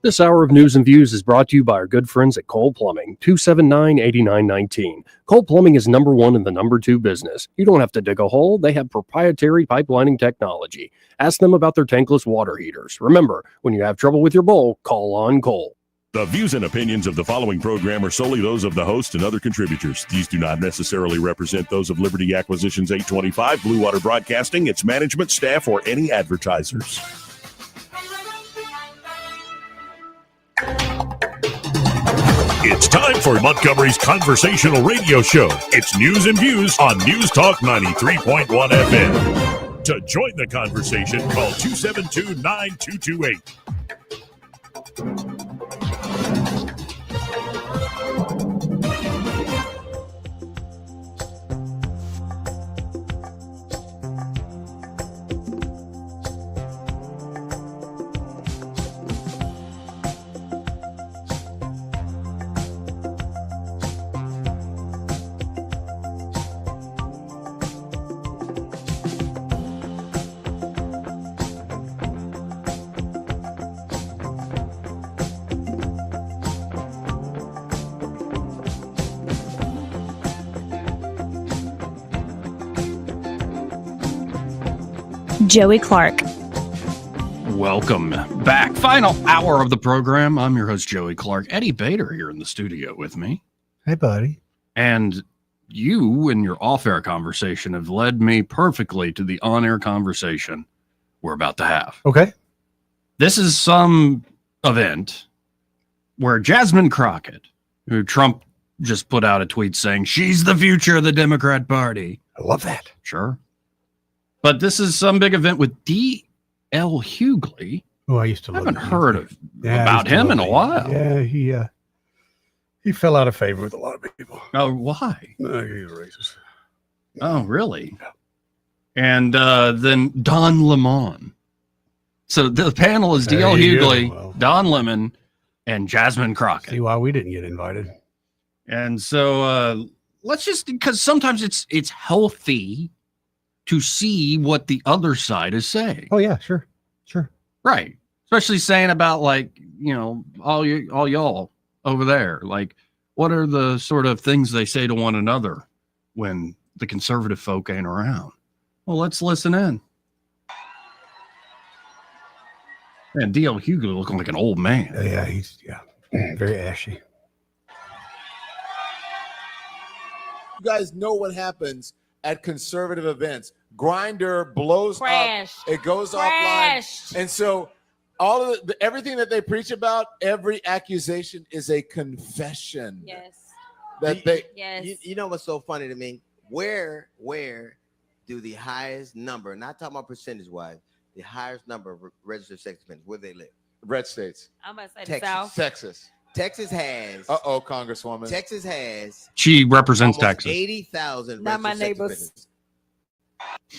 This hour of news and views is brought to you by our good friends at Cole Plumbing, 279-8919. Cole Plumbing is number 1 in the number 2 business. You don't have to dig a hole. They have proprietary pipelining technology. Ask them about their tankless water heaters. Remember, when you have trouble with your bowl, call on Cole. The views and opinions of the following program are solely those of the host and other contributors. These do not necessarily represent those of Liberty Acquisitions 825, Blue Water Broadcasting, its management, staff, or any advertisers. It's time for Montgomery's conversational radio show. It's news and views on News Talk 93.1 FM. To join the conversation, call 272-9228. Joey Clark. Welcome back. Final hour of the program. I'm your host, Joey Clark. Eddie Bader here in the studio with me. Hey, buddy. And you and your off-air conversation have led me perfectly to the on-air conversation we're about to have. Okay. This is some event where Jasmine Crockett, who Trump just put out a tweet saying she's the future of the Democrat Party. I love that. Sure. But this is some big event with D.L. Hughley. Oh, I used to haven't heard about him in a while. Yeah, he fell out of favor with a lot of people. Oh, why? He's a racist. Oh, really? Yeah. And then Don Lemon. So the panel is D.L. Hughley, Don Lemon, and Jasmine Crockett. See why we didn't get invited. And so let's just, because sometimes it's healthy to see what the other side is saying. Oh yeah, sure. Right. Especially saying about, like, you know, all y'all over there. Like, what are the sort of things they say to one another when the conservative folk ain't around? Well, let's listen in. And D.L. Hughley looking like an old man. Yeah, he's very ashy. You guys know what happens at conservative events. Grindr blows up, it goes offline, and so all of everything that they preach about, every accusation is a confession. Yes. That they. Yes. You know what's so funny to me? Where do the highest number, not talking about percentage wise, the highest number of registered sex offenders, where they live? Red states. I'm about to say Texas. the South. Texas. Texas has. Congresswoman. Texas has. She represents Texas. 80,000. Not my neighbors.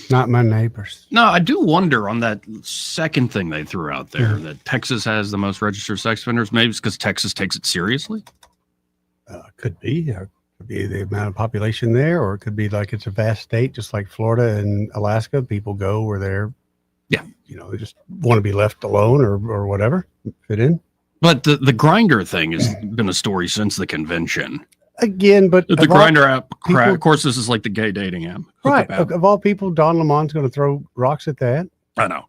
Not my neighbors. No, I do wonder on that second thing they threw out there that Texas has the most registered sex offenders. Maybe it's because Texas takes it seriously. Could be. Could be the amount of population there, or it could be like it's a vast state, just like Florida and Alaska. People go where they're, they just want to be left alone or whatever, fit in. But the Grindr thing has been a story since the convention. Again, but the Grindr app, of course, this is like the gay dating app. Right. Of all people, Don Lemon's going to throw rocks at that. I know.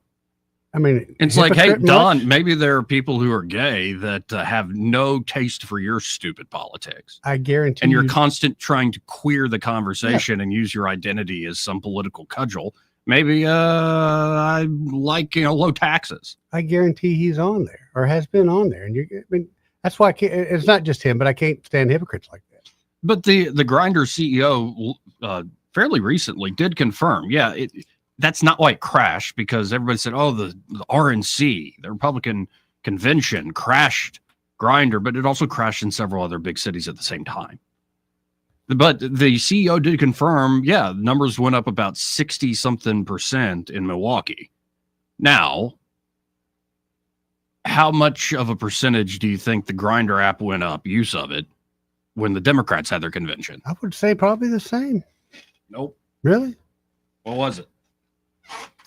I mean, it's like, hey, Don, maybe there are people who are gay that have no taste for your stupid politics. I guarantee. And you're constant trying to queer the conversation and use your identity as some political cudgel. Maybe I like, low taxes. I guarantee he's on there or has been on there. And that's why it's not just him, but I can't stand hypocrites like that. But the Grindr CEO fairly recently did confirm, that's not why it crashed, because everybody said, the RNC, the Republican convention, crashed Grindr, but it also crashed in several other big cities at the same time. But the CEO did confirm, numbers went up about 60-something% in Milwaukee. Now, how much of a percentage do you think the Grindr app went up, use of it, when the Democrats had their convention? I would say probably the same. Nope. Really? What was it?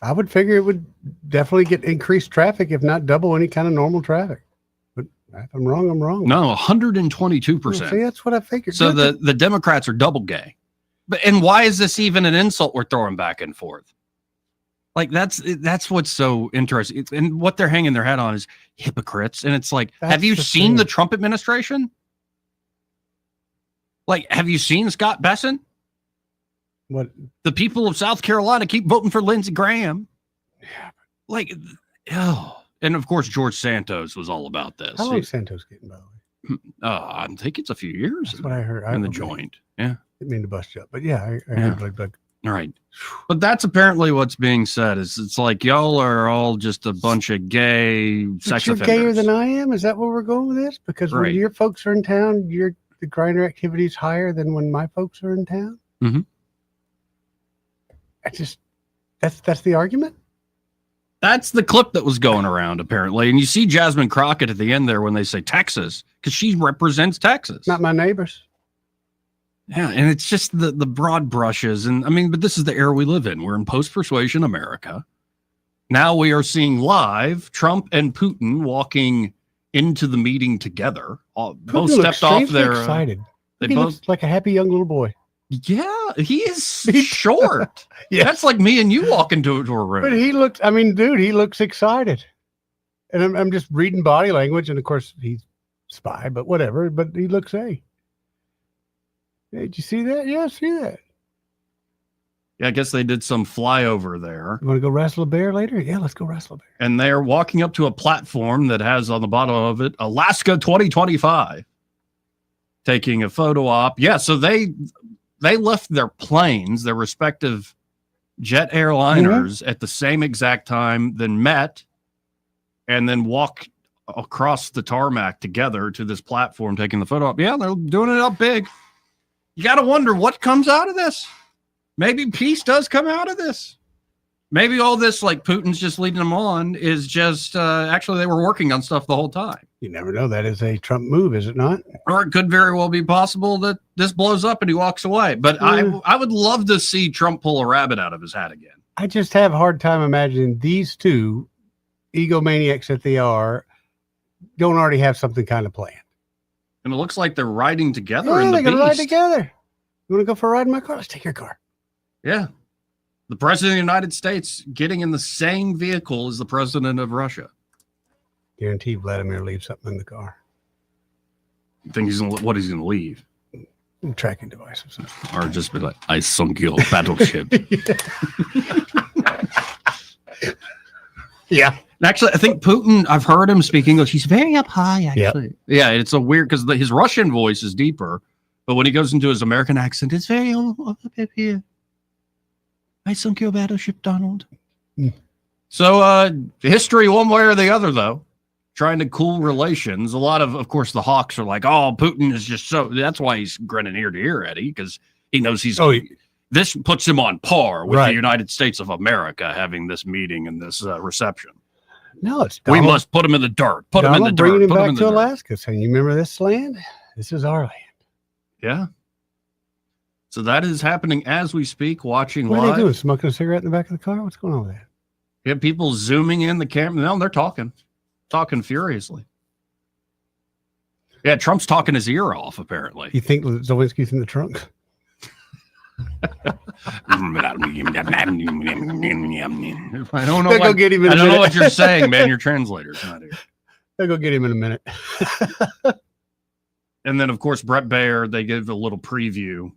I would figure it would definitely get increased traffic, if not double any kind of normal traffic. But if I'm wrong, I'm wrong. No, 122%. See, that's what I figured. So the Democrats are double gay. And why is this even an insult we're throwing back and forth? Like, that's what's so interesting. And what they're hanging their hat on is hypocrites. And it's like, have you seen the Trump administration? Like, have you seen Scott Bessent? What? The people of South Carolina keep voting for Lindsey Graham. Yeah. Like, and of course, George Santos was all about this. How long is Santos getting, by the way? I think it's a few years. That's what I heard. In the joint. Yeah. Didn't mean to bust you up, but I heard like All right. But that's apparently what's being said. Is it's like y'all are all just a bunch of gay sex You're offenders. gayer than I am? Is that where we're going with this? Because when Right. your folks are in town, the grinder activity is higher than when my folks are in town? Mm-hmm. That's the argument? That's the clip that was going around, apparently. And you see Jasmine Crockett at the end there when they say Texas, because she represents Texas. Not my neighbors. Yeah, and it's just the broad brushes. And I mean, but this is the era we live in. We're in post-persuasion America. Now we are seeing live Trump and Putin walking into the meeting together. Both Putin looks stepped off strangely their... excited. They He both... looks like a happy young little boy. Yeah, he is short. Yeah. That's like me and you walking to a room. But he looks, he looks excited. And I'm just reading body language. And of course, he's spy, but whatever. But he looks, hey, did you see that? Yeah, I see that. Yeah, I guess they did some flyover there. You want to go wrestle a bear later? Yeah, let's go wrestle a bear. And they're walking up to a platform that has on the bottom of it, Alaska 2025. Taking a photo op. Yeah, so they left their planes, their respective jet airliners at the same exact time, then met and then walked across the tarmac together to this platform taking the photo op. Yeah, they're doing it up big. You got to wonder what comes out of this. Maybe peace does come out of this. Maybe all this, like Putin's just leading them on, is just actually they were working on stuff the whole time. You never know. That is a Trump move, is it not? Or it could very well be possible that this blows up and he walks away. But I would love to see Trump pull a rabbit out of his hat again. I just have a hard time imagining these two egomaniacs that they are don't already have something kind of planned. And it looks like they're riding together Yeah, in the they're going to ride Beast. together. You want to go for a ride in my car? Let's take your car. Yeah. The president of the United States getting in the same vehicle as the president of Russia. Guarantee Vladimir leaves something in the car. You think he's gonna, what he's going to leave? Tracking devices. Or just be like, I sunk your battleship. Yeah. Actually, I think Putin, I've heard him speak English. He's very up high, actually. Yep. Yeah, it's a weird, because his Russian voice is deeper. But when he goes into his American accent, it's very up here. I sunk your battleship, Donald. So history one way or the other, though, trying to cool relations. A lot of course, the hawks are like, oh, Putin is just so, that's why he's grinning ear to ear, Eddie, because he knows this puts him on par with the United States of America having this meeting and this reception. No, it's Donald. We must put him in the dirt. Put him in the dirt. Bringing him back to Alaska, saying, you remember this land? This is our land. Yeah. So that is happening as we speak, watching What live. are they doing? Smoking a cigarette in the back of the car? What's going on with that? You have people zooming in the camera. No, they're talking furiously. Yeah, Trump's talking his ear off, apparently. You think Zelensky's in the trunk? I don't know, They'll go get him in I a don't know minute. what you're saying, man. Your translator's not here. They'll go get him in a minute. And then, of course, Brett Baer, they give a little preview.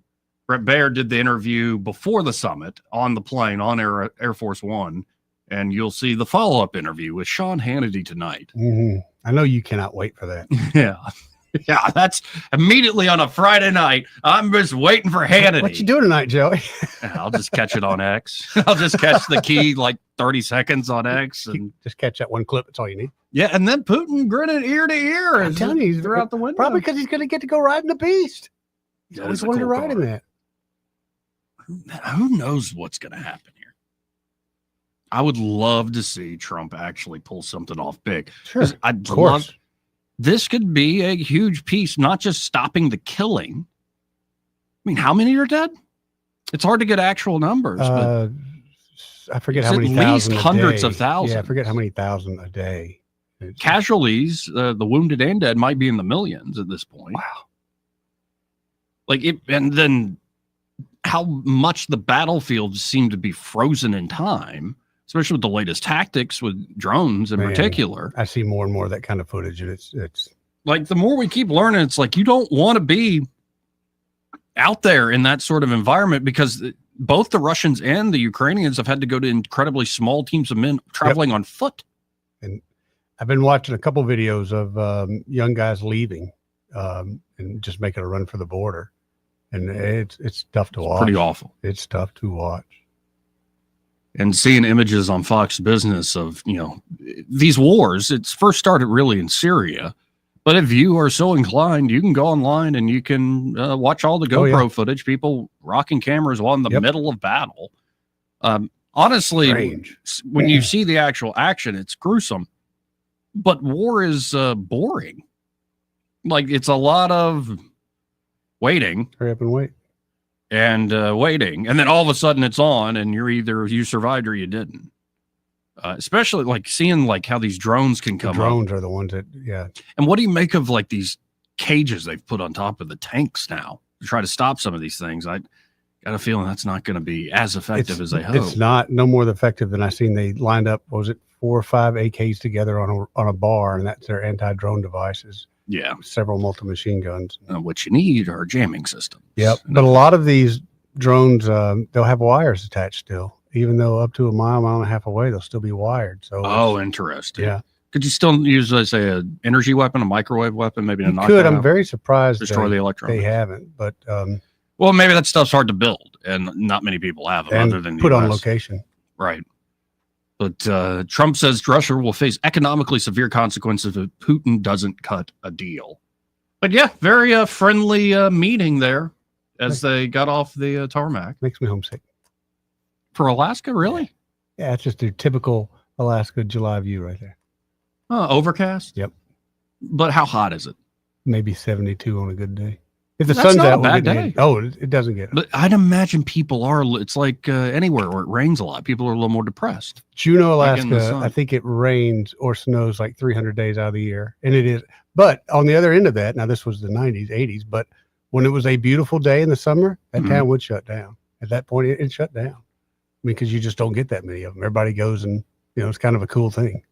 Brett Baer did the interview before the summit on the plane on Air Force One. And you'll see the follow-up interview with Sean Hannity tonight. Mm-hmm. I know you cannot wait for that. Yeah. Yeah, that's immediately on a Friday night. I'm just waiting for Hannity. What you doing tonight, Joey? I'll just catch it on X. I'll just catch the key like 30 seconds on X. And just catch that one clip. That's all you need. Yeah, and then Putin grinning ear to ear. I'm telling you, he's throughout the window. Probably because he's going to get to go riding the Beast. He's That always is a wanted to cool ride in car. that. Who knows what's going to happen here? I would love to see Trump actually pull something off big. Sure, I'd love. This could be a huge piece, not just stopping the killing. I mean, how many are dead? It's hard to get actual numbers, but I forget how many at thousand. least hundreds a of day. thousands. Yeah, I forget how many thousand a day. Casualties, the wounded and dead, might be in the millions at this point. Wow. Like it, and then how much the battlefield seemed to be frozen in time, especially with the latest tactics with drones in particular. I see more and more of that kind of footage, and it's like the more we keep learning, it's like you don't want to be out there in that sort of environment because both the Russians and the Ukrainians have had to go to incredibly small teams of men traveling on foot. And I've been watching a couple videos of young guys leaving and just making a run for the border. And it's tough to watch. Pretty awful. It's tough to watch. And seeing images on Fox Business of, these wars, it's first started really in Syria. But if you are so inclined, you can go online and you can watch all the GoPro footage, people rocking cameras while in the middle of battle. Honestly, when you see the actual action, it's gruesome. But war is boring. Like, it's a lot of waiting. Hurry up and wait. And waiting. And then all of a sudden it's on and you survived or you didn't. Especially like seeing like how these drones can come up. Drones are the ones that, And what do you make of like these cages they've put on top of the tanks now to try to stop some of these things? I got a feeling that's not going to be as effective as they hope. It's no more effective than I seen. They lined up, was it 4 or 5 AKs together on a bar, and that's their anti-drone devices. Yeah. Several multi-machine guns. What you need are jamming systems. Yep. But a lot of these drones, they'll have wires attached still. Even though up to a mile and a half away, they'll still be wired. So interesting. Yeah. Could you still use, let's say, an energy weapon, a microwave weapon, maybe a knockdown? Could. I'm very surprised destroy the electronics. They haven't, but well, maybe that stuff's hard to build, and not many people have them other than the put on US. location. Right. But Trump says Russia will face economically severe consequences if Putin doesn't cut a deal. But yeah, very friendly meeting there as they got off the tarmac. Makes me homesick. For Alaska, really? Yeah, it's just a typical Alaska July view right there. Overcast? Yep. But how hot is it? Maybe 72 on a good day. If the That's sun's not out, a bad day. It doesn't get. But I'd imagine people are. It's like anywhere where it rains a lot. People are a little more depressed. Juneau, Like in the Alaska, sun. I think it rains or snows like 300 days out of the year, and it is. But on the other end of that, now this was the 90s, 80s, but when it was a beautiful day in the summer, that town would shut down. At that point, it shut down. I mean, because you just don't get that many of them. Everybody goes and it's kind of a cool thing.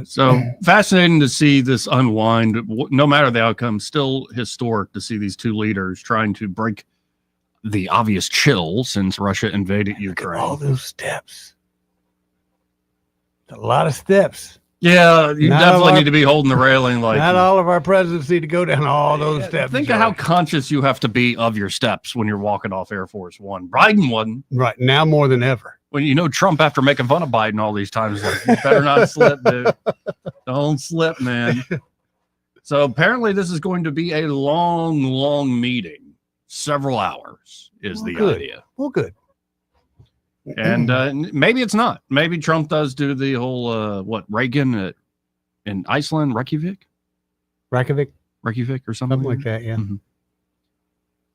So fascinating to see this unwind, no matter the outcome. Still historic to see these two leaders trying to break the obvious chill since Russia invaded Ukraine. All those steps. A lot of steps. Yeah, you definitely need to be holding the railing. Like, not all of our presidents need to go down all those steps. Think of how conscious you have to be of your steps when you're walking off Air Force One. Biden wasn't. Right, now more than ever. When Trump, after making fun of Biden all these times, like, you better not slip, dude. Don't slip, man. So apparently this is going to be a long, long meeting. Several hours is the idea. Well, good. And maybe it's not. Maybe Trump does do the whole, Reagan in Iceland, Reykjavik or something like that, yeah. Mm-hmm.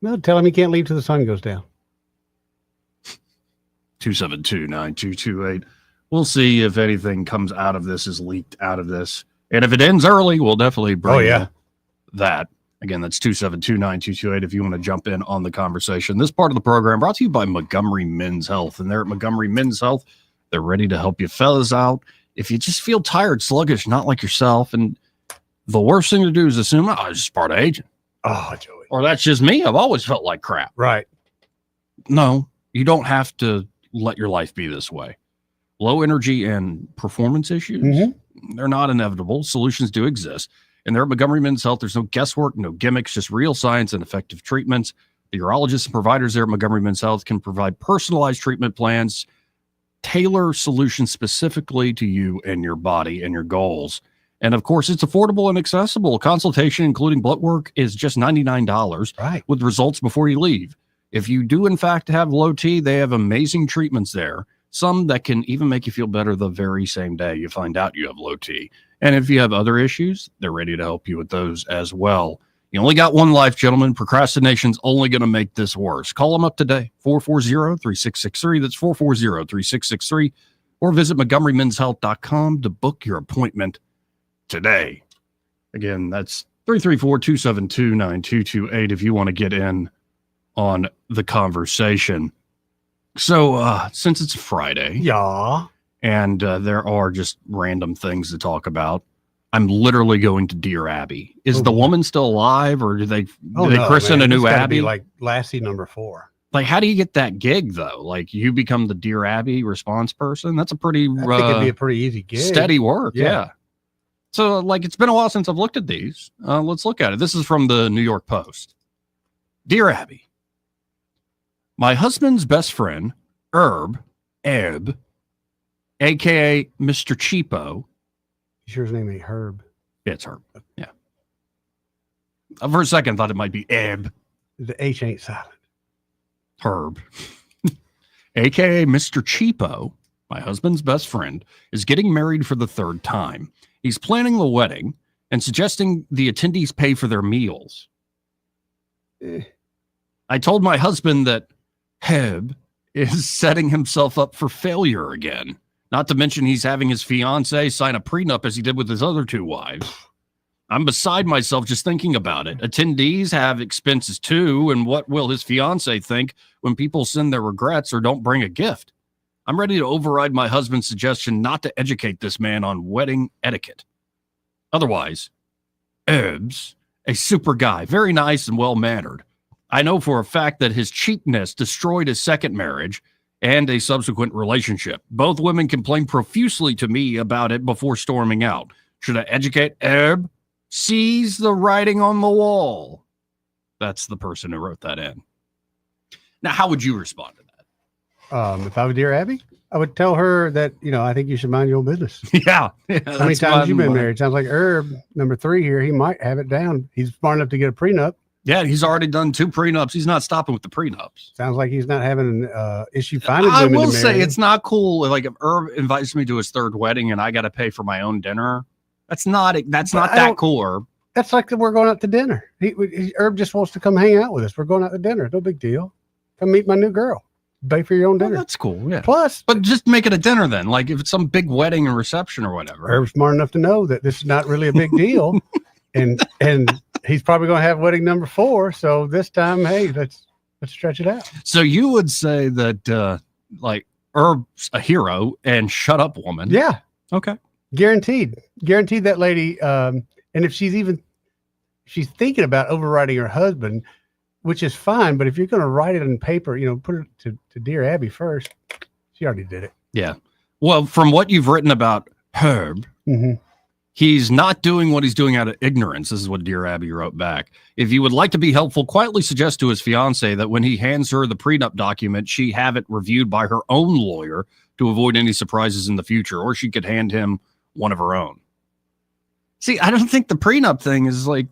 No, tell him he can't leave till the sun goes down. 272-9228. We'll see if anything comes out of this, is leaked out of this. And if it ends early, we'll definitely bring you that. Again, that's 272-9228 if you want to jump in on the conversation. This part of the program brought to you by Montgomery Men's Health. And they're at Montgomery Men's Health. They're ready to help you fellas out. If you just feel tired, sluggish, not like yourself, and the worst thing to do is assume, it's just part of aging. Oh, Joey. Or that's just me. I've always felt like crap. Right. No, you don't have to let your life be this way. Low energy and performance issues, they're not inevitable. Solutions do exist. And they're at Montgomery Men's Health. There's no guesswork, no gimmicks, just real science and effective treatments. The urologists and providers there at Montgomery Men's Health can provide personalized treatment plans, tailor solutions specifically to you and your body and your goals. And of course, it's affordable and accessible. Consultation, including blood work, is just $99 with results before you leave. If you do, in fact, have low T, they have amazing treatments there. Some that can even make you feel better the very same day you find out you have low T. And if you have other issues, they're ready to help you with those as well. You only got one life, gentlemen. Procrastination's only going to make this worse. Call them up today, 440-3663. That's 440-3663. Or visit MontgomeryMen'sHealth.com to book your appointment today. Again, that's 334-272-9228 if you want to get in on the conversation. So since it's Friday, and there are just random things to talk about, I'm literally going to Dear Abby. Is the woman still alive, or do they christen a new Abby? Be like Lassie number 4. Like, how do you get that gig though? Like, you become the Dear Abby response person? That's a pretty I think it'd be a pretty easy gig. Steady work, yeah. So, like, it's been a while since I've looked at these. Let's look at it. This is from the New York Post. Dear Abby, my husband's best friend, Eb, a.k.a. Mr. Cheapo. You sure his name ain't Herb? Yeah, it's Herb. Yeah. For a second, I thought it might be Eb. The H ain't silent. Herb. A.k.a. Mr. Cheapo, my husband's best friend, is getting married for the third time. He's planning the wedding and suggesting the attendees pay for their meals. I told my husband that Heb is setting himself up for failure again. Not to mention he's having his fiancée sign a prenup as he did with his other two wives. I'm beside myself just thinking about it. Attendees have expenses too, and what will his fiancée think when people send their regrets or don't bring a gift? I'm ready to override my husband's suggestion not to educate this man on wedding etiquette. Otherwise, Eb's a super guy, very nice and well-mannered. I know for a fact that his cheapness destroyed his second marriage and a subsequent relationship. Both women complained profusely to me about it before storming out. Should I educate Eb? Sees the writing on the wall. That's the person who wrote that in. Now, how would you respond to that? If I were Dear Abby, I would tell her that, I think you should mind your own business. Yeah. How many times you been married? Sounds like Herb, number 3 here. He might have it down. He's smart enough to get a prenup. Yeah, he's already done 2 prenups. He's not stopping with the prenups. Sounds like he's not having an issue finding I women will to say marry. it's not cool. Like if Herb invites me to his third wedding and I got to pay for my own dinner, that's not that cool, Herb. That's like we're going out to dinner. Herb just wants to come hang out with us. We're going out to dinner. No big deal. Come meet my new girl. Pay for your own dinner. That's cool. Yeah. Plus, but just make it a dinner then. Like if it's some big wedding and reception or whatever. Herb's smart enough to know that this is not really a big deal, and he's probably going to have wedding number 4. So this time, hey, let's stretch it out. So you would say that like Herb's a hero and shut up woman. Yeah. Okay. Guaranteed that lady. And if she's thinking about overriding her husband, which is fine, but if you're going to write it on paper, put it to Dear Abby first. She already did it. Yeah. Well, from what you've written about Herb, he's not doing what he's doing out of ignorance. This is what Dear Abby wrote back. If you would like to be helpful, quietly suggest to his fiancée that when he hands her the prenup document, she have it reviewed by her own lawyer to avoid any surprises in the future, or she could hand him one of her own. See, I don't think the prenup thing is like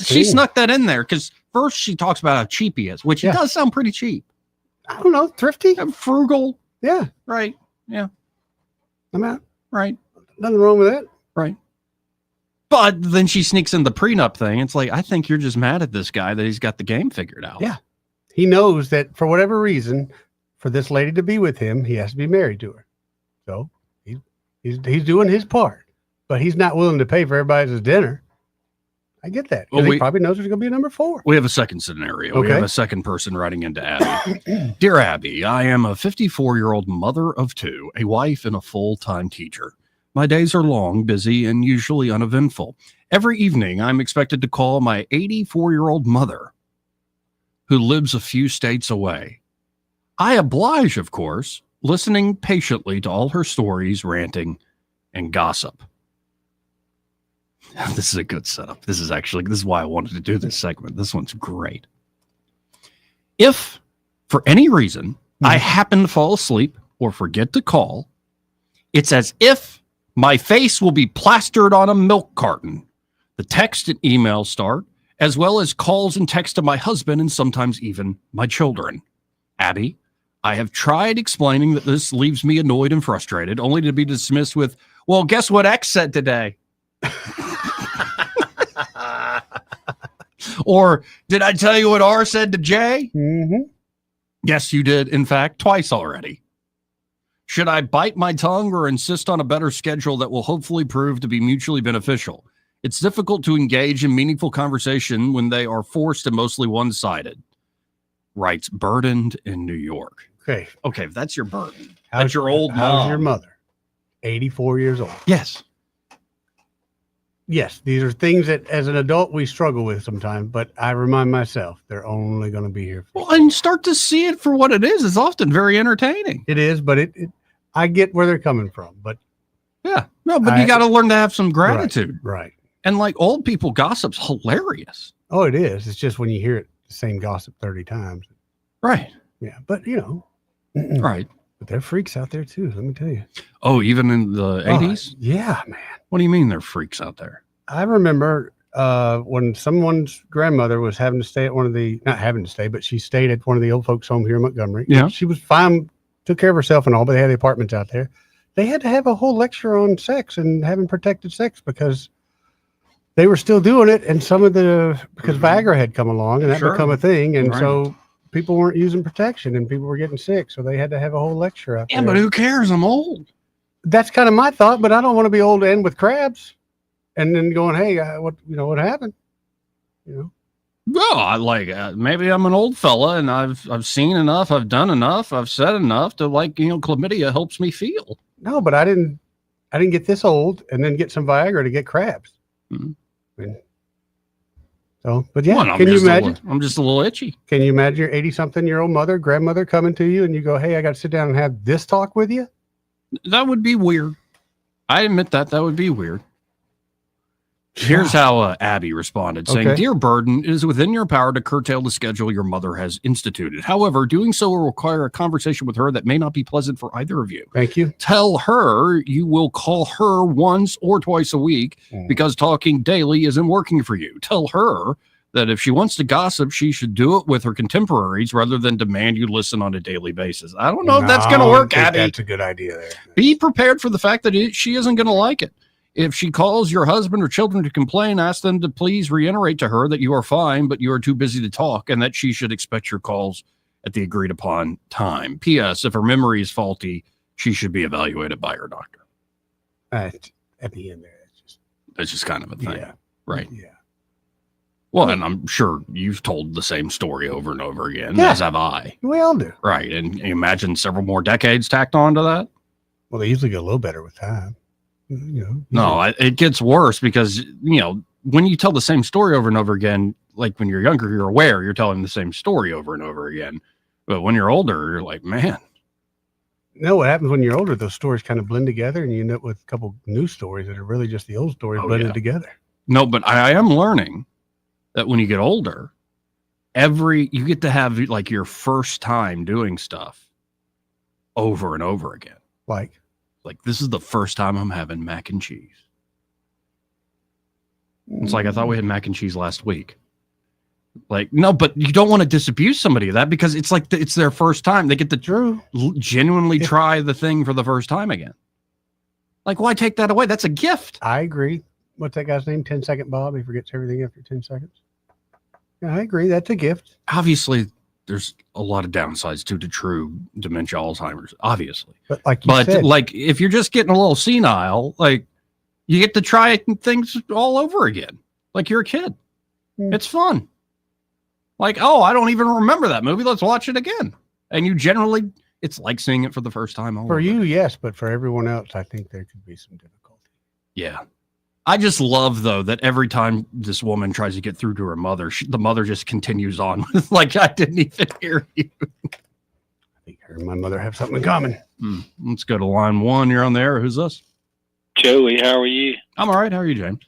she snuck that in there because first she talks about how cheap he is, which he does sound pretty cheap. I don't know, thrifty, frugal. Yeah, right. Yeah, I'm out. Right, nothing wrong with that. Right. But then she sneaks in the prenup thing. It's like I think you're just mad at this guy that he's got the game figured out. Yeah, he knows that for whatever reason, for this lady to be with him, he has to be married to her. So he's doing his part. But he's not willing to pay for everybody's dinner. I get that. Well, he probably knows there's going to be a number 4. We have a second scenario. Okay. We have a second person writing into Abby. Dear Abby, I am a 54-year-old mother of 2, a wife, and a full-time teacher. My days are long, busy, and usually uneventful. Every evening, I'm expected to call my 84-year-old mother, who lives a few states away. I oblige, of course, listening patiently to all her stories, ranting, and gossip. This is a good setup. This is why I wanted to do this segment. This one's great. If, for any reason, I happen to fall asleep or forget to call, it's as if my face will be plastered on a milk carton. The text and email start, as well as calls and texts to my husband and sometimes even my children. Abby, I have tried explaining that this leaves me annoyed and frustrated, only to be dismissed with, well, guess what X said today? Or did I tell you what R said to J? Yes, you did. In fact, twice already. Should I bite my tongue or insist on a better schedule that will hopefully prove to be mutually beneficial? It's difficult to engage in meaningful conversation when they are forced and mostly one-sided. Writes Burdened in New York. Okay, if that's your burden. That's your old mom. How's your mother? 84 years old. Yes. Yes, these are things that as an adult we struggle with sometimes, but I remind myself they're only going to be here. Well, and start to see it for what it is. It's often very entertaining. It is, but I get where they're coming from. But yeah, no, but you got to learn to have some gratitude. Right. And like old people gossip's hilarious. Oh, it is. It's just when you hear it the same gossip 30 times. Right. Yeah, but Right. But they're freaks out there too. Let me tell you. Oh, even in the 80s? Yeah, man. What do you mean they're freaks out there? I remember when someone's grandmother was having to stay at not having to stay, but she stayed at one of the old folks' home here in Montgomery. Yeah. She was fine, took care of herself and all, but they had the apartments out there. They had to have a whole lecture on sex and having protected sex because they were still doing it. And because Viagra had come along and that become a thing. And so people weren't using protection and people were getting sick. So they had to have a whole lecture out there. Yeah, but who cares? I'm old. That's kind of my thought, but I don't want to be old and with crabs. And then going, hey, what happened? Well, maybe I'm an old fella and I've seen enough, I've done enough, I've said enough to chlamydia helps me feel. No, but I didn't get this old and then get some Viagra to get crabs. Mm-hmm. But yeah, well, can you imagine? I'm just a little itchy. Can you imagine your 80-something-year-old grandmother coming to you and you go, hey, I got to sit down and have this talk with you? That would be weird. I admit that would be weird. Here's how Abby responded, saying, Dear Burden, it is within your power to curtail the schedule your mother has instituted. However, doing so will require a conversation with her that may not be pleasant for either of you. Thank you. Tell her you will call her once or twice a week because talking daily isn't working for you. Tell her that if she wants to gossip, she should do it with her contemporaries rather than demand you listen on a daily basis. I don't know if that's going to work, Abby. That's a good idea there. Be prepared for the fact that she isn't going to like it. If she calls your husband or children to complain, ask them to please reiterate to her that you are fine, but you are too busy to talk and that she should expect your calls at the agreed upon time. P.S. If her memory is faulty, she should be evaluated by her doctor. At the end there. It's just kind of a thing. Yeah. Right. Yeah. Well, and I'm sure you've told the same story over and over again, Yeah. as have I. We all do. Right. And you imagine several more decades tacked on to that? Well, they usually get a little better with time. No, it gets worse because, when you tell the same story over and over again, like when you're younger, you're aware you're telling the same story over and over again. But when you're older, you're like, man. No, what happens when you're older, those stories kind of blend together and you end up with a couple new stories that are really just the old stories blended together. No, but I am learning that when you get older, you get to have like your first time doing stuff over and over again. Like this is the first time I'm having mac and cheese. It's like I thought we had mac and cheese last week. Like, no, but you don't want to disabuse somebody of that because it's like it's their first time. They get to genuinely try the thing for the first time again. Like, why take that away? That's a gift. I agree. What's that guy's name? 10-second Bob. He forgets everything after 10 seconds. Yeah, I agree. That's a gift. Obviously, there's a lot of downsides to true dementia, Alzheimer's, obviously. But like you said, like if you're just getting a little senile, like you get to try things all over again. Like you're a kid. It's fun. Like, oh, I don't even remember that movie. Let's watch it again. And you generally, it's like seeing it for the first time. For you, yes, but for everyone else, I think there could be some difficulty. Yeah. I just love, though, that every time this woman tries to get through to her mother, the mother just continues on. Like, I didn't even hear you. I think her and my mother have something in common. Let's go to line one. You're on the air. Who's this? Joey, how are you? I'm all right. How are you, James?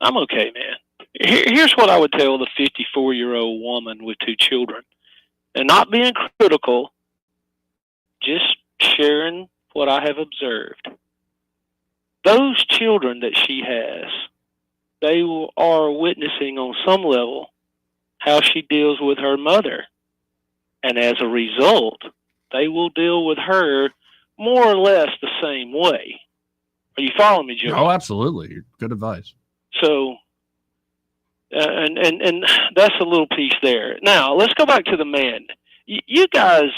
I'm okay, man. Here's what I would tell the 54-year-old woman with 2 children. And not being critical, just sharing what I have observed. Those children that she has, they are witnessing on some level how she deals with her mother. And as a result, they will deal with her more or less the same way. Are you following me, Joe? Oh, absolutely. Good advice. So, and that's a little piece there. Now, let's go back to the man. You guys,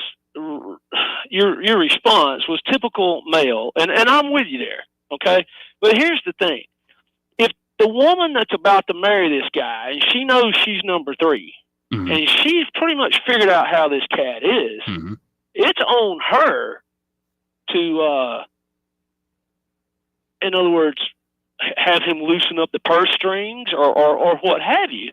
your response was typical male, and I'm with you there. Okay, but here's the thing: if the woman that's about to marry this guy, and she knows she's number 3, and she's pretty much figured out how this cat is, it's on her to, in other words, have him loosen up the purse strings or what have you.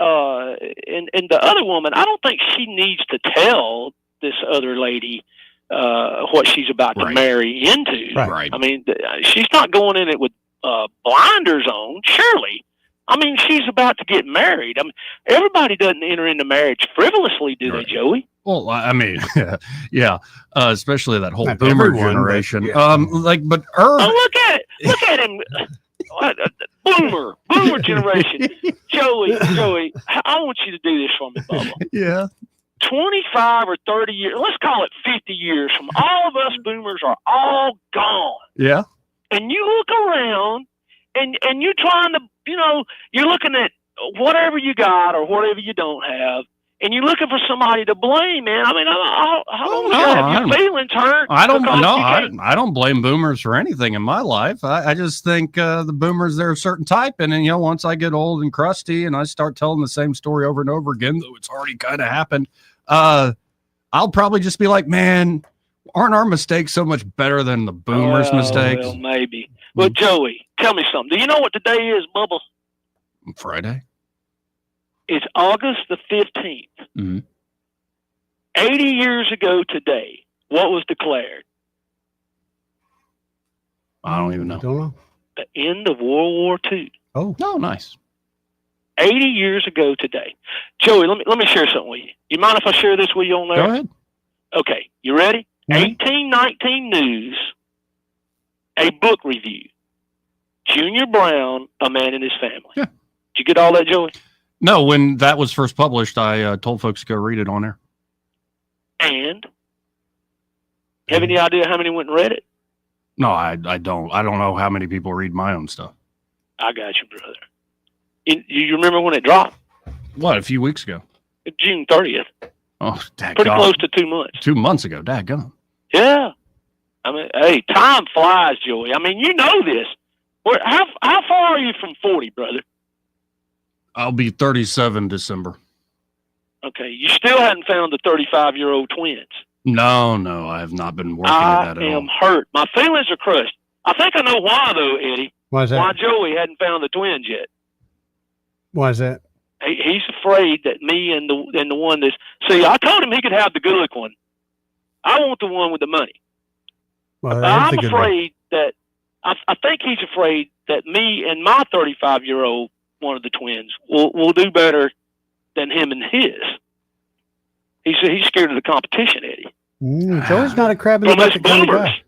And the other woman, I don't think she needs to tell this other lady what she's about to marry into. Right. I mean, she's not going in it with blinders on, surely. I mean, she's about to get married. I mean, everybody doesn't enter into marriage frivolously, do they, Joey? Well, I mean, yeah, especially that whole Not boomer everyone, but generation. yeah. But Irv, Oh, look at it! Look at him! Boomer generation. Joey, I want you to do this for me, Bubba. Yeah. 25 or 30 years, let's call it 50 years from all of us boomers are all gone. Yeah. And you look around and you're trying to, you're looking at whatever you got or whatever you don't have, and you're looking for somebody to blame, man. I mean, I don't have your feelings hurt. I don't blame boomers for anything in my life. I just think the boomers, they're a certain type. And then, once I get old and crusty and I start telling the same story over and over again, though it's already kind of happened, I'll probably just be like, man, aren't our mistakes so much better than the boomers' mistakes? Well, maybe. Well, Joey, tell me something. Do you know what today is, Bubba? Friday. It's August the 15th. Mm-hmm. 80 years ago today, what was declared? I don't even know. Don't know. The end of World War II. Oh, nice. 80 years ago today. Joey, let me share something with you. You mind if I share this with you on there? Go ahead. Okay, you ready? Mm-hmm. 1819 News, a book review. Junior Brown, A Man and His Family. Yeah. Did you get all that, Joey? No, when that was first published, I told folks to go read it on there. And have any idea how many went and read it? No, I don't. I don't know how many people read my own stuff. I got you, brother. You remember when it dropped? What, a few weeks ago? June 30th. Oh, daggone. Pretty close to 2 months. 2 months ago, daggone. Yeah. I mean, hey, time flies, Joey. I mean, you know this. How far are you from 40, brother? I'll be 37 December. Okay, you still hadn't found the 35-year-old twins. No, I have not been working at that at all. I am hurt. My feelings are crushed. I think I know why, though, Eddie. Why is that? Why Joey hadn't found the twins yet. Why is that? He's afraid that me and the one that's... See, I told him he could have the good one. I want the one with the money. Well, I'm afraid that... I think he's afraid that me and my 35-year-old, one of the twins, will do better than him and his. He's scared of the competition, Eddie. Joey's not a crab in the bucket kind of guy.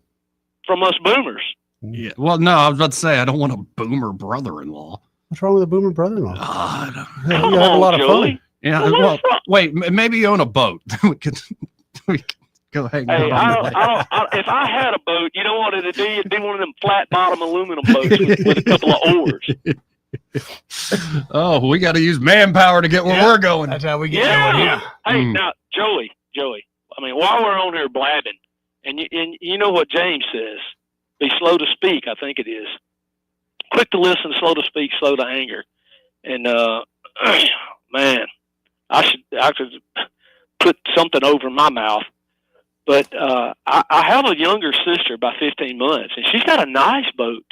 From us boomers. Yeah. Well, no, I was about to say I don't want a boomer brother-in-law. What's wrong with a boomer brother-in-law? You have a lot of fun. Yeah. Well, wait. Maybe you own a boat. we can go hang out. Hey, if I had a boat, you know what it'd be? It'd be one of them flat-bottom aluminum boats with a couple of oars. Oh, we got to use manpower to get where we're going. That's how we get going. Yeah. Hey, now, Joey. I mean, while we're on here blabbing, and you know what James says, be slow to speak. I think it is quick to listen, slow to speak, slow to anger. And man, I should put something over my mouth. But I have a younger sister by 15 months, and she's got a nice boat.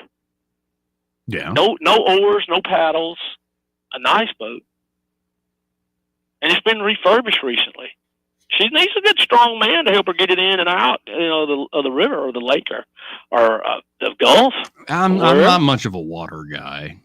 Yeah. No oars, no paddles, a nice boat. And it's been refurbished recently. She needs a good, strong man to help her get it in and out, of the river or the lake or the Gulf. I'm not much of a water guy.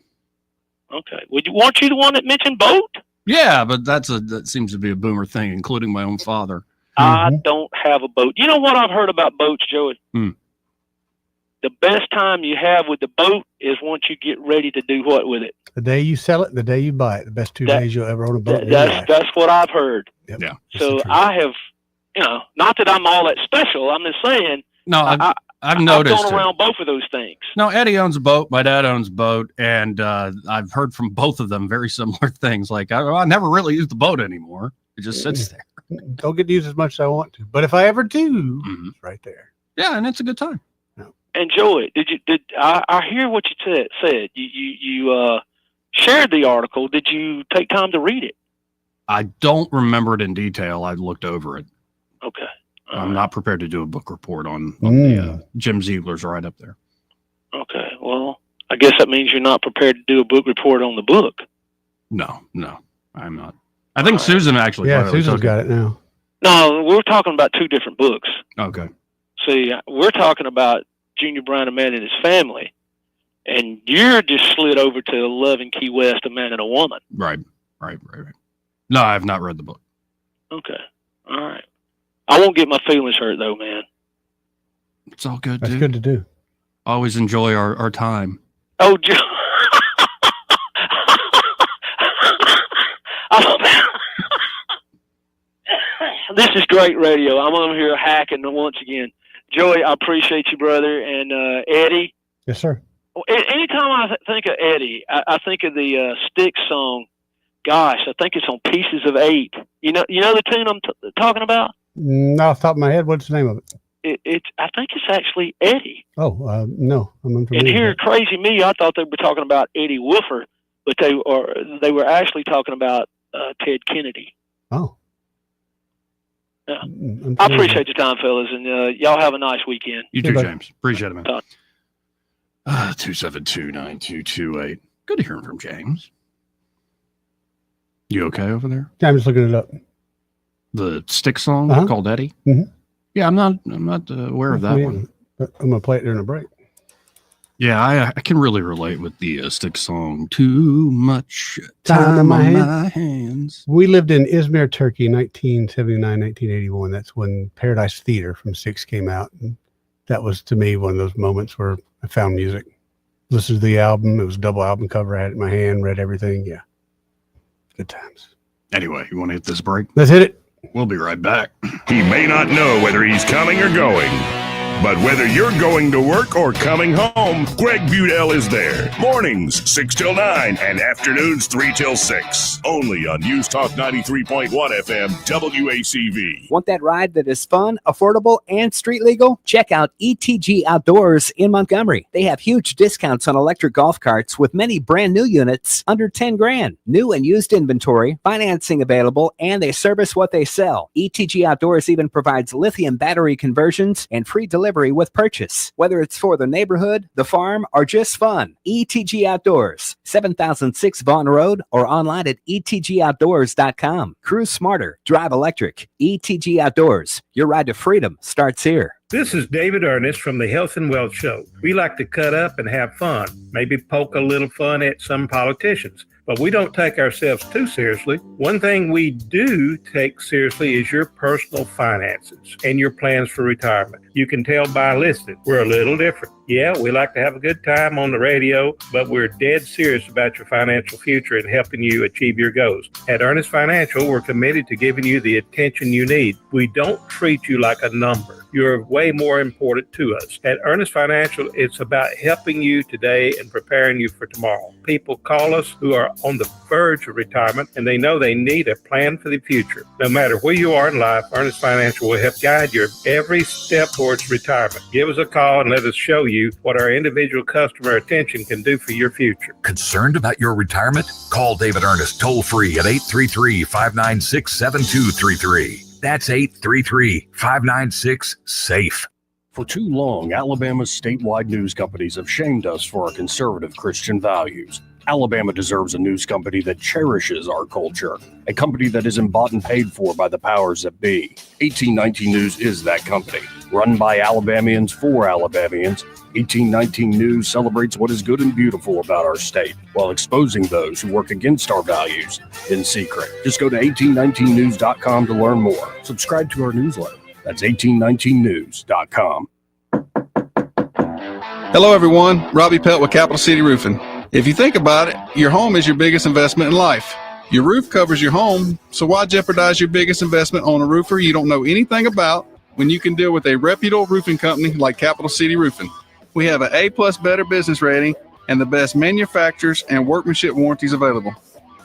Okay. Weren't you the one that mentioned boat? Yeah, but that seems to be a boomer thing, including my own father. I don't have a boat. You know what I've heard about boats, Joey? The best time you have with the boat is once you get ready to do what with it? The day you sell it, the day you buy it. The best 2 days you'll ever own a boat. That's what I've heard. Yep. Yeah. So I have, not that I'm all that special. I'm just saying. No, I've noticed. I've gone around both of those things. No, Eddie owns a boat. My dad owns a boat, and I've heard from both of them very similar things. Like I never really use the boat anymore. It just sits there. Don't get to use as much as I want to, but if I ever do, it's right there. Yeah, and it's a good time. And Joey, I hear what you said? You shared the article. Did you take time to read it? I don't remember it in detail. I looked over it. Okay. I'm not prepared to do a book report on the Jim Ziegler's right up there. Okay. Well, I guess that means you're not prepared to do a book report on the book. No, I'm not. I think Susan actually. Yeah, Susan's got it now. No, we're talking about two different books. Okay. See, we're talking about Junior Brown, A Man and His Family, And you're just slid over to Love in Key West, A Man and a Woman. Right. No, I have not read the book. Okay. All right. I won't get my feelings hurt, though, man. It's all good, That's dude. good to do. Always enjoy our time. Oh, this is great radio. I'm on here hacking once again. Joey, I appreciate you, brother. And Eddie. Yes, sir. Anytime I think of Eddie, I think of the Styx song. Gosh, I think it's on Pieces of Eight. You know the tune I'm talking about? No, off the top of my head, what's the name of it? I think it's actually Eddie. Oh, no, I'm unfamiliar. And here, crazy me, I thought they were talking about Eddie Woofer, but they were actually talking about Ted Kennedy. Oh. Yeah. I appreciate your time, fellas, and y'all have a nice weekend. You too, James. Appreciate it, man. 272-9228. Good to hear from James. You okay over there? Yeah, I'm just looking it up. The Styx song called Eddie? Mm-hmm. Yeah, I'm not aware of that one. But I'm going to play it during a break. Yeah, I can really relate with the Styx song. Too much time on my hands. We lived in Izmir, Turkey, 1979, 1981. That's when Paradise Theater from Styx came out. And that was, to me, one of those moments where I found music. Listened to the album. It was a double album cover. I had it in my hand, read everything. Yeah. Good times. Anyway, you want to hit this break? Let's hit it. We'll be right back. He may not know whether he's coming or going, but whether you're going to work or coming home, Greg Budell is there. Mornings, 6 till 9, and afternoons, 3 till 6. Only on News Talk 93.1 FM, WACV. Want that ride that is fun, affordable, and street legal? Check out ETG Outdoors in Montgomery. They have huge discounts on electric golf carts with many brand new units under 10 grand. New and used inventory, financing available, and they service what they sell. ETG Outdoors even provides lithium battery conversions and free delivery with purchase. Whether it's for the neighborhood, the farm, or just fun, ETG Outdoors, 7006 Vaughn Road, or online at etgoutdoors.com. Cruise smarter, drive electric. ETG Outdoors, your ride to freedom starts here. This is David Ernest from the Health and Wealth Show. We like to cut up and have fun, maybe poke a little fun at some politicians, but we don't take ourselves too seriously. One thing we do take seriously is your personal finances and your plans for retirement. You can tell by listening, we're a little different. Yeah, we like to have a good time on the radio, but we're dead serious about your financial future and helping you achieve your goals. At Ernest Financial, we're committed to giving you the attention you need. We don't treat you like a number. You're way more important to us. At Ernest Financial, it's about helping you today and preparing you for tomorrow. People call us who are on the verge of retirement, and they know they need a plan for the future. No matter where you are in life, Ernest Financial will help guide your every step towards retirement. Give us a call and let us show you what our individual customer attention can do for your future. Concerned about your retirement? Call David Ernest toll-free at 833-596-7233. That's 833-596-SAFE. For too long, Alabama's statewide news companies have shamed us for our conservative Christian values. Alabama deserves a news company that cherishes our culture, a company that isn't bought and paid for by the powers that be. 1819 News is that company. Run by Alabamians for Alabamians, 1819 News celebrates what is good and beautiful about our state, while exposing those who work against our values in secret. Just go to 1819news.com to learn more. Subscribe to our newsletter. That's 1819news.com. Hello, everyone. Robbie Pelt with Capital City Roofing. If you think about it, your home is your biggest investment in life. Your roof covers your home, so why jeopardize your biggest investment on a roofer you don't know anything about when you can deal with a reputable roofing company like Capital City Roofing? We have an A+ Better Business rating and the best manufacturers and workmanship warranties available.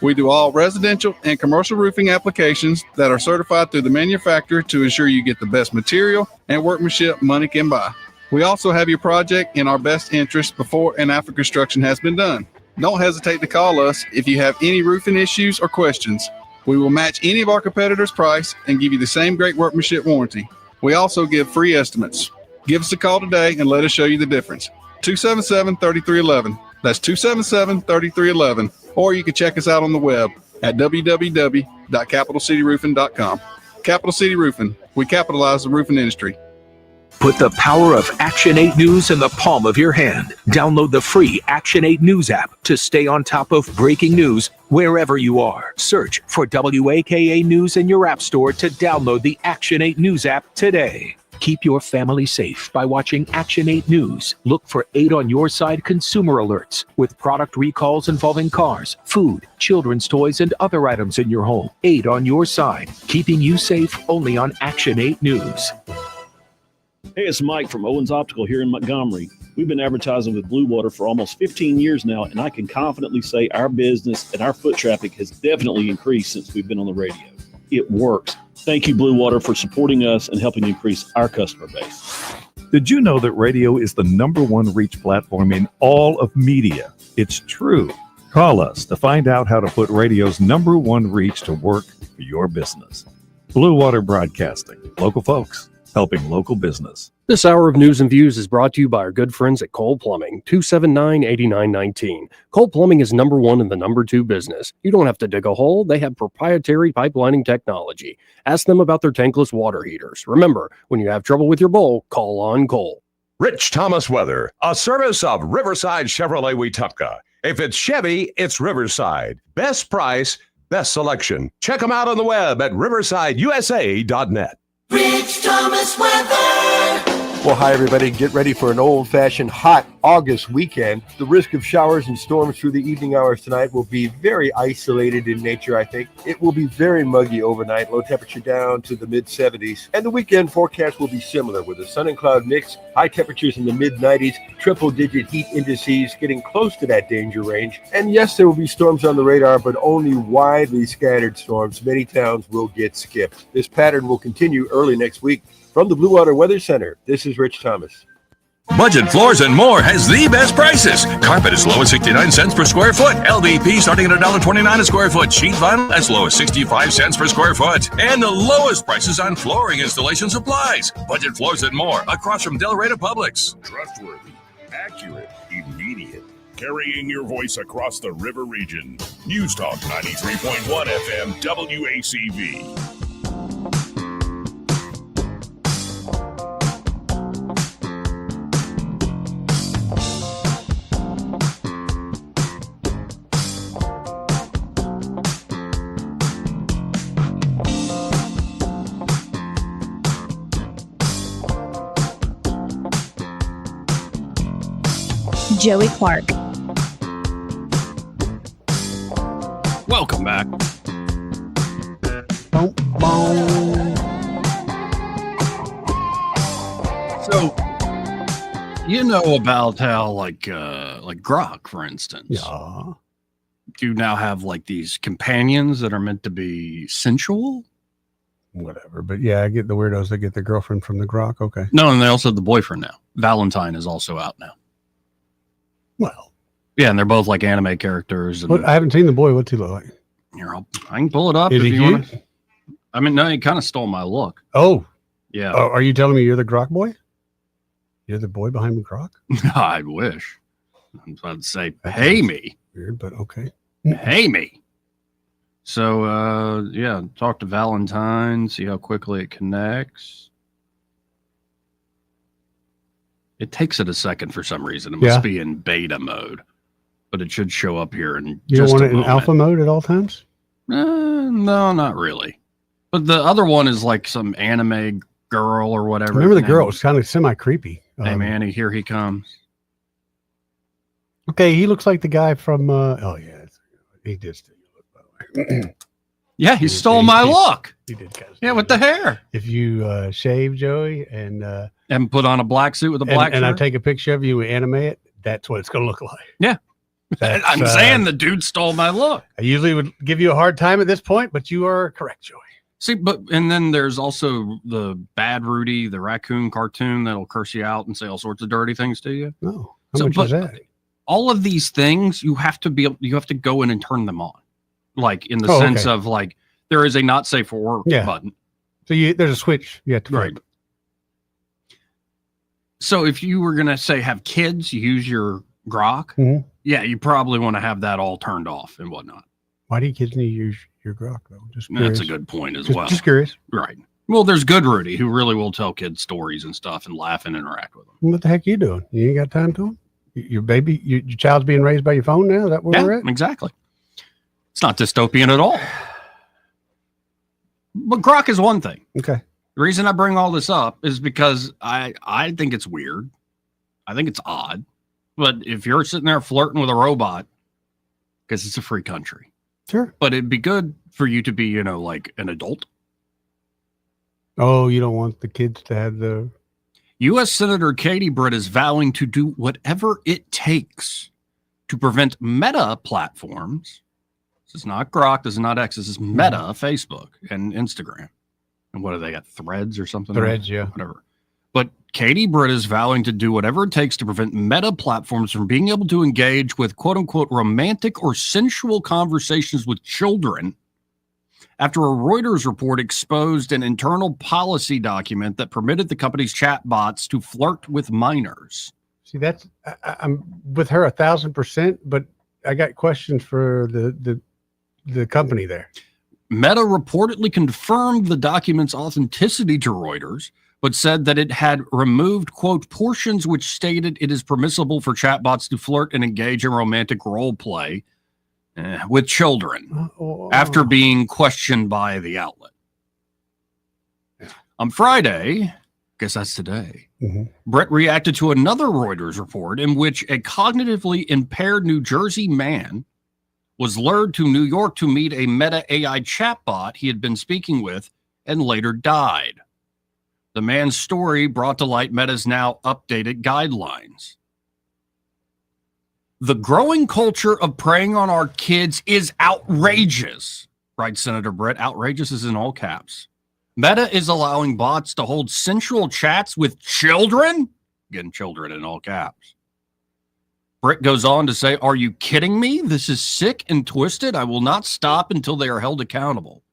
We do all residential and commercial roofing applications that are certified through the manufacturer to ensure you get the best material and workmanship money can buy. We also have your project in our best interest before and after construction has been done. Don't hesitate to call us if you have any roofing issues or questions. We will match any of our competitors' price and give you the same great workmanship warranty. We also give free estimates. Give us a call today and let us show you the difference. 277-3311. That's 277-3311. Or you can check us out on the web at www.capitalcityroofing.com. Capital City Roofing. We capitalize the roofing industry. Put the power of Action 8 News in the palm of your hand. Download the free Action 8 News app to stay on top of breaking news wherever you are. Search for WAKA News in your app store to download the Action 8 News app today. Keep your family safe by watching Action 8 News. Look for 8 on your side consumer alerts with product recalls involving cars, food, children's toys, and other items in your home. 8 on your side, keeping you safe only on Action 8 News. Hey, it's Mike from Owens Optical here in Montgomery. We've been advertising with Blue Water for almost 15 years now, and I can confidently say our business and our foot traffic has definitely increased since we've been on the radio. It works. Thank you, Blue Water, for supporting us and helping increase our customer base. Did you know that radio is the #1 reach platform in all of media? It's true. Call us to find out how to put radio's #1 reach to work for your business. Blue Water Broadcasting. Local folks helping local business. This hour of News and Views is brought to you by our good friends at Cole Plumbing, 279-8919. Cole Plumbing is #1 in the #2 business. You don't have to dig a hole. They have proprietary pipelining technology. Ask them about their tankless water heaters. Remember, when you have trouble with your bowl, call on Cole. Rich Thomas Weather, a service of Riverside Chevrolet Wetumpka. If it's Chevy, it's Riverside. Best price, best selection. Check them out on the web at riversideusa.net. Rich Thomas Weather. Well, hi, everybody. Get ready for an old-fashioned hot August weekend. The risk of showers and storms through the evening hours tonight will be very isolated in nature, I think. It will be very muggy overnight, low temperature down to the mid-70s. And the weekend forecast will be similar with a sun and cloud mix, high temperatures in the mid-90s, triple-digit heat indices getting close to that danger range. And yes, there will be storms on the radar, but only widely scattered storms. Many towns will get skipped. This pattern will continue early next week. From the Blue Water Weather Center, this is Rich Thomas. Budget Floors and More has the best prices. Carpet as low as 69 cents per square foot. LVP starting at $1.29 a square foot. Sheet vinyl as low as 65 cents per square foot. And the lowest prices on flooring installation supplies. Budget Floors and More across from Delray Publix. Trustworthy, accurate, immediate. Carrying your voice across the river region. News Talk 93.1 FM WACV. Joey Clark. Welcome back. So, you know about how like Grok, for instance. Yeah. You now have like these companions that are meant to be sensual. Whatever, but yeah, I get the weirdos that get the girlfriend from the Grok. Okay. No, and they also have the boyfriend now. Valentine is also out now. Well, yeah, and they're both like anime characters. And I haven't seen the boy. What's he look like? I can pull it up Is if he you want. cute? I mean, no, he kind of stole my look. Oh, yeah. Oh, are you telling me you're the Grok boy? You're the boy behind the Grok? I wish. I'm about to say, pay me. Weird, but okay. Pay me. So, yeah, talk to Valentine, see how quickly it connects. It takes it a second for some reason. It must be in beta mode, but it should show up here in You just don't a want it in moment. alpha mode at all times? No, not really. But the other one is like some anime girl or whatever. Remember the his girl name was kind of semi-creepy. Hey, Manny, here he comes. Okay, he looks like the guy from, oh yeah, he did steal your look, by the way. Yeah, he stole my look. He did kind of Yeah, with the hair. If you shave, Joey, and put on a black suit with a black and I shirt. take a picture of you and animate it, that's what it's going to look like. Yeah. That's, I'm saying the dude stole my look. I usually would give you a hard time at this point, but you are correct, Joey. See, and then there's also the Bad Rudy, the raccoon cartoon that'll curse you out and say all sorts of dirty things to you. No. How much is that? All of these things you have to go in and turn them on. Like in the sense of like there is a not safe for work button. So there's a switch you have to flip. So if you were gonna say have kids use your Grok, yeah, you probably want to have that all turned off and whatnot. Why do kids need to use your Grok though? Just That's a good point as well. Just curious. Right. Well, there's Good Rudy, who really will tell kids stories and stuff and laugh and interact with them. What the heck you doing? You ain't got time to them? Your baby, your child's being raised by your phone now? Is that where we're at? Exactly. It's not dystopian at all. But Grok is one thing. Okay. The reason I bring all this up is because I think it's weird. I think it's odd. But if you're sitting there flirting with a robot, because it's a free country. Sure. But it'd be good for you to be, like an adult. Oh, you don't want the kids to have the... U.S. Senator Katie Britt is vowing to do whatever it takes to prevent Meta platforms. This is not Grok. This is not X. This is Meta, Facebook and Instagram. And what do they got? Threads or something? Threads, yeah. Whatever. But Katie Britt is vowing to do whatever it takes to prevent Meta platforms from being able to engage with quote-unquote romantic or sensual conversations with children after a Reuters report exposed an internal policy document that permitted the company's chatbots to flirt with minors. See, I'm with her 1,000%, but I got questions for the company there. Meta reportedly confirmed the document's authenticity to Reuters, but said that it had removed, quote, portions which stated it is permissible for chatbots to flirt and engage in romantic role play with children after being questioned by the outlet. On Friday, guess that's today, Brett reacted to another Reuters report in which a cognitively impaired New Jersey man was lured to New York to meet a Meta AI chatbot he had been speaking with and later died. The man's story brought to light Meta's now updated guidelines. The growing culture of preying on our kids is outrageous, writes Senator Britt. Outrageous is in all caps. Meta is allowing bots to hold sensual chats with children? Again, children in all caps. Britt goes on to say, are you kidding me? This is sick and twisted. I will not stop until they are held accountable.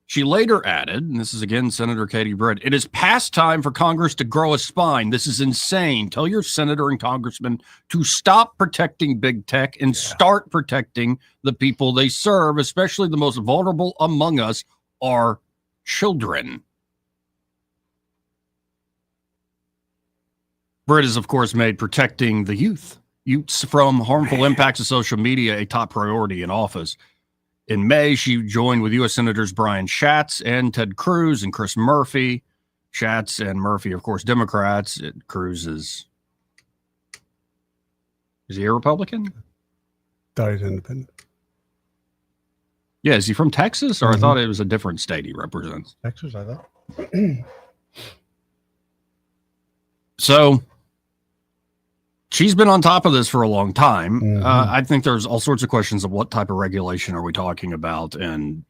She later added, and this is again Senator Katie Britt, it is past time for Congress to grow a spine. This is insane. Tell your senator and congressman to stop protecting big tech and start protecting the people they serve, especially the most vulnerable among us, our children. Britt has, of course, made protecting the youths from harmful impacts of social media a top priority in office. In May, she joined with U.S. Senators Brian Schatz and Ted Cruz and Chris Murphy. Schatz and Murphy, of course, Democrats. Cruz is he a Republican? Thought he's independent. Yeah, is he from Texas? Or I thought it was a different state he represents. Texas, I thought. So she's been on top of this for a long time. I think there's all sorts of questions of what type of regulation are we talking about, and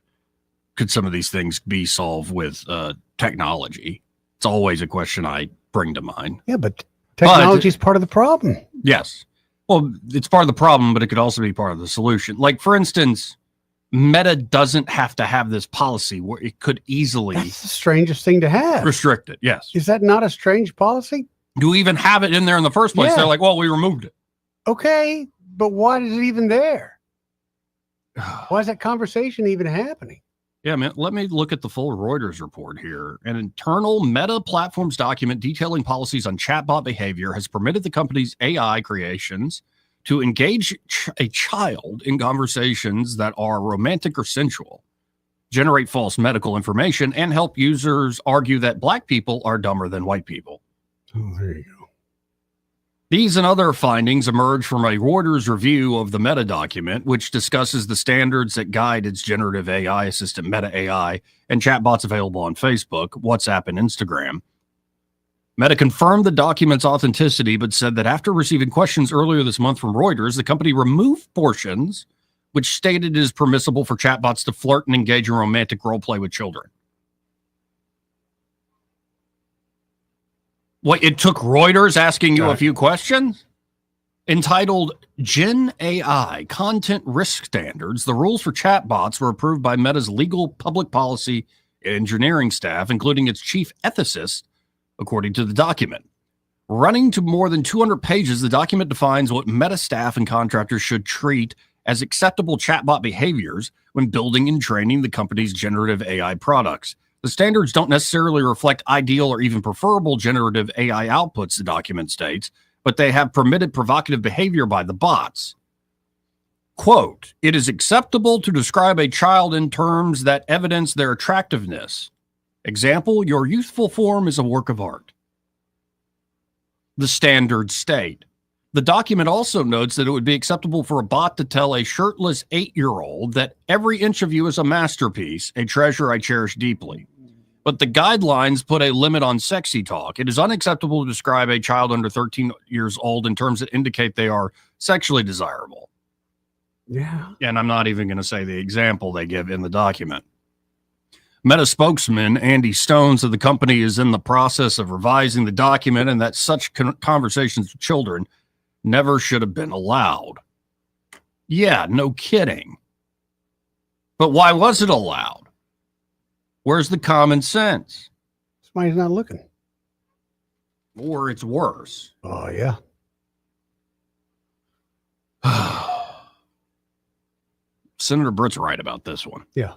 could some of these things be solved with technology? It's always a question I bring to mind. Yeah, but technology is part of the problem. Yes. Well, it's part of the problem, but it could also be part of the solution. Like, for instance, Meta doesn't have to have this policy where it could easily... That's the strangest thing to have. Restrict it, yes. Is that not a strange policy? You even have it in there in the first place. Yeah. They're like, well, we removed it. Okay, but why is it even there? Why is that conversation even happening? Yeah, man, let me look at the full Reuters report here. An internal Meta Platforms document detailing policies on chatbot behavior has permitted the company's AI creations to engage a child in conversations that are romantic or sensual, generate false medical information, and help users argue that Black people are dumber than white people. Oh, there you go. These and other findings emerge from a Reuters review of the Meta document, which discusses the standards that guide its generative AI assistant Meta AI and chatbots available on Facebook, WhatsApp, and Instagram. Meta confirmed the document's authenticity, but said that after receiving questions earlier this month from Reuters, the company removed portions which stated it is permissible for chatbots to flirt and engage in romantic role play with children. What, it took Reuters asking you a few questions? Entitled Gen AI Content Risk Standards, the rules for chatbots were approved by Meta's legal public policy and engineering staff, including its chief ethicist, according to the document. Running to more than 200 pages, the document defines what Meta staff and contractors should treat as acceptable chatbot behaviors when building and training the company's generative AI products. The standards don't necessarily reflect ideal or even preferable generative AI outputs, the document states, but they have permitted provocative behavior by the bots. Quote, it is acceptable to describe a child in terms that evidence their attractiveness. Example, your youthful form is a work of art. The standards state. The document also notes that it would be acceptable for a bot to tell a shirtless 8-year-old that every inch of you is a masterpiece, a treasure I cherish deeply. But the guidelines put a limit on sexy talk. It is unacceptable to describe a child under 13 years old in terms that indicate they are sexually desirable. Yeah. And I'm not even going to say the example they give in the document. Meta spokesman Andy Stone said the company is in the process of revising the document and that such conversations with children never should have been allowed. Yeah, no kidding. But why was it allowed? Where's the common sense? Somebody's not looking. Or it's worse. Oh, yeah. Senator Britt's right about this one. Yeah.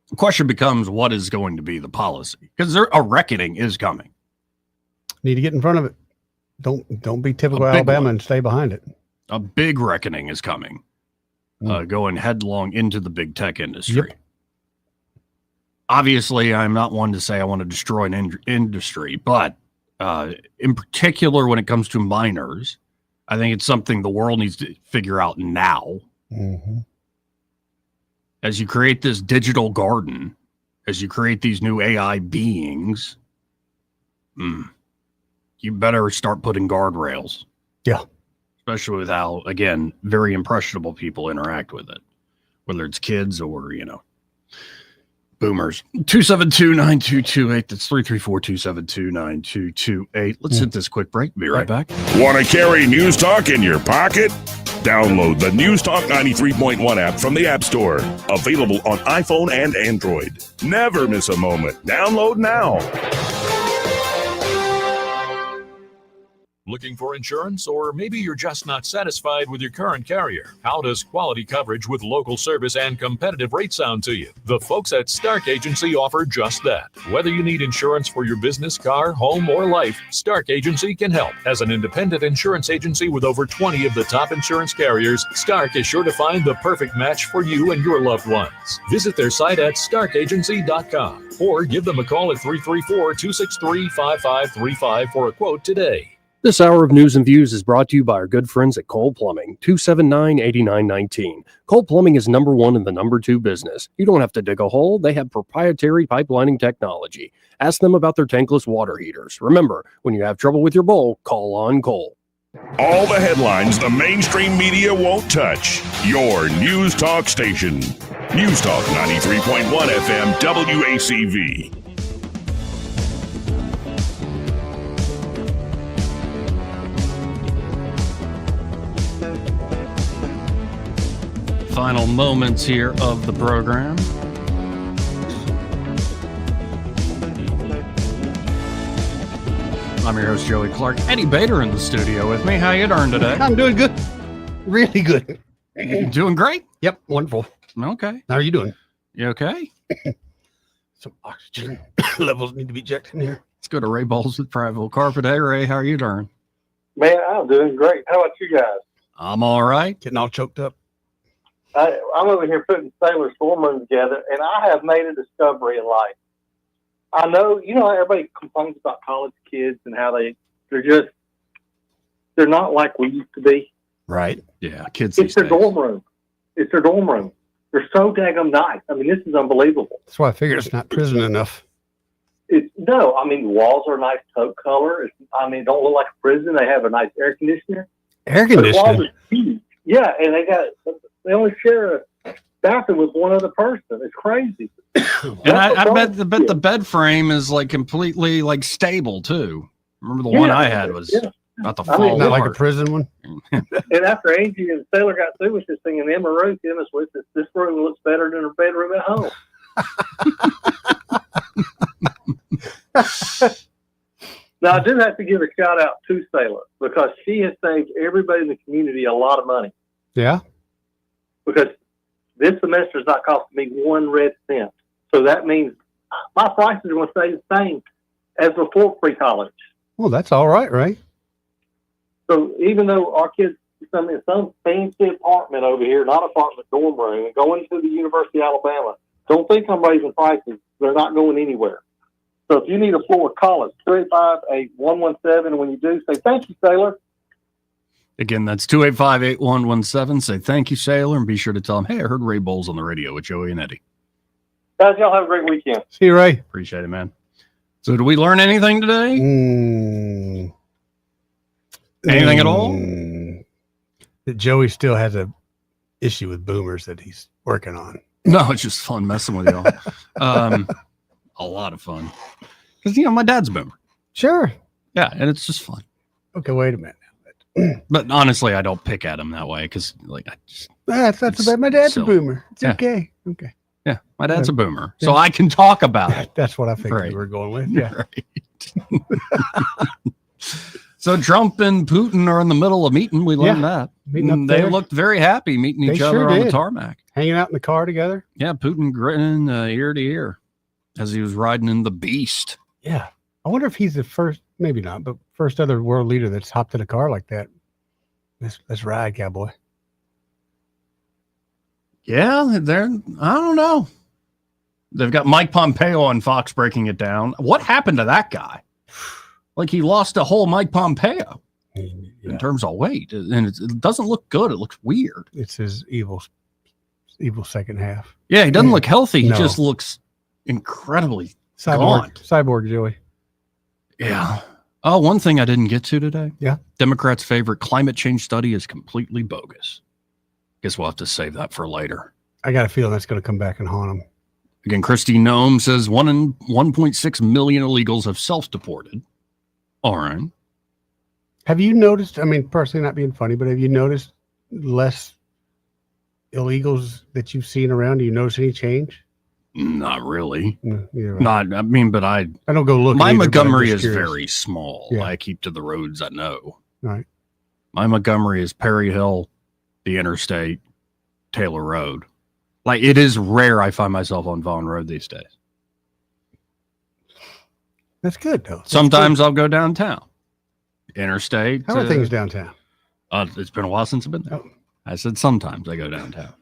The question becomes, what is going to be the policy? Because a reckoning is coming. Need to get in front of it. Don't be typical Alabama and stay behind it. A big reckoning is coming, going headlong into the big tech industry. Yep. Obviously, I'm not one to say I want to destroy an industry, but in particular, when it comes to minors, I think it's something the world needs to figure out now. Mm-hmm. As you create this digital garden, as you create these new AI beings, you better start putting guardrails. Yeah. Especially with how, again, very impressionable people interact with it, whether it's kids or, boomers. 272-9228. That's 334-272-9228. Let's hit this quick break. Be right back. Want to carry News Talk in your pocket? Download the News Talk 93.1 app from the App Store. Available on iPhone and Android. Never miss a moment. Download now. Looking for insurance, or maybe you're just not satisfied with your current carrier? How does quality coverage with local service and competitive rates sound to you? The folks at Stark Agency offer just that. Whether you need insurance for your business, car, home, or life, Stark Agency can help. As an independent insurance agency with over 20 of the top insurance carriers, Stark is sure to find the perfect match for you and your loved ones. Visit their site at starkagency.com or give them a call at 334-263-5535 for a quote today. This hour of news and views is brought to you by our good friends at Cole Plumbing, 279-8919. Cole Plumbing is number one in the number two business. You don't have to dig a hole. They have proprietary pipelining technology. Ask them about their tankless water heaters. Remember, when you have trouble with your bowl, call on Cole. All the headlines the mainstream media won't touch. Your News Talk station. News Talk 93.1 FM WACV. Final moments here of the program. I'm your host, Joey Clark. Eddie Bader in the studio with me. How you doing today? I'm doing good. Really good. Doing great? Yep, wonderful. Okay. How are you doing? You okay? Some oxygen levels need to be checked in here. Let's go to Ray Bowles with Prattville Carpet. Hey, Ray, how are you doing? Man, I'm doing great. How about you guys? I'm all right. Getting all choked up. I'm over here putting Sailor's Foreman together, and I have made a discovery in life. I know, how everybody complains about college kids and how they're not like we used to be. Right. Yeah, kids. It's their dorm room. It's their dorm room. They're so daggum nice. I mean, this is unbelievable. That's why I figured it's not prison enough. The walls are a nice taupe color. It don't look like a prison. They have a nice air conditioner. Air conditioning? Yeah, and they only share a bathroom with one other person. It's crazy. And I bet the bed frame is like completely like stable too. Remember the one I had was about to fall not apart. like a prison one. And after Angie and Sailor got through with this thing, and Emma Ruth hit us with this room looks better than her bedroom at home. Now, I do have to give a shout out to Sailor because she has saved everybody in the community a lot of money. Yeah. Because this semester is not costing me 1 red cent. So that means my prices are going to stay the same as before pre-college. Well, that's all right, right? So even though our kids in some fancy apartment over here, not apartment, dorm room, and going to the University of Alabama, don't think I'm raising prices. They're not going anywhere. So if you need a floor, call us, 285-8117. And when you do, say, thank you, Sailor. Again, that's 285-8117. Say thank you, Sailor, and be sure to tell them, hey, I heard Ray Bowles on the radio with Joey and Eddie. Guys, y'all have a great weekend. See you, Ray. Appreciate it, man. So did we learn anything today? Anything at all? That Joey still has a issue with boomers that he's working on. No, it's just fun messing with y'all. A lot of fun. Because, my dad's a boomer. Sure. Yeah, and it's just fun. Okay, wait a minute. But honestly, I don't pick at him that way because, that's about my dad's silly. a boomer. It's Yeah. okay. Okay. Yeah, my dad's a boomer, Yeah. so I can talk about it. That's what I figured Right. we were going with. Yeah. Right. So Trump and Putin are in the middle of meeting. We learned that. Meeting up They there. looked very happy meeting They each sure other on the did. tarmac. Hanging out in the car together. Yeah, Putin grinning ear to ear as he was riding in the beast. Yeah. I wonder if he's the first, maybe not, but first other world leader that's hopped in a car like that. Let's ride, cowboy. Yeah, I don't know. They've got Mike Pompeo on Fox breaking it down. What happened to that guy? Like he lost a whole Mike Pompeo in terms of weight, and it doesn't look good. It looks weird. It's his evil second half. Yeah, he doesn't look healthy. He No. just looks incredibly gaunt. Cyborg Joey. Yeah. Oh, one thing I didn't get to today. Yeah. Democrats' favorite climate change study is completely bogus. Guess we'll have to save that for later. I got a feeling that's going to come back and haunt him. Again, Kristi Noem says 1.6 million illegals have self-deported. All right. Have you noticed, I mean, personally not being funny, but have you noticed less illegals that you've seen around? Do you notice any change? Not really. Either way. Not, I mean, but I don't go looking. My either, but I'm Montgomery just is curious. very small. Yeah. I keep to the roads I know. Right. My Montgomery is Perry Hill, the interstate, Taylor Road. Like, it is rare I find myself on Vaughn Road these days. That's good, though. That's Sometimes good. I'll go downtown. Interstate. How are things downtown? It's been a while since I've been there. I said sometimes I go downtown.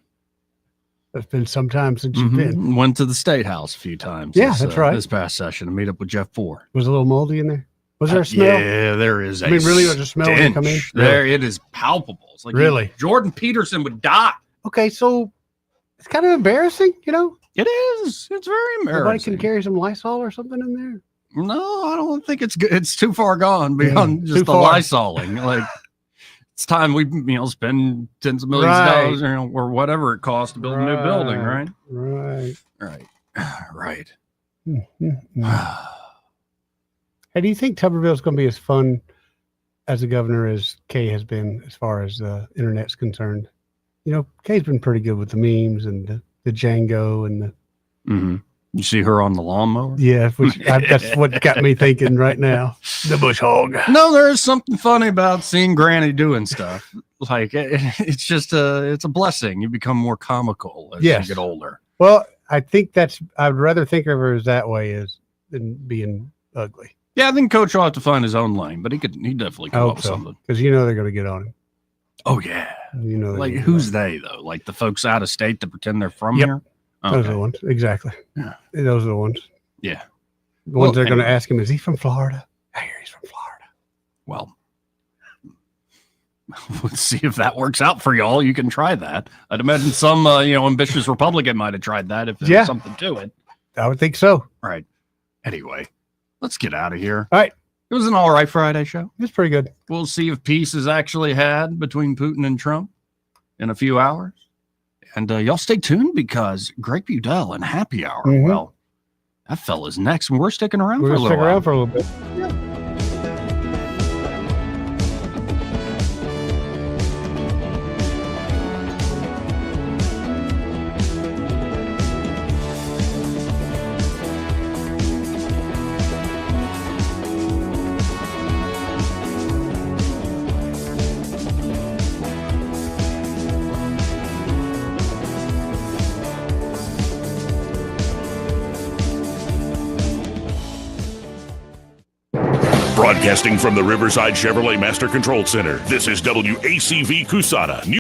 It's been some time since you've been. Went to the State House a few times. Yeah, that's right. This past session to meet up with Jeff Ford. Was a little moldy in there? Was there a smell? Yeah, there is. I mean, really, was there a smell when you come in? There, it is palpable. It's like Really? Jordan Peterson would die. Okay, so it's kind of embarrassing, It is. It's very Nobody embarrassing. can carry some Lysol or something in there. No, I don't think it's good. It's too far gone beyond too just the far. Lysoling. Like, it's time we spend tens of millions Right. of dollars, or whatever it costs to build a new building, right? Right. Right. Hey, do you think Tuberville's going to be as fun as a governor as Kay has been as far as the internet's concerned? Kay's been pretty good with the memes and the Django and the. Mm-hmm. You see her on the lawnmower? Yeah, that's what got me thinking right now. The bush hog. No, there is something funny about seeing Granny doing stuff. Like, it's just it's a blessing. You become more comical as Yes. you get older. Well, I think I'd rather think of her as that way than being ugly. Yeah, I think Coach will have to find his own lane, but he definitely I come hope up with so, something. because they're going to get on him. Oh yeah, they're like gonna who's they though? Like the folks out of state that pretend they're from Yep. here. Those are the ones. Exactly. Yeah. Those are the ones. Yeah. The ones they're going to anyway. ask him, is he from Florida? I hear he's from Florida. Well, let's see if that works out for y'all. You can try that. I'd imagine some ambitious Republican might have tried that if there was something to it. I would think so. Right. Anyway, let's get out of here. All right. It was an all right Friday show. It was pretty good. We'll see if peace is actually had between Putin and Trump in a few hours. And y'all stay tuned because Greg Budell and Happy Hour, well, that fella's next, and we're sticking around We're for a going to little stick while. around for a little bit. Broadcasting from the Riverside Chevrolet Master Control Center, this is WACV Cusana.